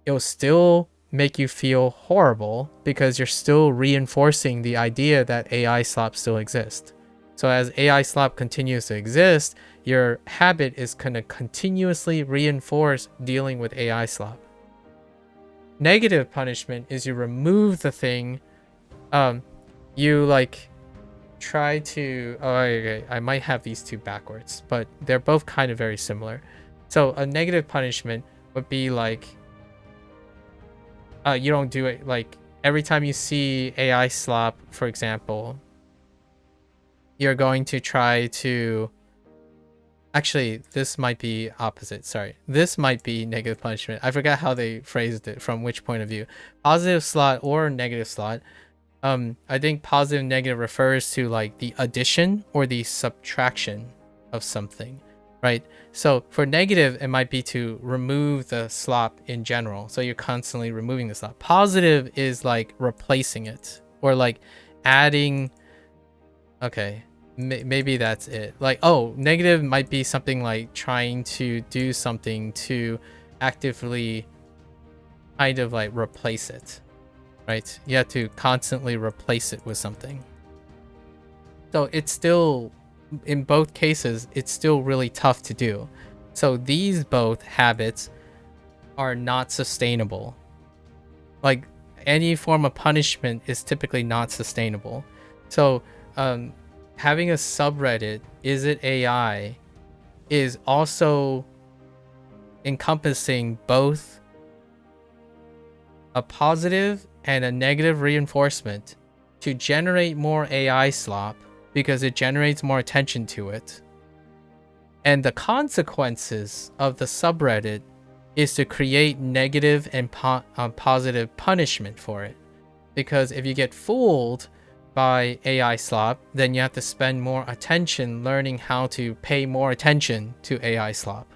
It'll still make you feel horrible because you're still reinforcing the idea that AI slop still exists. So as AI slop continues to exist, your habit is going to continuously reinforce dealing with AI slop. Negative punishment is you remove the thing. You like try to, oh, okay, I might have these two backwards, but they're both kind of very similar. So a negative punishment would be like, you don't do it. Like every time you see AI slop, for example, you're going to try to, actually, this might be opposite. Sorry. This might be negative punishment. I forgot how they phrased it from which point of view. Positive slot or negative slot. I think positive and negative refers to like the addition or the subtraction of something, right? So for negative, it might be to remove the slop in general. So you're constantly removing the slop. Positive is like replacing it or like adding. Okay, maybe that's it. Like, oh, negative might be something like trying to do something to actively kind of like replace it. Right? You have to constantly replace it with something. So it's still, in both cases, it's still really tough to do. So these both habits are not sustainable. Like any form of punishment is typically not sustainable. So having a subreddit, is it AI, is also encompassing both a positive and a negative reinforcement to generate more AI slop because it generates more attention to it. And the consequences of the subreddit is to create negative and positive punishment for it. Because if you get fooled by AI slop, then you have to spend more attention learning how to pay more attention to AI slop.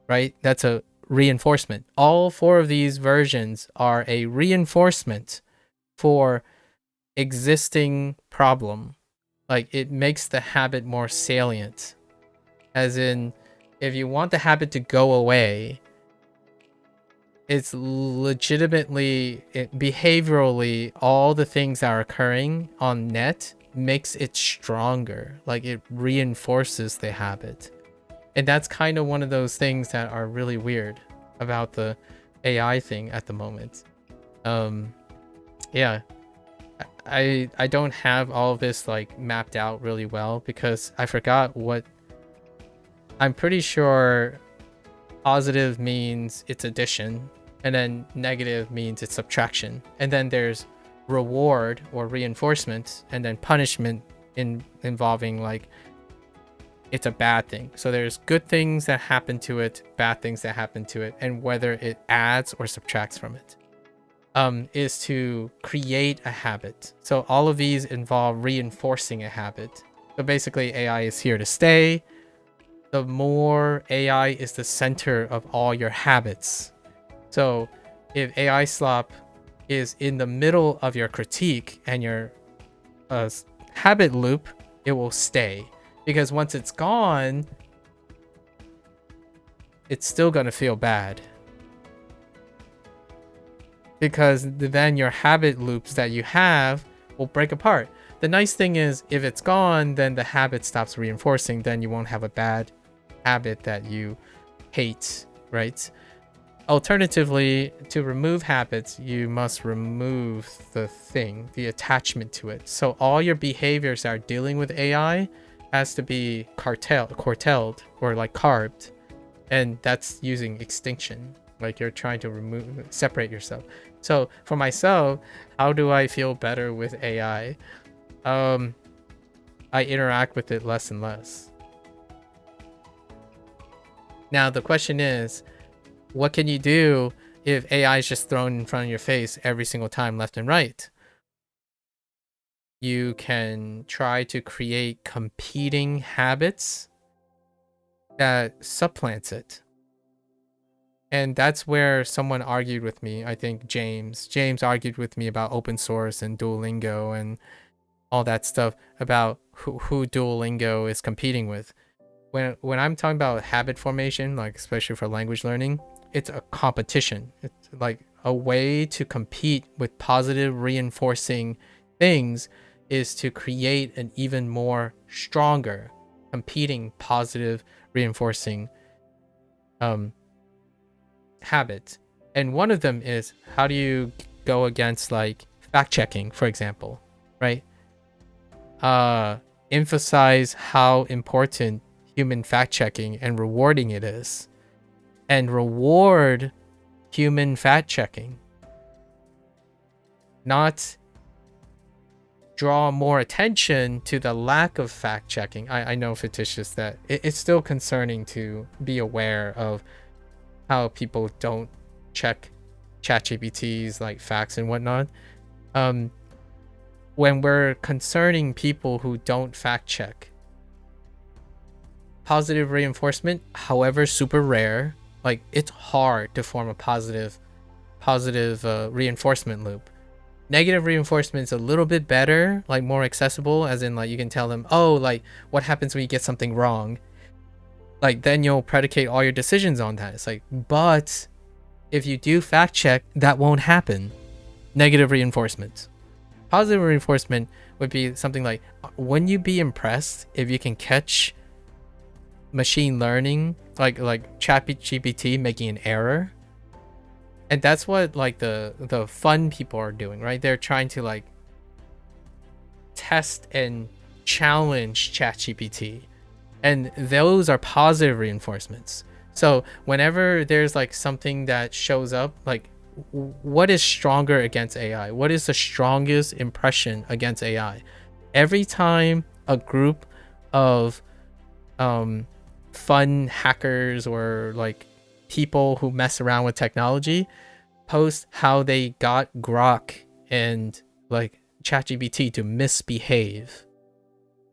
Right? That's a reinforcement. All four of these versions are a reinforcement for existing problem. Like it makes the habit more salient. As in, if you want the habit to go away, it's legitimately, behaviorally, all the things that are occurring on net makes it stronger. Like it reinforces the habit. And that's kind of one of those things that are really weird about the AI thing at the moment. Yeah, I don't have all of this like mapped out really well because I forgot what. I'm pretty sure positive means it's addition, and then negative means it's subtraction, and then there's reward or reinforcement, and then punishment involving like it's a bad thing. So there's good things that happen to it, bad things that happen to it, and whether it adds or subtracts from it. Is to create a habit. So all of these involve reinforcing a habit. So basically AI is here to stay. The more AI is the center of all your habits. So if AI slop is in the middle of your critique and your habit loop, it will stay. Because once it's gone, it's still going to feel bad. Because then your habit loops that you have will break apart. The nice thing is, if it's gone, then the habit stops reinforcing. Then you won't have a bad habit that you hate, right? Alternatively, to remove habits, you must remove the thing, the attachment to it. So all your behaviors that are dealing with AI has to be curtailed or like carved, and that's using extinction. Like you're trying to separate yourself. So for myself, how do I feel better with AI? I interact with it less and less. Now the question is, what can you do if AI is just thrown in front of your face every single time, left and right? You can try to create competing habits that supplants it. And that's where someone argued with me. I think James argued with me about open source and Duolingo and all that stuff about who Duolingo is competing with. When I'm talking about habit formation, like especially for language learning, it's a competition. It's like a way to compete with positive reinforcing things is to create an even more stronger competing positive reinforcing habit. And one of them is, how do you go against like fact checking, for example, right? Emphasize how important human fact checking and rewarding it is, and reward human fact checking, not draw more attention to the lack of fact checking. I know, fictitious, that it's still concerning to be aware of how people don't check ChatGPT's like facts and whatnot. When we're concerning people who don't fact check, positive reinforcement, however super rare, like it's hard to form a positive reinforcement loop. Negative reinforcement is a little bit better, like more accessible, as in like you can tell them, oh, like what happens when you get something wrong, like then you'll predicate all your decisions on that. It's like, but if you do fact check, that won't happen. Negative reinforcement. Positive reinforcement would be something like, wouldn't you be impressed if you can catch machine learning, like ChatGPT making an error? And that's what like the fun people are doing, right? They're trying to like test and challenge ChatGPT, and those are positive reinforcements. So whenever there's like something that shows up, like what is stronger against AI? What is the strongest impression against AI? Every time a group of fun hackers or like people who mess around with technology post how they got Grok and like ChatGPT to misbehave,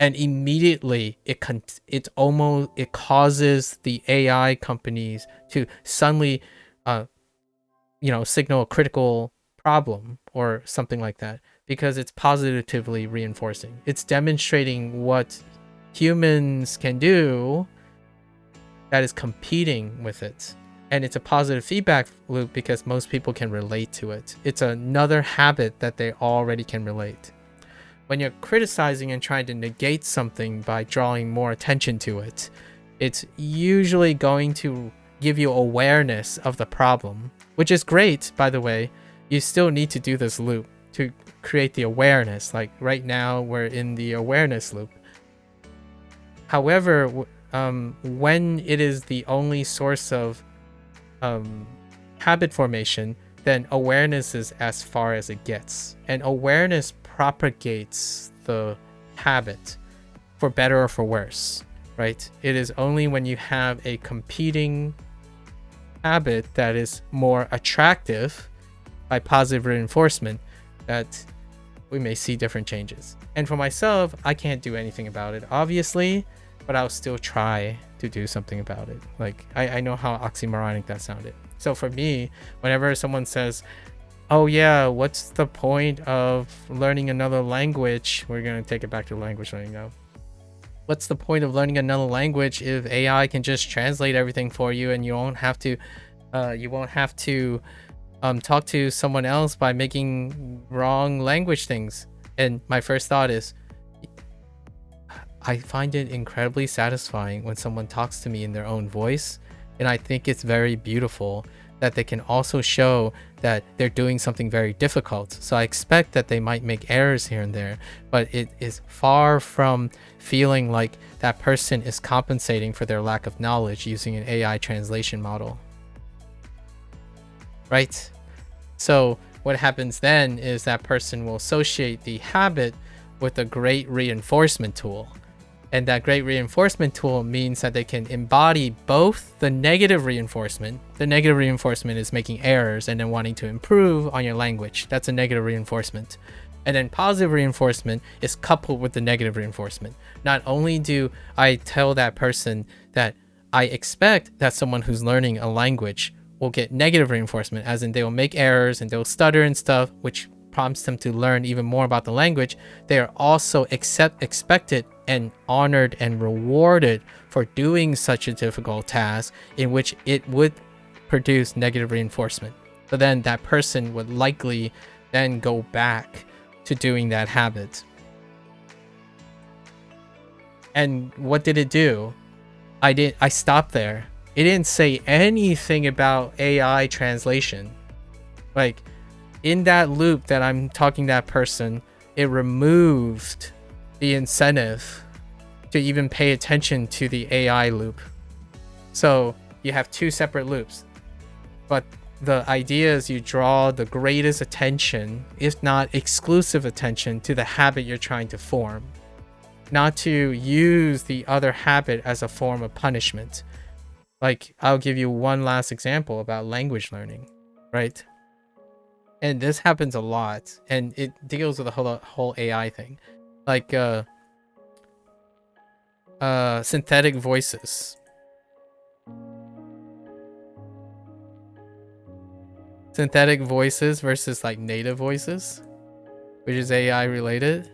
and immediately it causes the AI companies to suddenly signal a critical problem or something like that, because it's positively reinforcing. It's demonstrating what humans can do that is competing with it. And it's a positive feedback loop because most people can relate to it. It's another habit that they already can relate. When you're criticizing and trying to negate something by drawing more attention to it, it's usually going to give you awareness of the problem, which is great, by the way. You still need to do this loop to create the awareness. Like right now, we're in the awareness loop. However, when it is the only source of habit formation, then awareness is as far as it gets, and awareness propagates the habit for better or for worse, right? It is only when you have a competing habit that is more attractive by positive reinforcement that we may see different changes. And for myself, I can't do anything about it, obviously, but I'll still try to do something about it. Like I know how oxymoronic that sounded. So for me, whenever someone says, oh yeah, what's the point of learning another language? We're gonna take it back to language learning now. What's the point of learning another language if AI can just translate everything for you, and you won't have to talk to someone else by making wrong language things? And my first thought is, I find it incredibly satisfying when someone talks to me in their own voice, and I think it's very beautiful that they can also show that they're doing something very difficult. So I expect that they might make errors here and there, but it is far from feeling like that person is compensating for their lack of knowledge using an AI translation model. Right? So what happens then is that person will associate the habit with a great reinforcement tool. And that great reinforcement tool means that they can embody both the negative reinforcement. The negative reinforcement is making errors and then wanting to improve on your language. That's a negative reinforcement. And then positive reinforcement is coupled with the negative reinforcement. Not only do I tell that person that I expect that someone who's learning a language will get negative reinforcement, as in they will make errors and they'll stutter and stuff, which prompts them to learn even more about the language. They are also expected and honored and rewarded for doing such a difficult task in which it would produce negative reinforcement. But then that person would likely then go back to doing that habit. And what did it do? I stopped there. It didn't say anything about AI translation. Like, in that loop that I'm talking to that person, it removed the incentive to even pay attention to the AI loop. So you have two separate loops, but the idea is you draw the greatest attention, if not exclusive attention, to the habit you're trying to form, not to use the other habit as a form of punishment. Like, I'll give you one last example about language learning, right? And this happens a lot, and it deals with the whole AI thing. Like synthetic voices. Synthetic voices versus like native voices, which is AI related.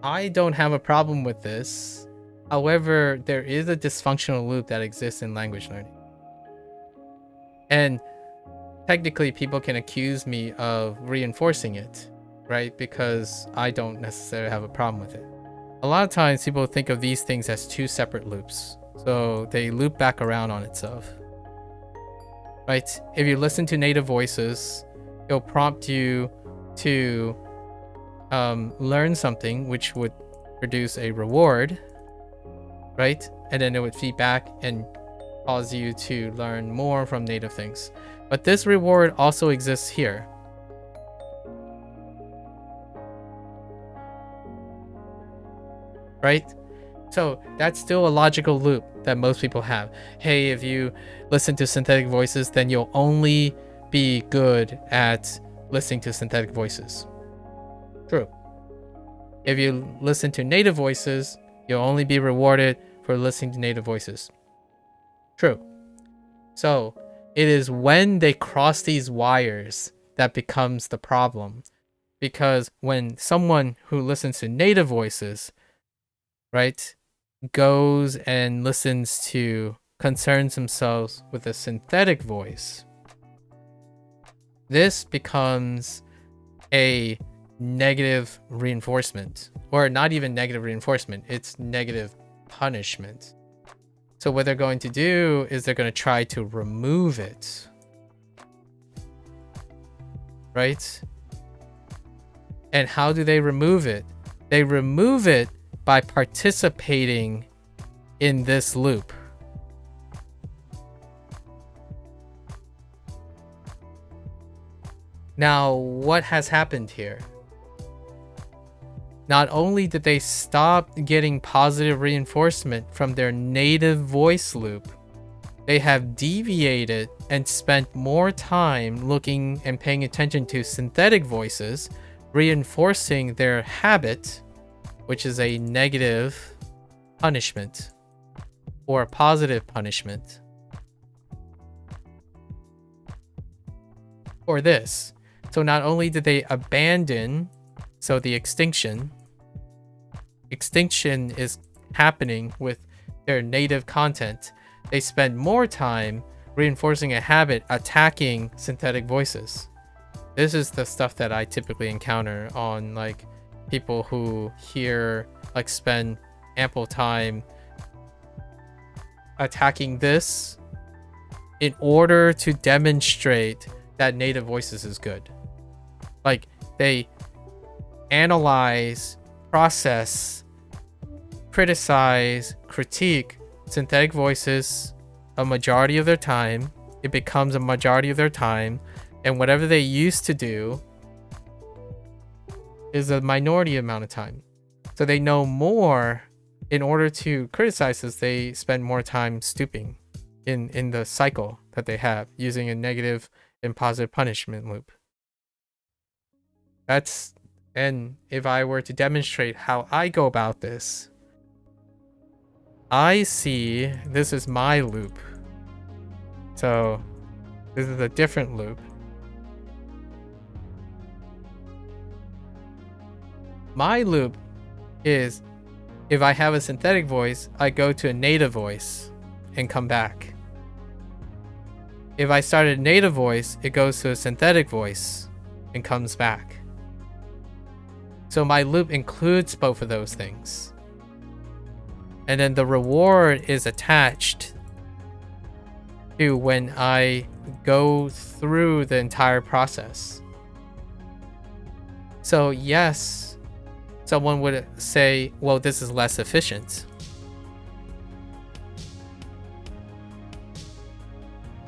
I don't have a problem with this. However, there is a dysfunctional loop that exists in language learning. And technically, people can accuse me of reinforcing it, right? Because I don't necessarily have a problem with it. A lot of times, people think of these things as two separate loops. So they loop back around on itself. Right? If you listen to native voices, it'll prompt you to learn something, which would produce a reward, right? And then it would feed back and cause you to learn more from native things. But this reward also exists here. Right? So that's still a logical loop that most people have. Hey, if you listen to synthetic voices, then you'll only be good at listening to synthetic voices. True. If you listen to native voices, you'll only be rewarded for listening to native voices. True. So it is when they cross these wires that becomes the problem. Because when someone who listens to native voices, right, goes and concerns themselves with a synthetic voice, this becomes a negative reinforcement, or not even negative reinforcement, it's negative punishment. So what they're going to do is they're going to try to remove it, right? And how do they remove it? They remove it by participating in this loop. Now, what has happened here? Not only did they stop getting positive reinforcement from their native voice loop, they have deviated and spent more time looking and paying attention to synthetic voices, reinforcing their habit, which is a negative punishment or a positive punishment for this. So not only did they abandon, so the extinction is happening with their native content, they spend more time reinforcing a habit attacking synthetic voices. This is the stuff that I typically encounter on like people who spend ample time attacking this in order to demonstrate that native voices is good. Like they analyze, process, criticize, critique synthetic voices a majority of their time. It becomes a majority of their time, and whatever they used to do is a minority amount of time. So they know more. In order to criticize this, they spend more time stooping in the cycle that they have, using a negative and positive punishment loop. And if I were to demonstrate how I go about this, I see this is my loop. So this is a different loop. My loop is, if I have a synthetic voice, I go to a native voice and come back. If I started a native voice, it goes to a synthetic voice and comes back. So my loop includes both of those things. And then the reward is attached to when I go through the entire process. So yes, someone would say, well, this is less efficient.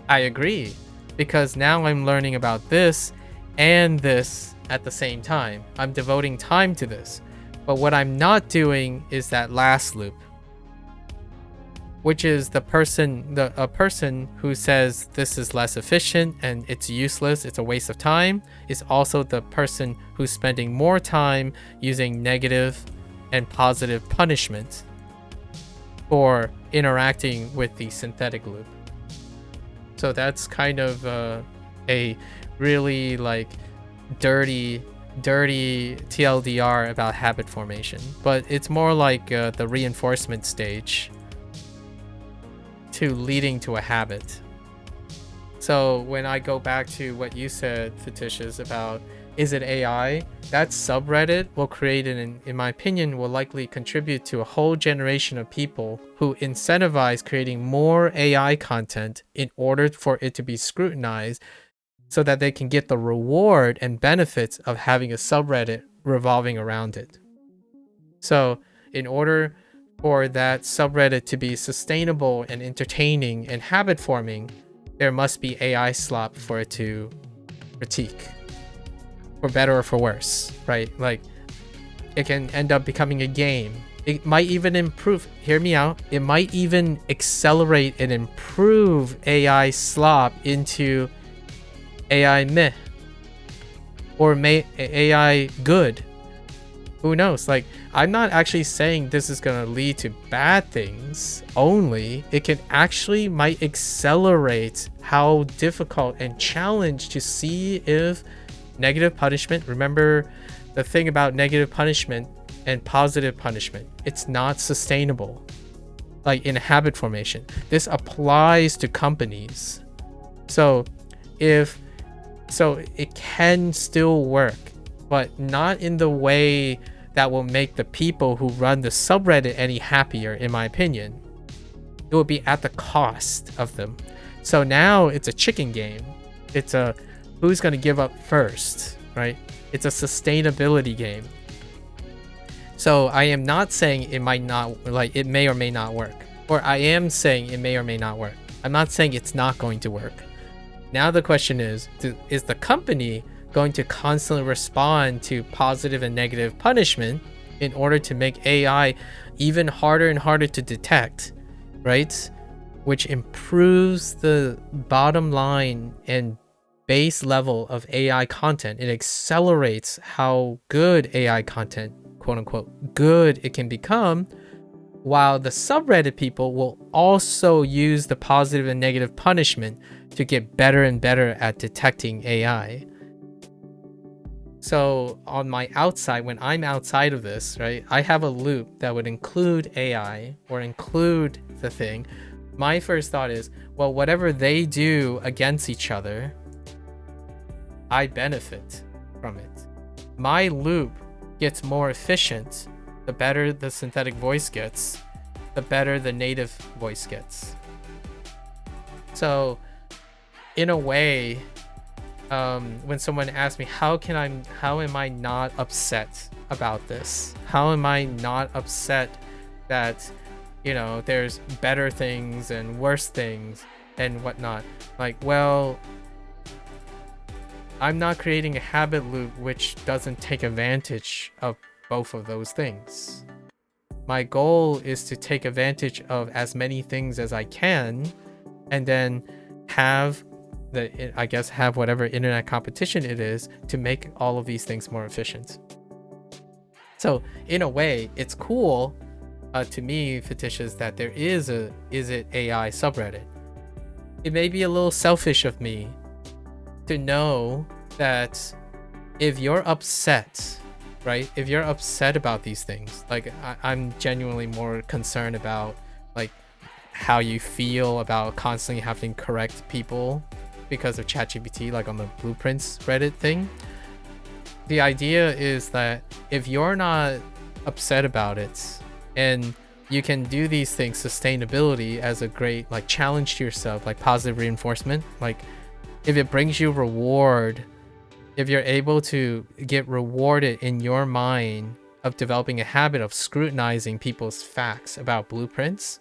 I agree, because now I'm learning about this and this at the same time. I'm devoting time to this. But what I'm not doing is that last loop. which is a person who says this is less efficient and it's useless, it's a waste of time, is also the person who's spending more time using negative and positive punishment for interacting with the synthetic loop. So that's kind of a really like dirty TLDR about habit formation, but it's more like the reinforcement stage to leading to a habit. So when I go back to what you said, Fictitious, about is it AI, that subreddit will create in my opinion, will likely contribute to a whole generation of people who incentivize creating more AI content in order for it to be scrutinized so that they can get the reward and benefits of having a subreddit revolving around it. So in order for that subreddit to be sustainable and entertaining and habit forming, there must be AI slop for it to critique, for better or for worse, right? Like it can end up becoming a game. It might even improve, hear me out, it might even accelerate and improve AI slop into AI meh or AI good. Who knows? Like, I'm not actually saying this is going to lead to bad things only. It can actually might accelerate how difficult and challenged to see if negative punishment, remember the thing about negative punishment and positive punishment, it's not sustainable. Like in habit formation, this applies to companies. So it can still work, but not in the way that will make the people who run the subreddit any happier, in my opinion. It will be at the cost of them. So now it's a chicken game. It's a who's going to give up first, right? It's a sustainability game. So I am not saying it might not, like it may or may not work. Or I am saying it may or may not work. I'm not saying it's not going to work. Now the question is the company going to constantly respond to positive and negative punishment in order to make AI even harder and harder to detect, right? Which improves the bottom line and base level of AI content. It accelerates how good AI content, quote unquote, good it can become, while the subreddit people will also use the positive and negative punishment to get better and better at detecting AI. So on my outside, when I'm outside of this, right, I have a loop that would include AI or include the thing. My first thought is, well, whatever they do against each other, I benefit from it. My loop gets more efficient. The better the synthetic voice gets, the better the native voice gets. So in a way, when someone asks me how am I not upset about this? How am I not upset that, you know, there's better things and worse things and whatnot? Like, well, I'm not creating a habit loop which doesn't take advantage of both of those things. My goal is to take advantage of as many things as I can and then have whatever internet competition it is to make all of these things more efficient. So in a way, it's cool to me, Fictitious, that there is a Is It AI subreddit. It may be a little selfish of me to know that if you're upset, right? If you're upset about these things, like I'm genuinely more concerned about like how you feel about constantly having to correct people because of ChatGPT, like on the Blueprints Reddit thing. The idea is that if you're not upset about it and you can do these things, sustainability as a great like challenge to yourself, like positive reinforcement, like if it brings you reward, if you're able to get rewarded in your mind of developing a habit of scrutinizing people's facts about blueprints,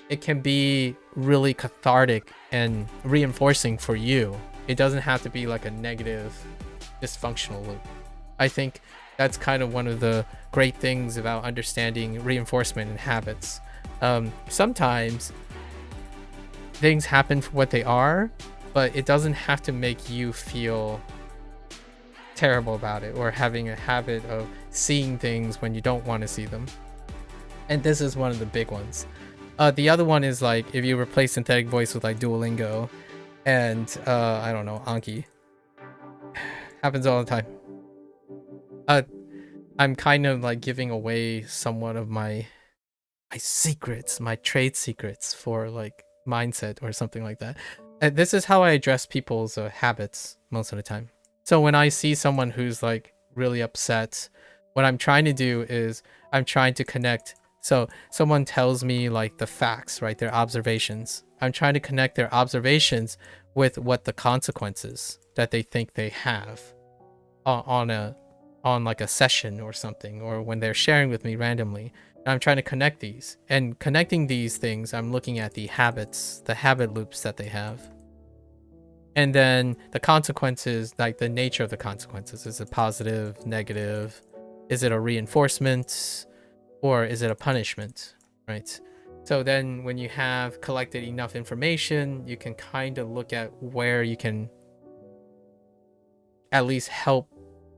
it can be really cathartic and reinforcing for you. It doesn't have to be like a negative, dysfunctional loop. I think that's kind of one of the great things about understanding reinforcement and habits. Sometimes things happen for what they are, but it doesn't have to make you feel terrible about it or having a habit of seeing things when you don't want to see them. And this is one of the big ones. The other one is like if you replace synthetic voice with like Duolingo and I don't know, Anki. Happens all the time. I'm kind of like giving away somewhat of my secrets, my trade secrets for like mindset or something like that. And this is how I address people's habits most of the time. So when I see someone who's like really upset, what I'm trying to do is I'm trying to connect. So someone tells me like the facts, right? Their observations. I'm trying to connect their observations with what the consequences that they think they have on like a session or something, or when they're sharing with me randomly. And I'm trying to connect these, and connecting these things, I'm looking at the habits, the habit loops that they have. And then the consequences, like the nature of the consequences. Is it positive, negative? Is it a reinforcement or is it a punishment, right? So then when you have collected enough information, you can kind of look at where you can at least help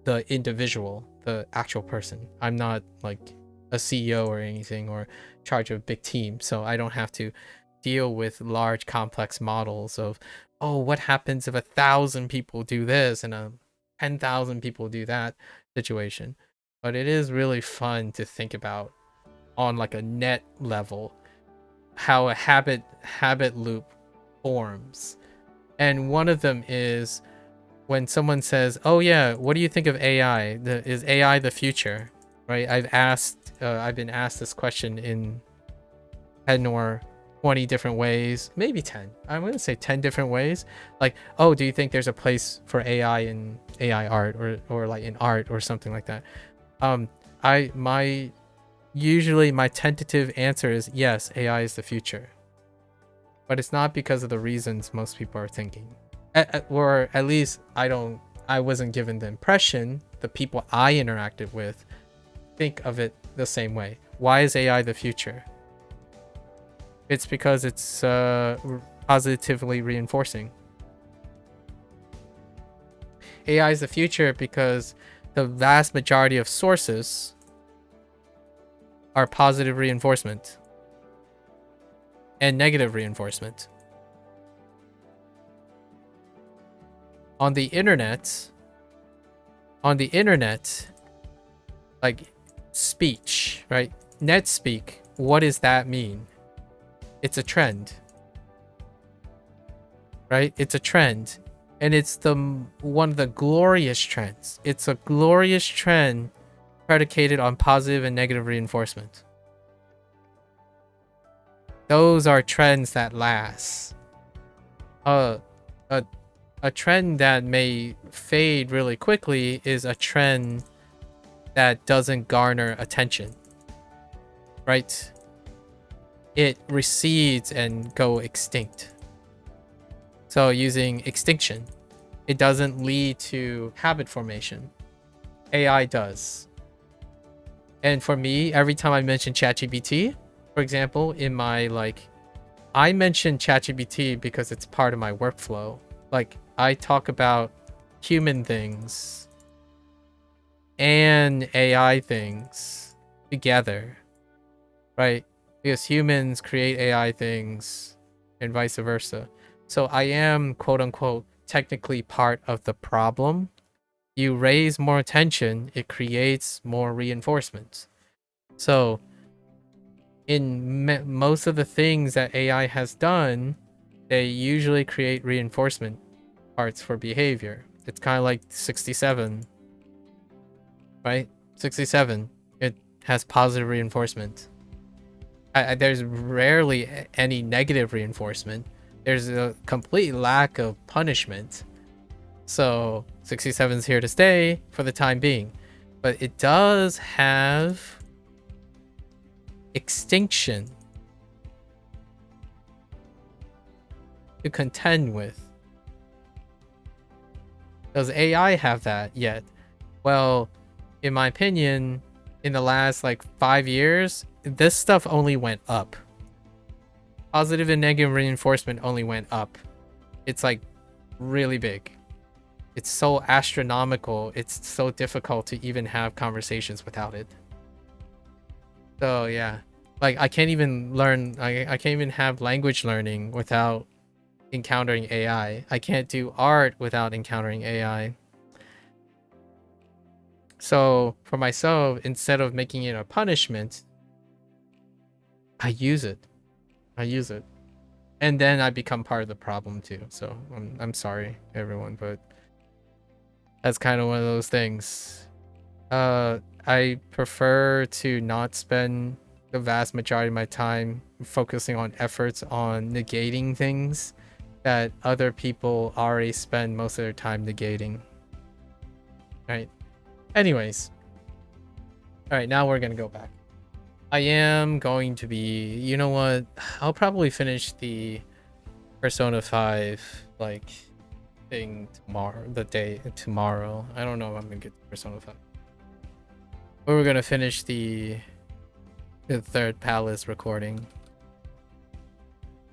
the individual, the actual person. I'm not like a CEO or anything or in charge of a big team, so I don't have to deal with large complex models of, oh, what happens if 1,000 people do this and 10,000 people do that situation. But it is really fun to think about on like a net level how a habit loop forms. And one of them is when someone says, oh yeah, what do you think of AI? Is AI the future? Right? I've been asked this question in 10 or 20 different ways, maybe 10. I'm going to say 10 different ways. Like, oh, do you think there's a place for AI in AI art or like in art or something like that? Usually my tentative answer is yes, AI is the future. But it's not because of the reasons most people are thinking. Or at least I wasn't given the impression the people I interacted with think of it the same way. Why is AI the future? It's because it's positively reinforcing. AI is the future because the vast majority of sources are positive reinforcement and negative reinforcement. On the internet, like speech, right? Net speak, what does that mean? It's a trend, right? It's a trend, and it's one of the glorious trends. It's a glorious trend predicated on positive and negative reinforcement. Those are trends that last. A trend that may fade really quickly is a trend that doesn't garner attention, right? It recedes and go extinct. So using extinction, it doesn't lead to habit formation. AI does. And for me, every time I mention ChatGPT, for example, I mention ChatGPT because it's part of my workflow. Like, I talk about human things and AI things together, right? Because humans create AI things and vice versa. So I am, quote unquote, technically part of the problem. You raise more attention, it creates more reinforcement. So in most of the things that AI has done, they usually create reinforcement parts for behavior. It's kind of like 67, right? 67, it has positive reinforcement. There's rarely any negative reinforcement. There's a complete lack of punishment. So 67 is here to stay for the time being. But it does have extinction to contend with. Does AI have that yet? Well, in my opinion, in the last like 5 years, this stuff only went up. Positive and negative reinforcement only went up. It's like really big. It's so astronomical. It's so difficult to even have conversations without it. So yeah, like I can't even learn. I can't even have language learning without encountering AI. I can't do art without encountering AI. So for myself, instead of making it a punishment, I use it. I use it. And then I become part of the problem too. So I'm sorry, everyone, but that's kind of one of those things. I prefer to not spend the vast majority of my time focusing on efforts on negating things that other people already spend most of their time negating. Right. Anyways. Alright, now we're gonna go back. I am going to be, you know what? I'll probably finish the Persona 5 like thing tomorrow. I don't know if I'm gonna get to Persona 5. But we're gonna finish the third palace recording.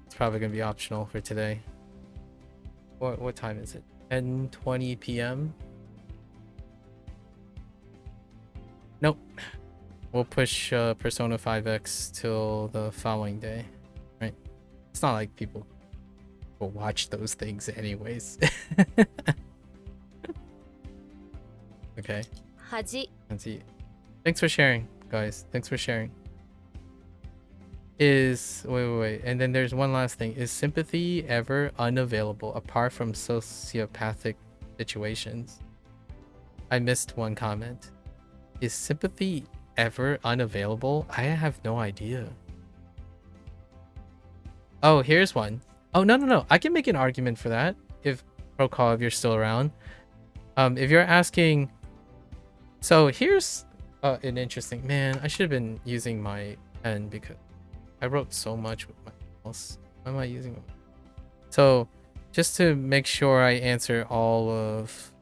It's probably gonna be optional for today. What time is it? 10:20 p.m. Nope. We'll push Persona 5X till the following day, right? It's not like people will watch those things anyways. Okay. Haji. Let's see. Thanks for sharing, guys. Thanks for sharing. Wait. And then there's one last thing. Is sympathy ever unavailable apart from sociopathic situations? I missed one comment. Is sympathy ever unavailable? I have no idea. Oh, here's one. Oh, no. I can make an argument for that if Procall, if you're still around. If you're asking, so here's an interesting, man, I should have been using my pen because I wrote so much with my mouse. Why am I using it? So just to make sure I answer all of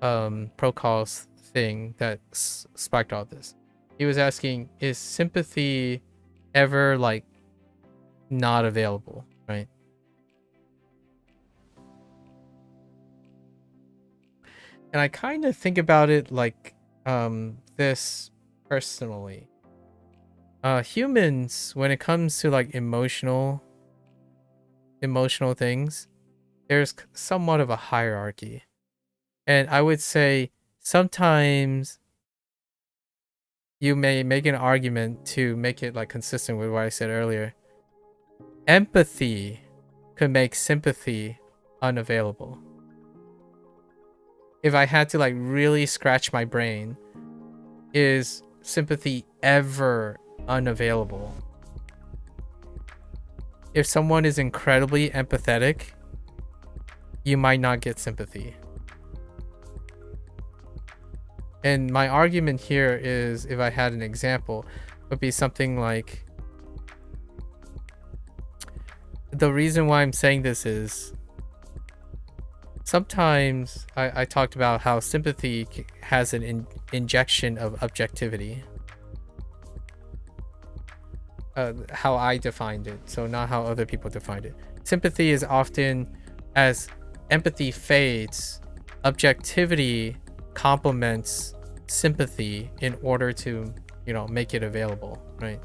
Procall's thing that sparked all this. He was asking, is sympathy ever like not available, right? And I kind of think about it like this personally. Humans, when it comes to like emotional things, there's somewhat of a hierarchy. And I would say sometimes you may make an argument to make it like consistent with what I said earlier. Empathy could make sympathy unavailable. If I had to like really scratch my brain, is sympathy ever unavailable? If someone is incredibly empathetic, you might not get sympathy. And my argument here is, if I had an example, would be something like, the reason why I'm saying this is sometimes I talked about how sympathy has an injection of objectivity. How I defined it, so not how other people defined it. Sympathy is often, as empathy fades, objectivity complements sympathy in order to, you know, make it available, right?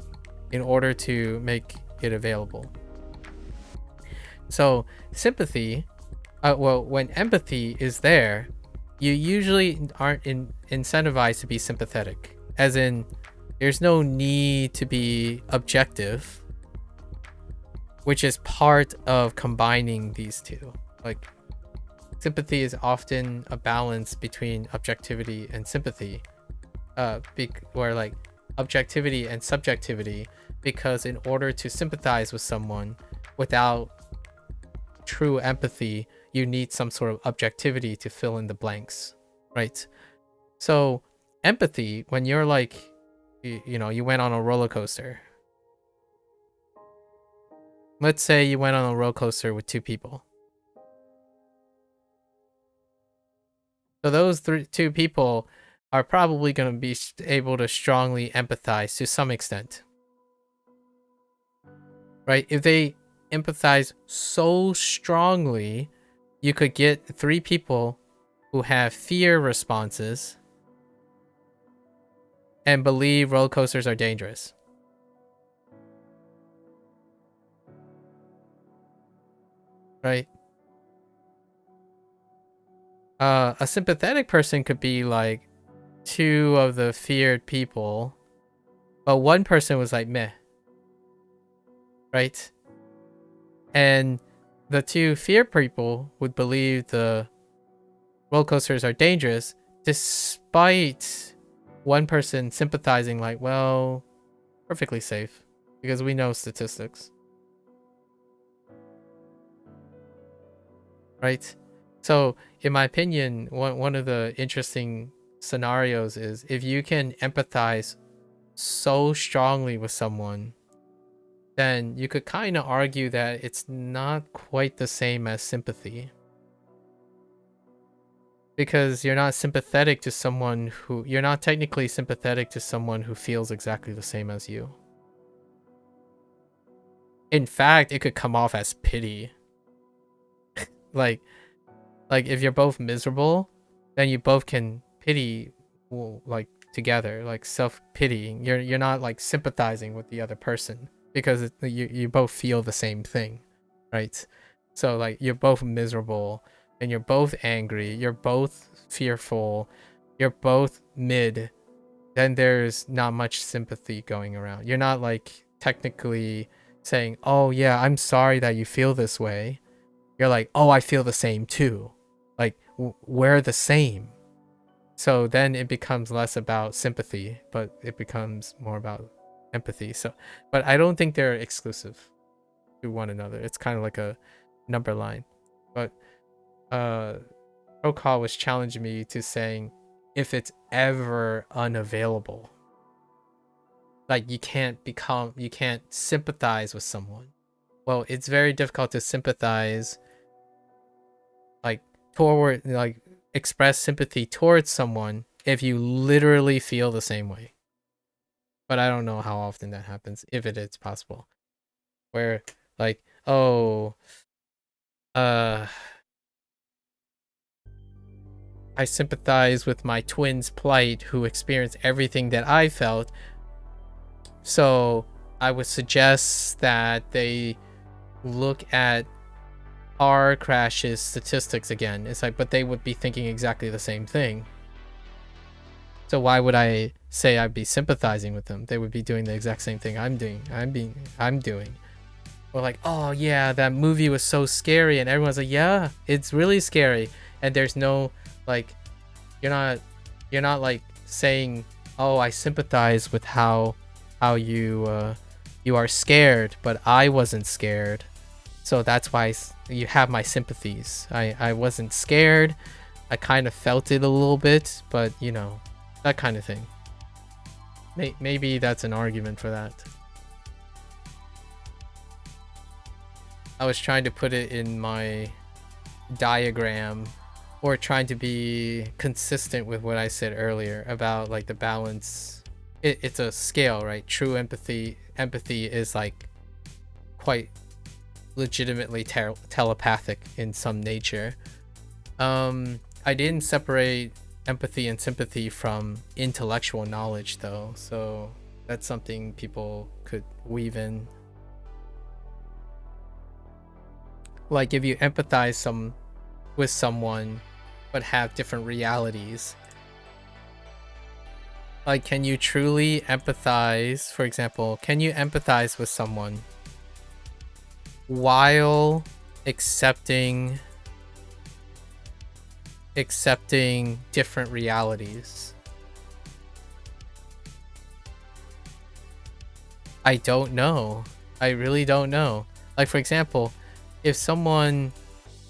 In order to make it available. So sympathy, well, when empathy is there, you usually aren't incentivized to be sympathetic. As in, there's no need to be objective, which is part of combining these two. Like, sympathy is often a balance between objectivity and sympathy, where like objectivity and subjectivity, because in order to sympathize with someone without true empathy, you need some sort of objectivity to fill in the blanks, right? So empathy, when you're like, you know, you went on a roller coaster. Let's say you went on a roller coaster with two people. So those two people are probably going to be able to strongly empathize to some extent. right? If they empathize so strongly, you could get 3 people who have fear responses and believe roller coasters are dangerous. Right? A sympathetic person could be like 2 of the feared people, but one person was like meh. Right? And the 2 fear people would believe the roller coasters are dangerous, despite one person sympathizing like, well, perfectly safe, because we know statistics. Right? So, in my opinion, one of the interesting scenarios is if you can empathize so strongly with someone, then you could kind of argue that it's not quite the same as sympathy. Because you're not sympathetic to someone who... You're not technically sympathetic to someone who feels exactly the same as you. In fact, it could come off as pity. like if you're both miserable, then you both can pity, like, together, like self-pitying. You're not like sympathizing with the other person because you both feel the same thing, right? So like you're both miserable and you're both angry, you're both fearful, you're both mid, then there's not much sympathy going around. You're not like technically saying, oh yeah, I'm sorry that you feel this way. You're like, oh, I feel the same too. Like, we're the same. So then it becomes less about sympathy, but it becomes more about empathy. So, but I don't think they're exclusive to one another. It's kind of like a number line. But Prokal was challenging me to saying if it's ever unavailable. Like you can't sympathize with someone. Well, it's very difficult to sympathize like toward, like, express sympathy towards someone if you literally feel the same way. But I don't know how often that happens, if it is possible. Where like, oh, I sympathize with my twin's plight who experienced everything that I felt. So I would suggest that they look at car crashes statistics again. It's like, but they would be thinking exactly the same thing. So why would I say I'd be sympathizing with them? They would be doing the exact same thing I'm doing. Or like, oh yeah, that movie was so scary, and everyone's like, yeah, it's really scary. And there's no like, you're not like saying, oh, I sympathize with how you are scared, but I wasn't scared. So that's why you have my sympathies. I wasn't scared. I kind of felt it a little bit, but you know, that kind of thing. Maybe that's an argument for that. I was trying to put it in my diagram, or trying to be consistent with what I said earlier about like the balance. It's a scale, right? True empathy is like quite legitimately telepathic in some nature. I didn't separate empathy and sympathy from intellectual knowledge though, so that's something people could weave in. Like if you empathize with someone but have different realities, like, can you truly empathize? For example, can you empathize with someone while accepting different realities? I don't know. I really don't know. Like, for example, if someone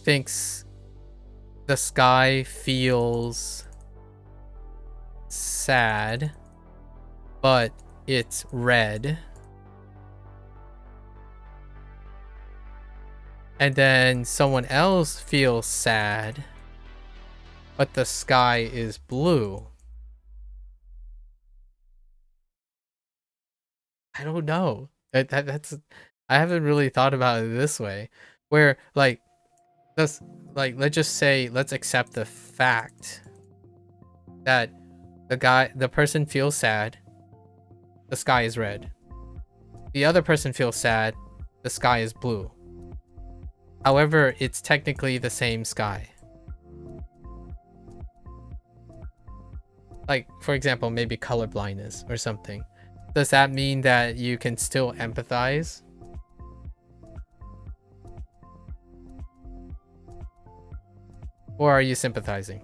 thinks the sky feels sad, but it's red, and then someone else feels sad, but the sky is blue, I don't know. That's I haven't really thought about it this way, where like let's let's just say let's accept the fact that the person feels sad, the sky is red. The other person feels sad, the sky is blue. However, it's technically the same sky. Like, for example, maybe color blindness or something. Does that mean that you can still empathize? Or are you sympathizing?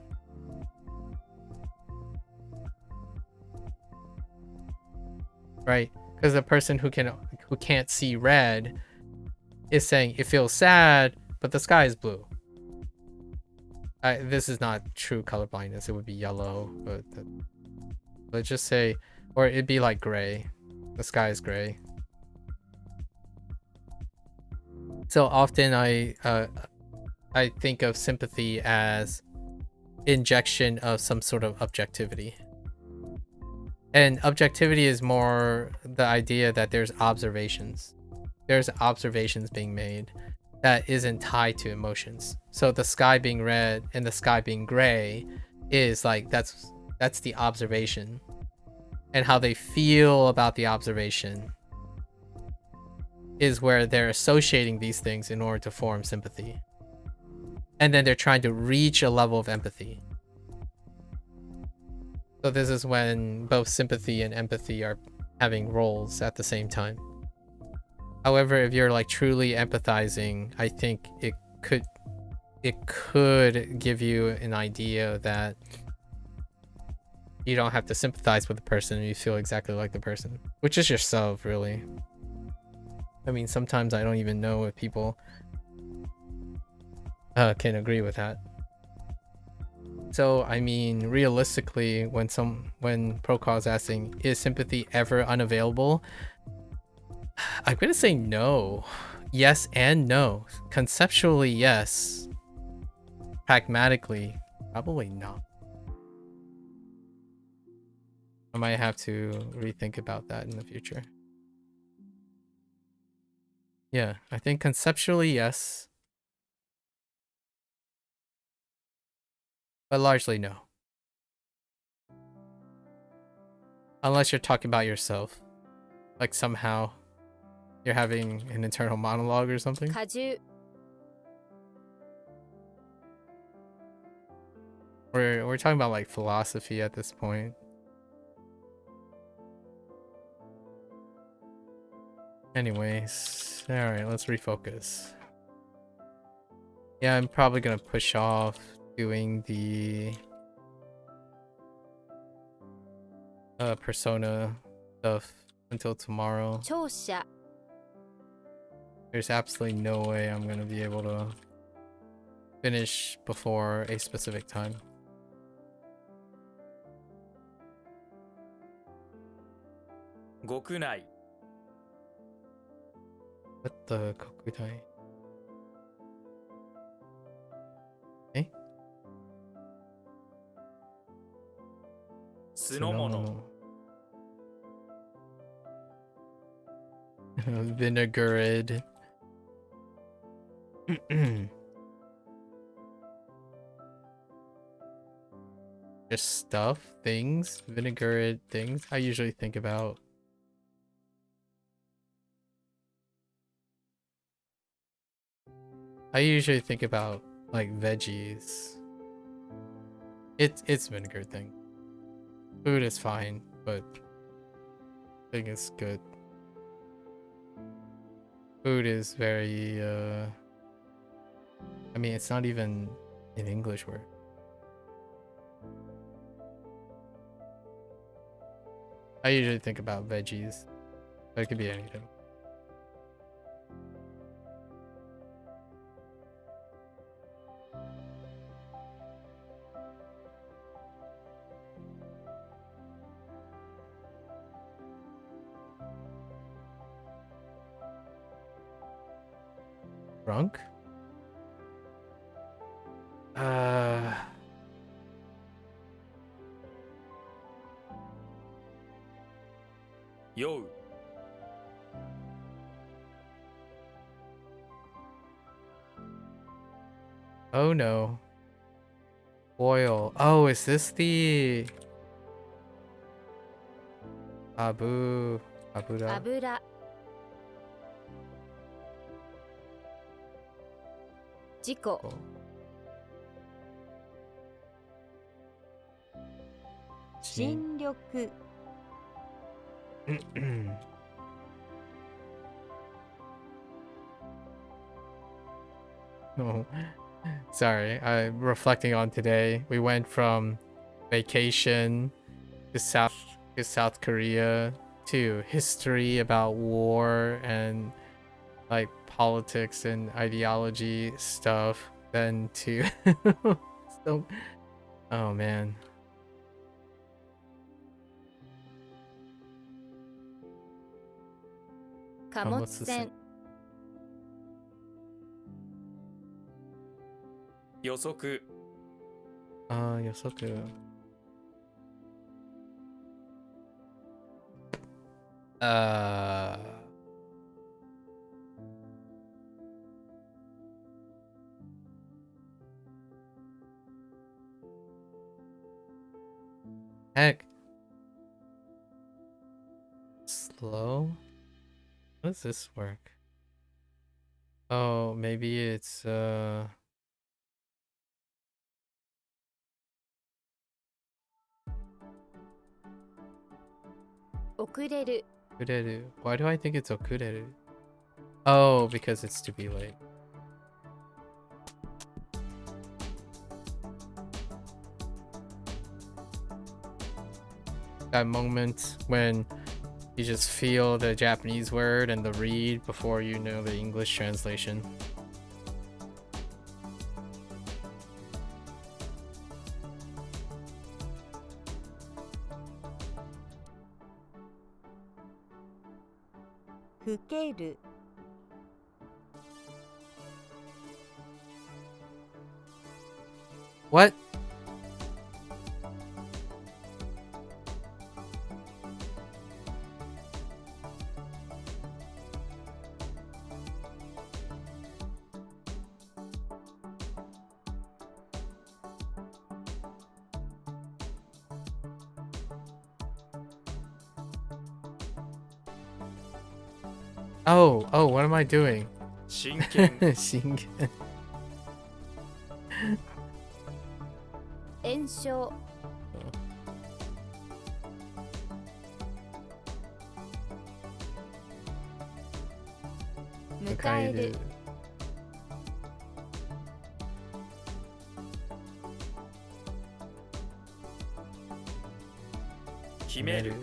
Right? Because the person who can't see red is saying it feels sad, but the sky is blue. This is not true color blindness. It would be yellow, but let's just say, or it'd be like gray. The sky is gray. So often I think of sympathy as injection of some sort of objectivity. And objectivity is more the idea that there's observations. There's observations being made that isn't tied to emotions. So the sky being red and the sky being gray is like that's the observation. And how they feel about the observation is where they're associating these things in order to form sympathy. And then they're trying to reach a level of empathy. So this is when both sympathy and empathy are having roles at the same time. However, if you're like truly empathizing, I think it could give you an idea that you don't have to sympathize with the person and you feel exactly like the person, which is yourself, really. I mean, sometimes I don't even know if people can agree with that. So, I mean, realistically, when Procol is asking, is sympathy ever unavailable? I'm gonna say no. Yes and no. Conceptually, yes. Pragmatically, probably not. I might have to rethink about that in the future. Yeah, I think conceptually, yes. But largely, no. Unless you're talking about yourself. Like somehow you're having an internal monologue or something. 果汁 We're talking about like philosophy at this point. Anyways, alright, let's refocus. Yeah, I'm probably gonna push off doing the persona stuff until tomorrow. 聴者 There's absolutely no way I'm gonna be able to finish before a specific time. 国内 What the kokudai? Eh? 酢の物 Vinaigrette. Just stuff, things, vinaigrette things. I usually think about like veggies. It's vinegar thing. Food is fine, but thing is good. Food is very I mean, it's not even an English word. I usually think about veggies, but it could be anything. Drunk?酔う Oh no. Oil. Oh, is this the Abura? 油 事故 Jin. 新緑 Oh, sorry. I'm reflecting on today. We went from vacation to South Korea to history about war and like politics and ideology stuff, then to so oh man. 貨物船予測 予測 heck. Slow? How does this work? Oh, maybe it's Okureru. Okureru. Why do I think it's okureru? Oh, because it's to be late. That moment when you just feel the Japanese word and the read before you know the English translation. Fukeru. What? Oh, what am I doing? 真剣 Shingen. 炎症 迎える 決める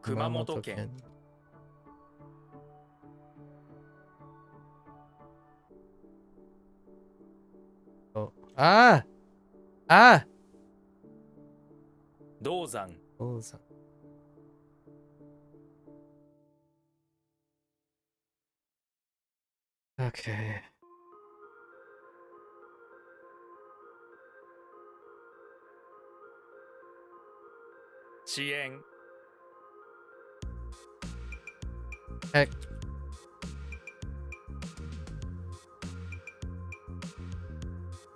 熊本県 Oh. Ah! Ah! 銅山 Ozan. Okay. 遅延 Heck.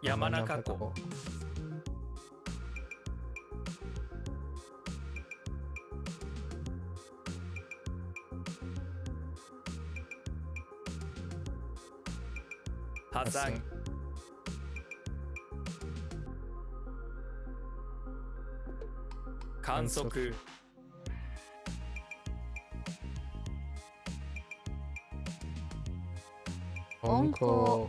山中湖 破産 観測 Onko.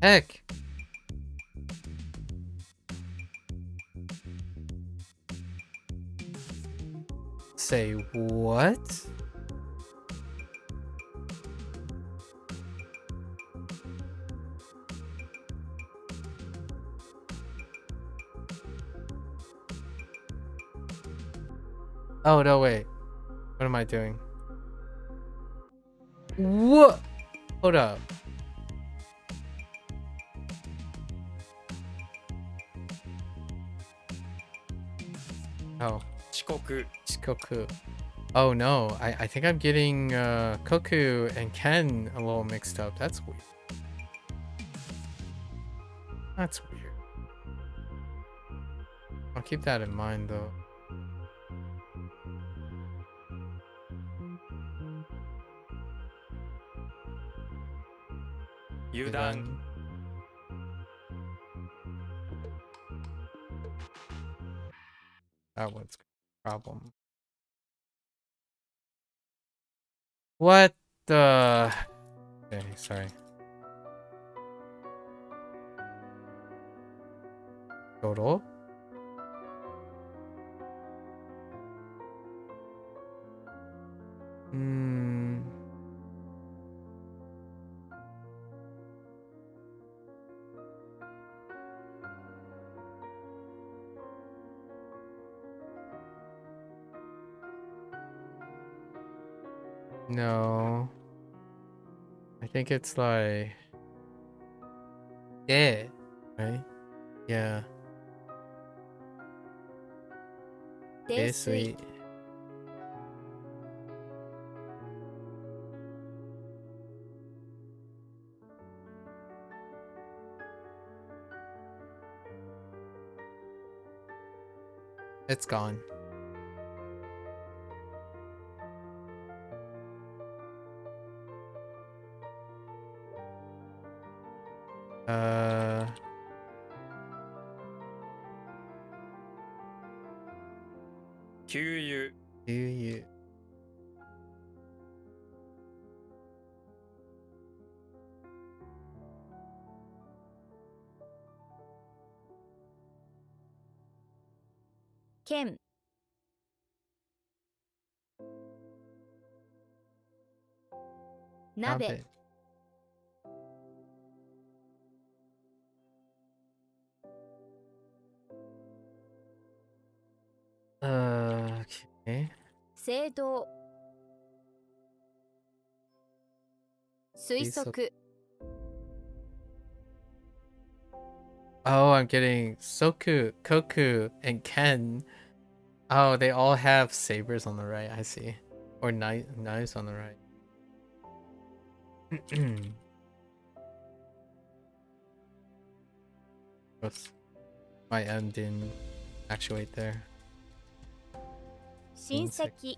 Heck. Say what? Oh, no, wait. What am I doing? What? Hold up. Oh. 遅刻 Shikoku. Oh no, I think I'm getting Koku and Ken a little mixed up. That's weird. That's weird. I'll keep that in mind though. 油断 That one's a problem. What the? Okay, sorry. Total? Hmm. No. I think it's like yeah, right? Yeah. 泥酔 Sweet. It's gone. Uh, 給油 do you? 剣鍋 Okay. 聖堂推測 Oh, I'm getting Soku, Koku, and Ken. Oh, they all have sabers on the right. I see. Or knives on the right. Oops. My M didn't actuate there. 親戚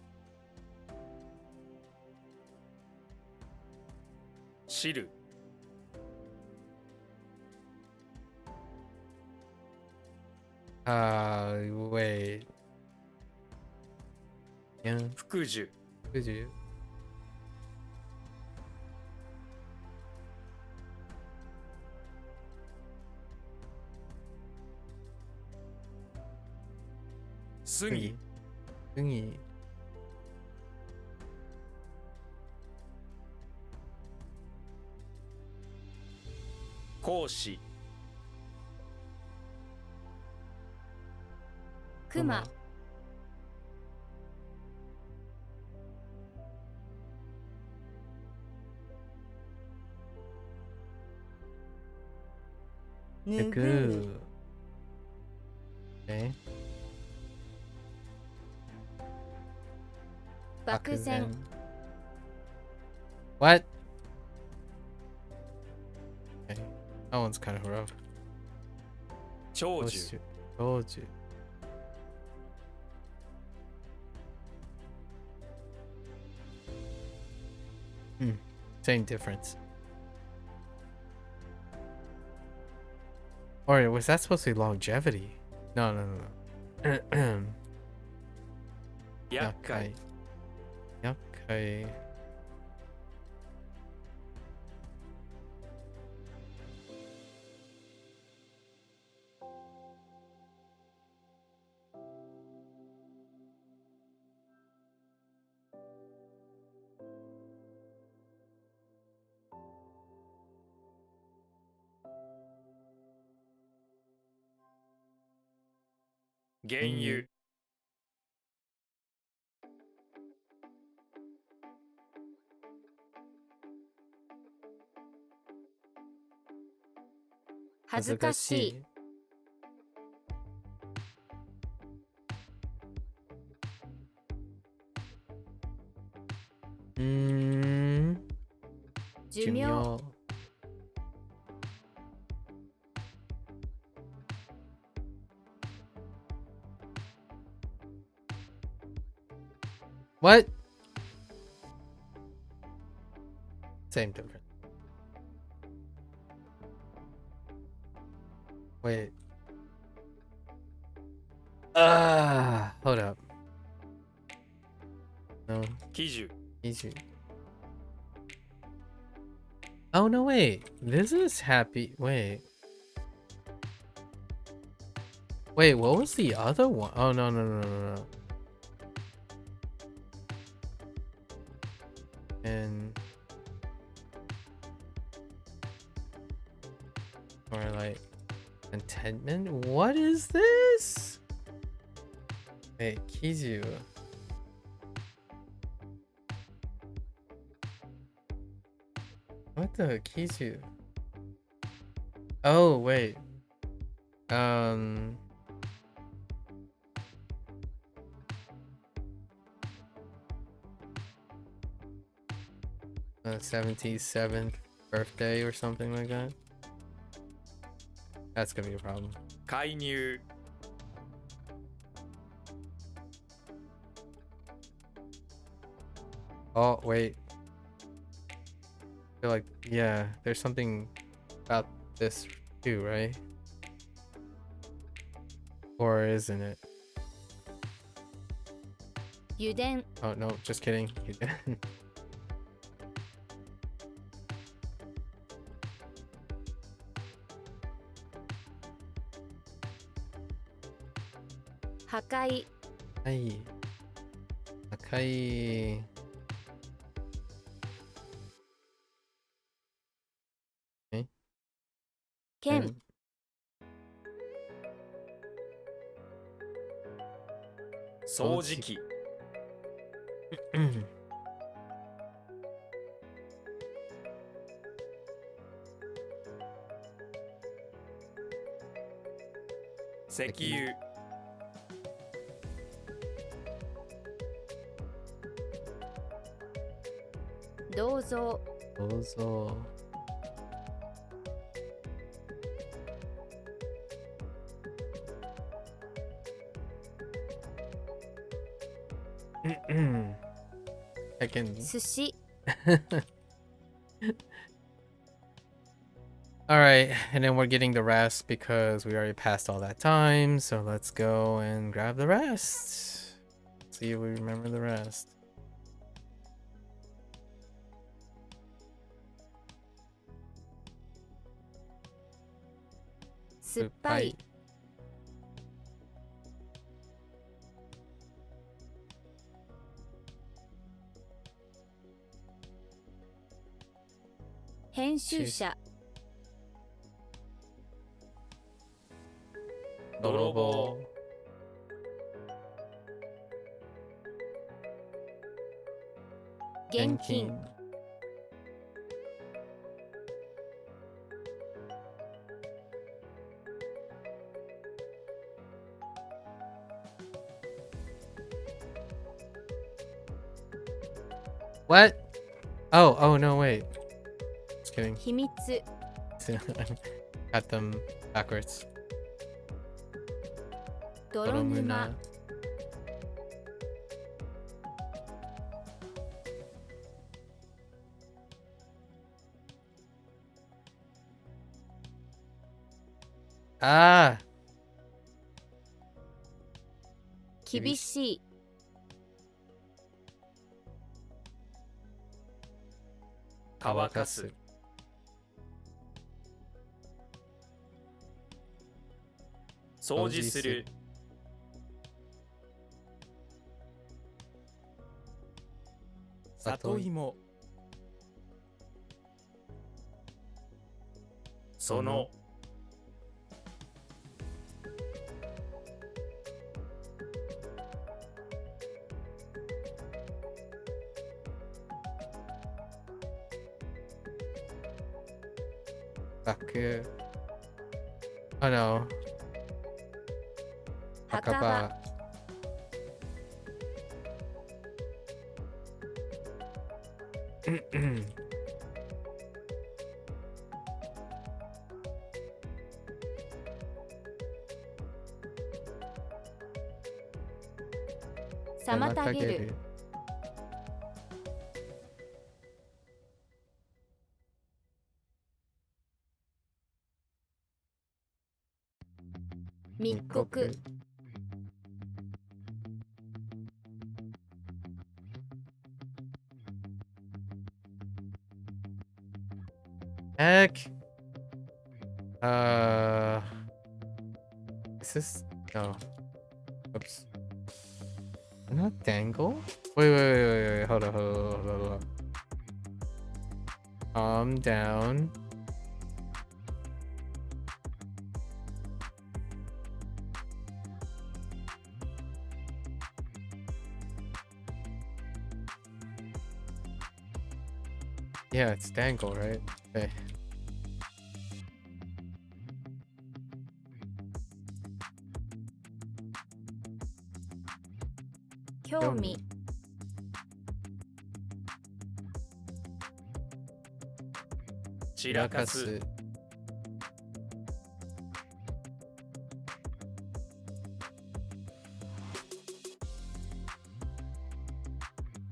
汁 Wait. Yeah. 福寿 Could you? 杉 Thingy. 講師熊 ぬぐう Goo. Okay. 漠然 What? Okay. That one's kind of rough. 長寿 Told you. Same difference. Or was that supposed to be longevity? No, no, no, no. 厄介 Yakai. Genyu 恥ずかしい。寿命。What? Same difference. Wait. Hold up. No. 喜寿 Easy. Oh no, wait. This is happy. Wait. Wait, what was the other one? Oh no, no, no, no, no. And or like contentment? What is this? Wait, Kizu. What the Kizu? Oh wait. 77th birthday or something like that. That's gonna be a problem. 介入 Oh wait. I feel like, yeah, there's something about this too, right? Or isn't it? 油田。 Oh no, just kidding. 破壊。はい。赤い。剣。掃除機 石油 銅像。どうぞ。I can. 寿司。 Alright, and then we're getting the rest because we already passed all that time. So let's go and grab the rest. See if we remember the rest. 酸っぱい。編集者。泥棒 現金。 What? Oh no, wait. Just kidding. 秘密。 Got them backwards. 泥沼。 Ah! 厳しい。 乾かす 掃除する 里芋 その Baku. Oh no. 墓場 Hakaba.妨げる 密告 Heck. Is this? No. Oops. Not dangle? Wait. Hold on. Calm down. Yeah, it's dangle, right? Okay. 興味 散らかす。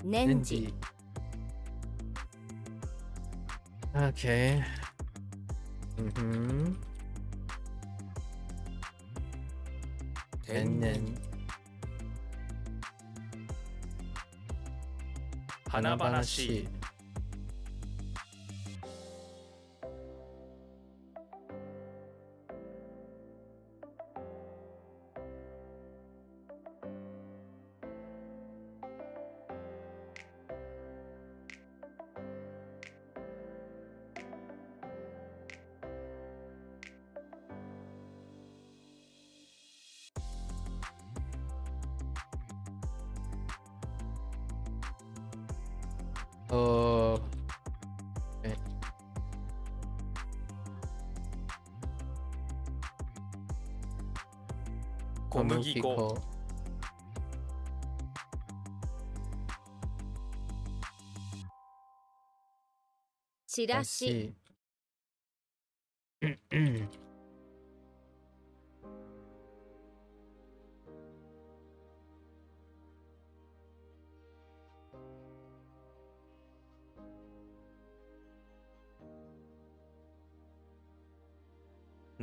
年次 Okay. Mm-hmm. 天然。華々しい。Oh. Okay. 小麦粉。チラシ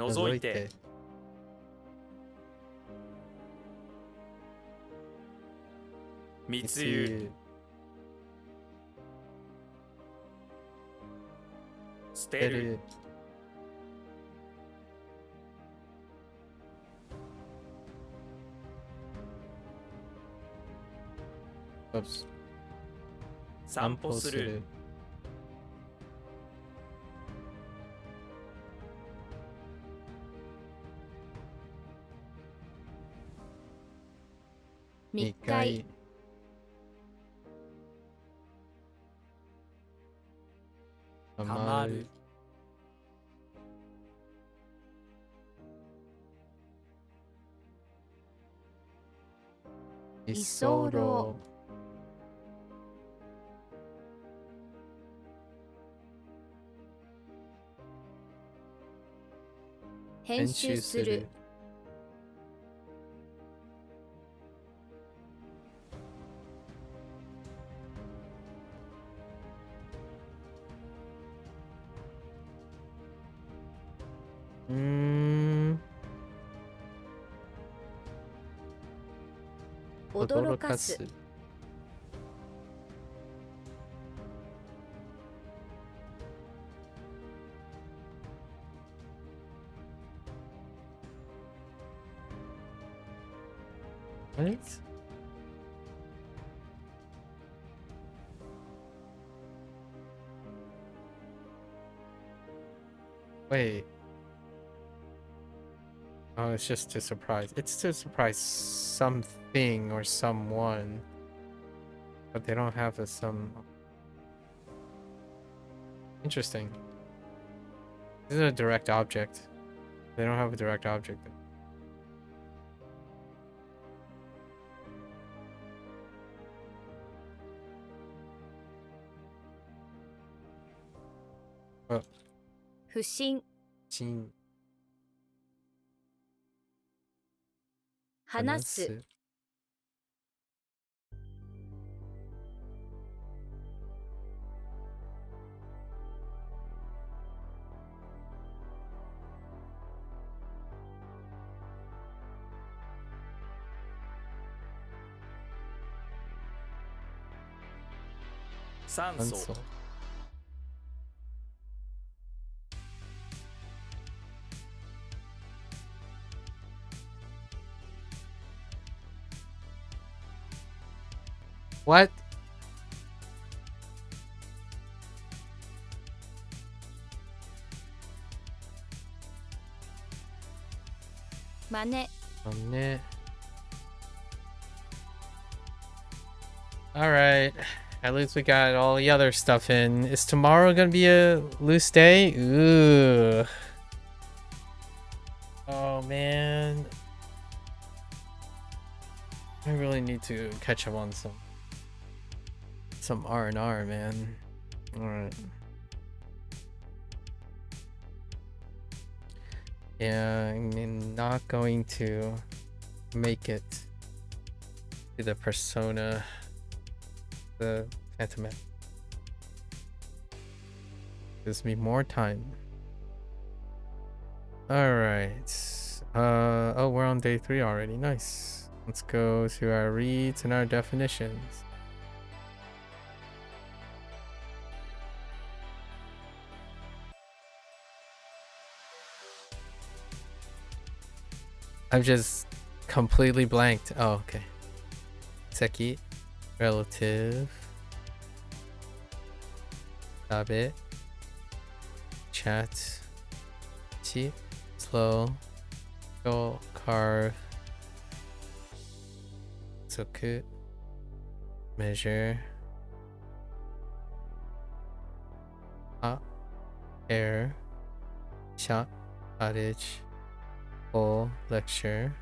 覗いて。密輸。捨てる。Oops. 散歩する。密会 たまる。居候。編集する 驚かす What? Wait. Oh, it's just to surprise. It's to surprise something or someone. But they don't have a some. Interesting. This is a direct object. They don't have a direct object. Oh, 不審 Jin. 話す 酸素 Pencil. What? Mane. Alright. At least we got all the other stuff in. Is tomorrow gonna be a loose day? Ooh. Oh man. I really need to catch up on some R&R, man. Alright. Yeah, I'm not going to make it to the Persona, the Phantom Man. Gives me more time. Alright. Oh, we're on day 3 already. Nice. Let's go to our reads and our definitions. I've just completely blanked. Oh, okay. Seki, relative. Tabe, chat. Chi, slow. Go, carve. Soku, measure. Air. Sha, cottage. O, lecture.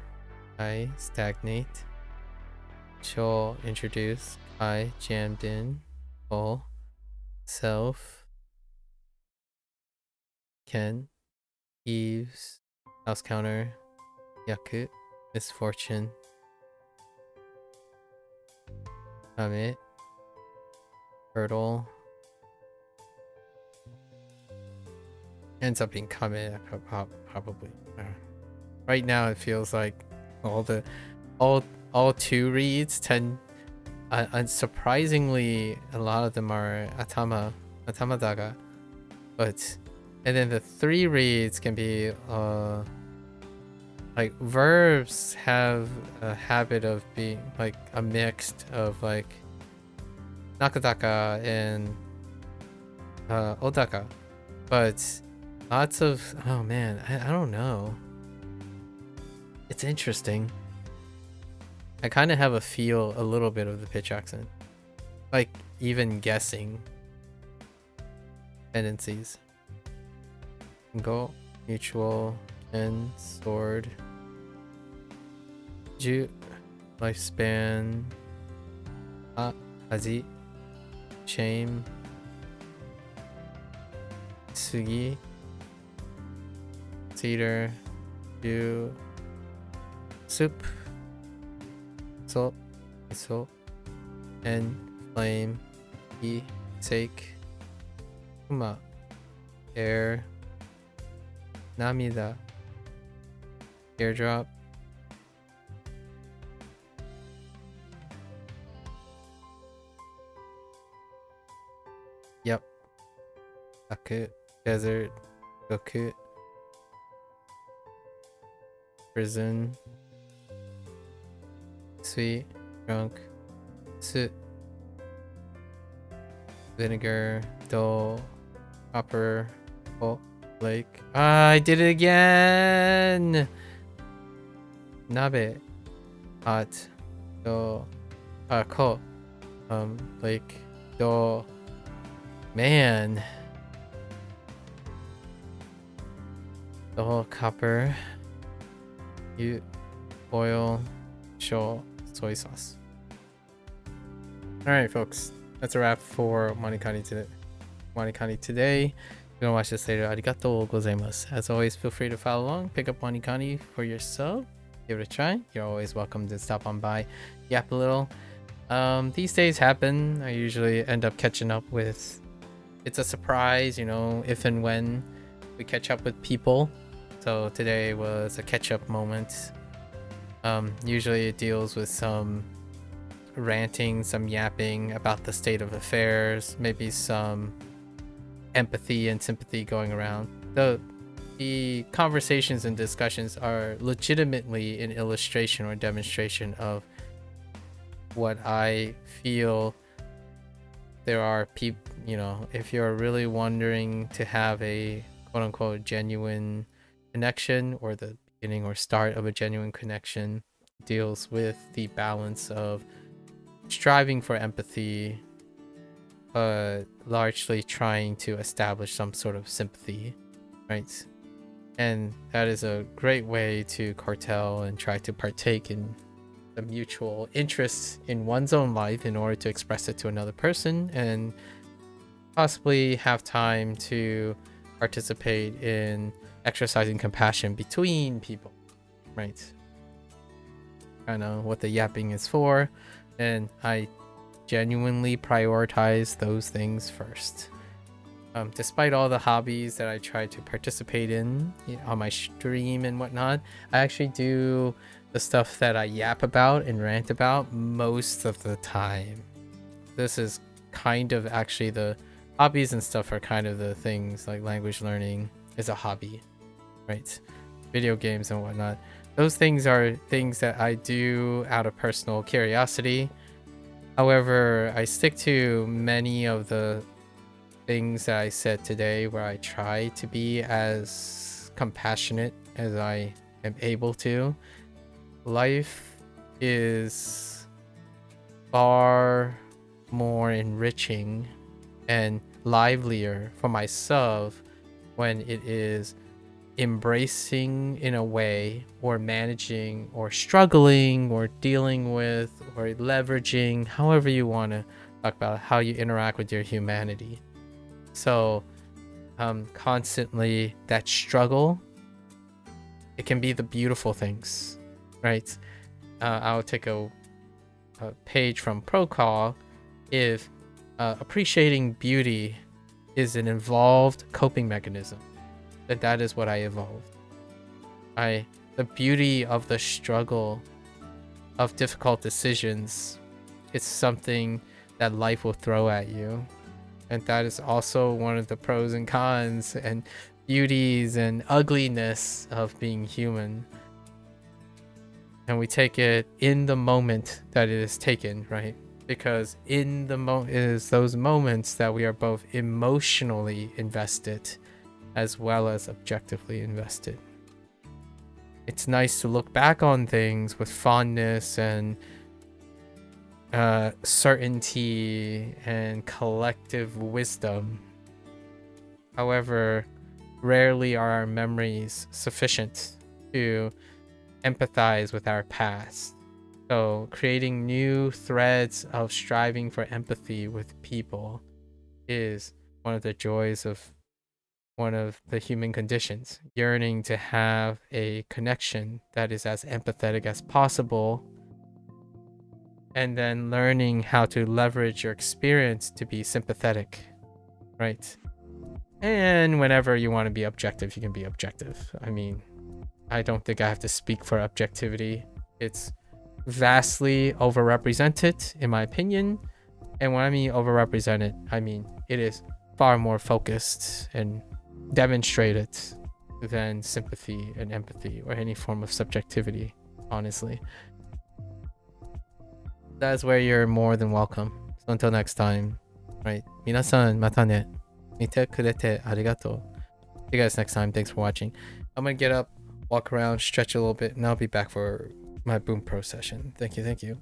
I, stagnate. Cho, introduce. I, jammed in. O, self. Ken, eaves. House counter. Yaku, misfortune. Kame, hurdle. Ends up being Kame, probably. Right now it feels like all 2 reads tend, unsurprisingly, a lot of them are atama daga, and then the 3 reads can be like verbs have a habit of being like a mixed of like nakadaka and odaka, but lots of, oh man, I don't know. It's interesting. I kind of have a little bit of the pitch accent. Like, even guessing tendencies. Go, mutual, and sword. Ju, lifespan. Haji, shame. Sugi, cedar. Ju, soup. So, and flame, e, sake, kuma, air, namida, airdrop, yep, aku, desert, goku, prison, sweet, drunk, su, vinegar, dull, copper, oh, lake. Ah, I did it again! Nabe, hot, do, ko, lake, do, man. the whole copper, oil, show, soy sauce. Alright, folks. That's a wrap for WaniKani today. If you're gonna watch this later, arigatou gozaimasu. As always, feel free to follow along, pick up WaniKani for yourself, give it a try. You're always welcome to stop on by, yap a little. These days happen. I usually end up catching up with. It's a surprise, you know, if and when we catch up with people. So today was a catch-up moment. Usually it deals with some ranting, some yapping about the state of affairs, maybe some empathy and sympathy going around. The conversations and discussions are legitimately an illustration or demonstration of what I feel. There are people, you know, if you're really wondering to have a quote-unquote genuine connection, or the beginning or start of a genuine connection deals with the balance of striving for empathy, largely trying to establish some sort of sympathy, right? And that is a great way to cartel and try to partake in the mutual interest in one's own life in order to express it to another person, and possibly have time to participate in exercising compassion between people, right? Kind of what the yapping is for, and I genuinely prioritize those things first. Despite all the hobbies that I try to participate in, you know, on my stream and whatnot, I actually do the stuff that I yap about and rant about most of the time. This is kind of actually the hobbies and stuff are kind of the things, like language learning is a hobby, right? Video games and whatnot. Those things are things that I do out of personal curiosity. However, I stick to many of the things that I said today, where I try to be as compassionate as I am able to. Life is far more enriching and livelier for myself when it is embracing in a way, or managing, or struggling, or dealing with, or leveraging, however you want to talk about how you interact with your humanity. So constantly that struggle, it can be the beautiful things, right? I'll take a page from Procol. If appreciating beauty is an evolved coping mechanism, that is what I evolved. The beauty of the struggle of difficult decisions, it's something that life will throw at you, and that is also one of the pros and cons and beauties and ugliness of being human. And we take it in the moment that it is taken, right? Because in the moment is those moments that we are both emotionally invested as well as objectively invested. It's nice to look back on things with fondness and certainty and collective wisdom. However, rarely are our memories sufficient to empathize with our past. So creating new threads of striving for empathy with people is one of the joys of one of the human conditions, yearning to have a connection that is as empathetic as possible, and then learning how to leverage your experience to be sympathetic, right? And whenever you want to be objective, you can be objective. I mean, I don't think I have to speak for objectivity. It's vastly overrepresented, in my opinion. And when I mean overrepresented, I mean it is far more focused and demonstrated than sympathy and empathy or any form of subjectivity, honestly. That's where you're more than welcome. So until next time, right? Minasan mata ne. Mite kurete arigato. See you guys next time. Thanks for watching. I'm gonna get up, walk around, stretch a little bit, and I'll be back for my Boom Pro session. Thank you.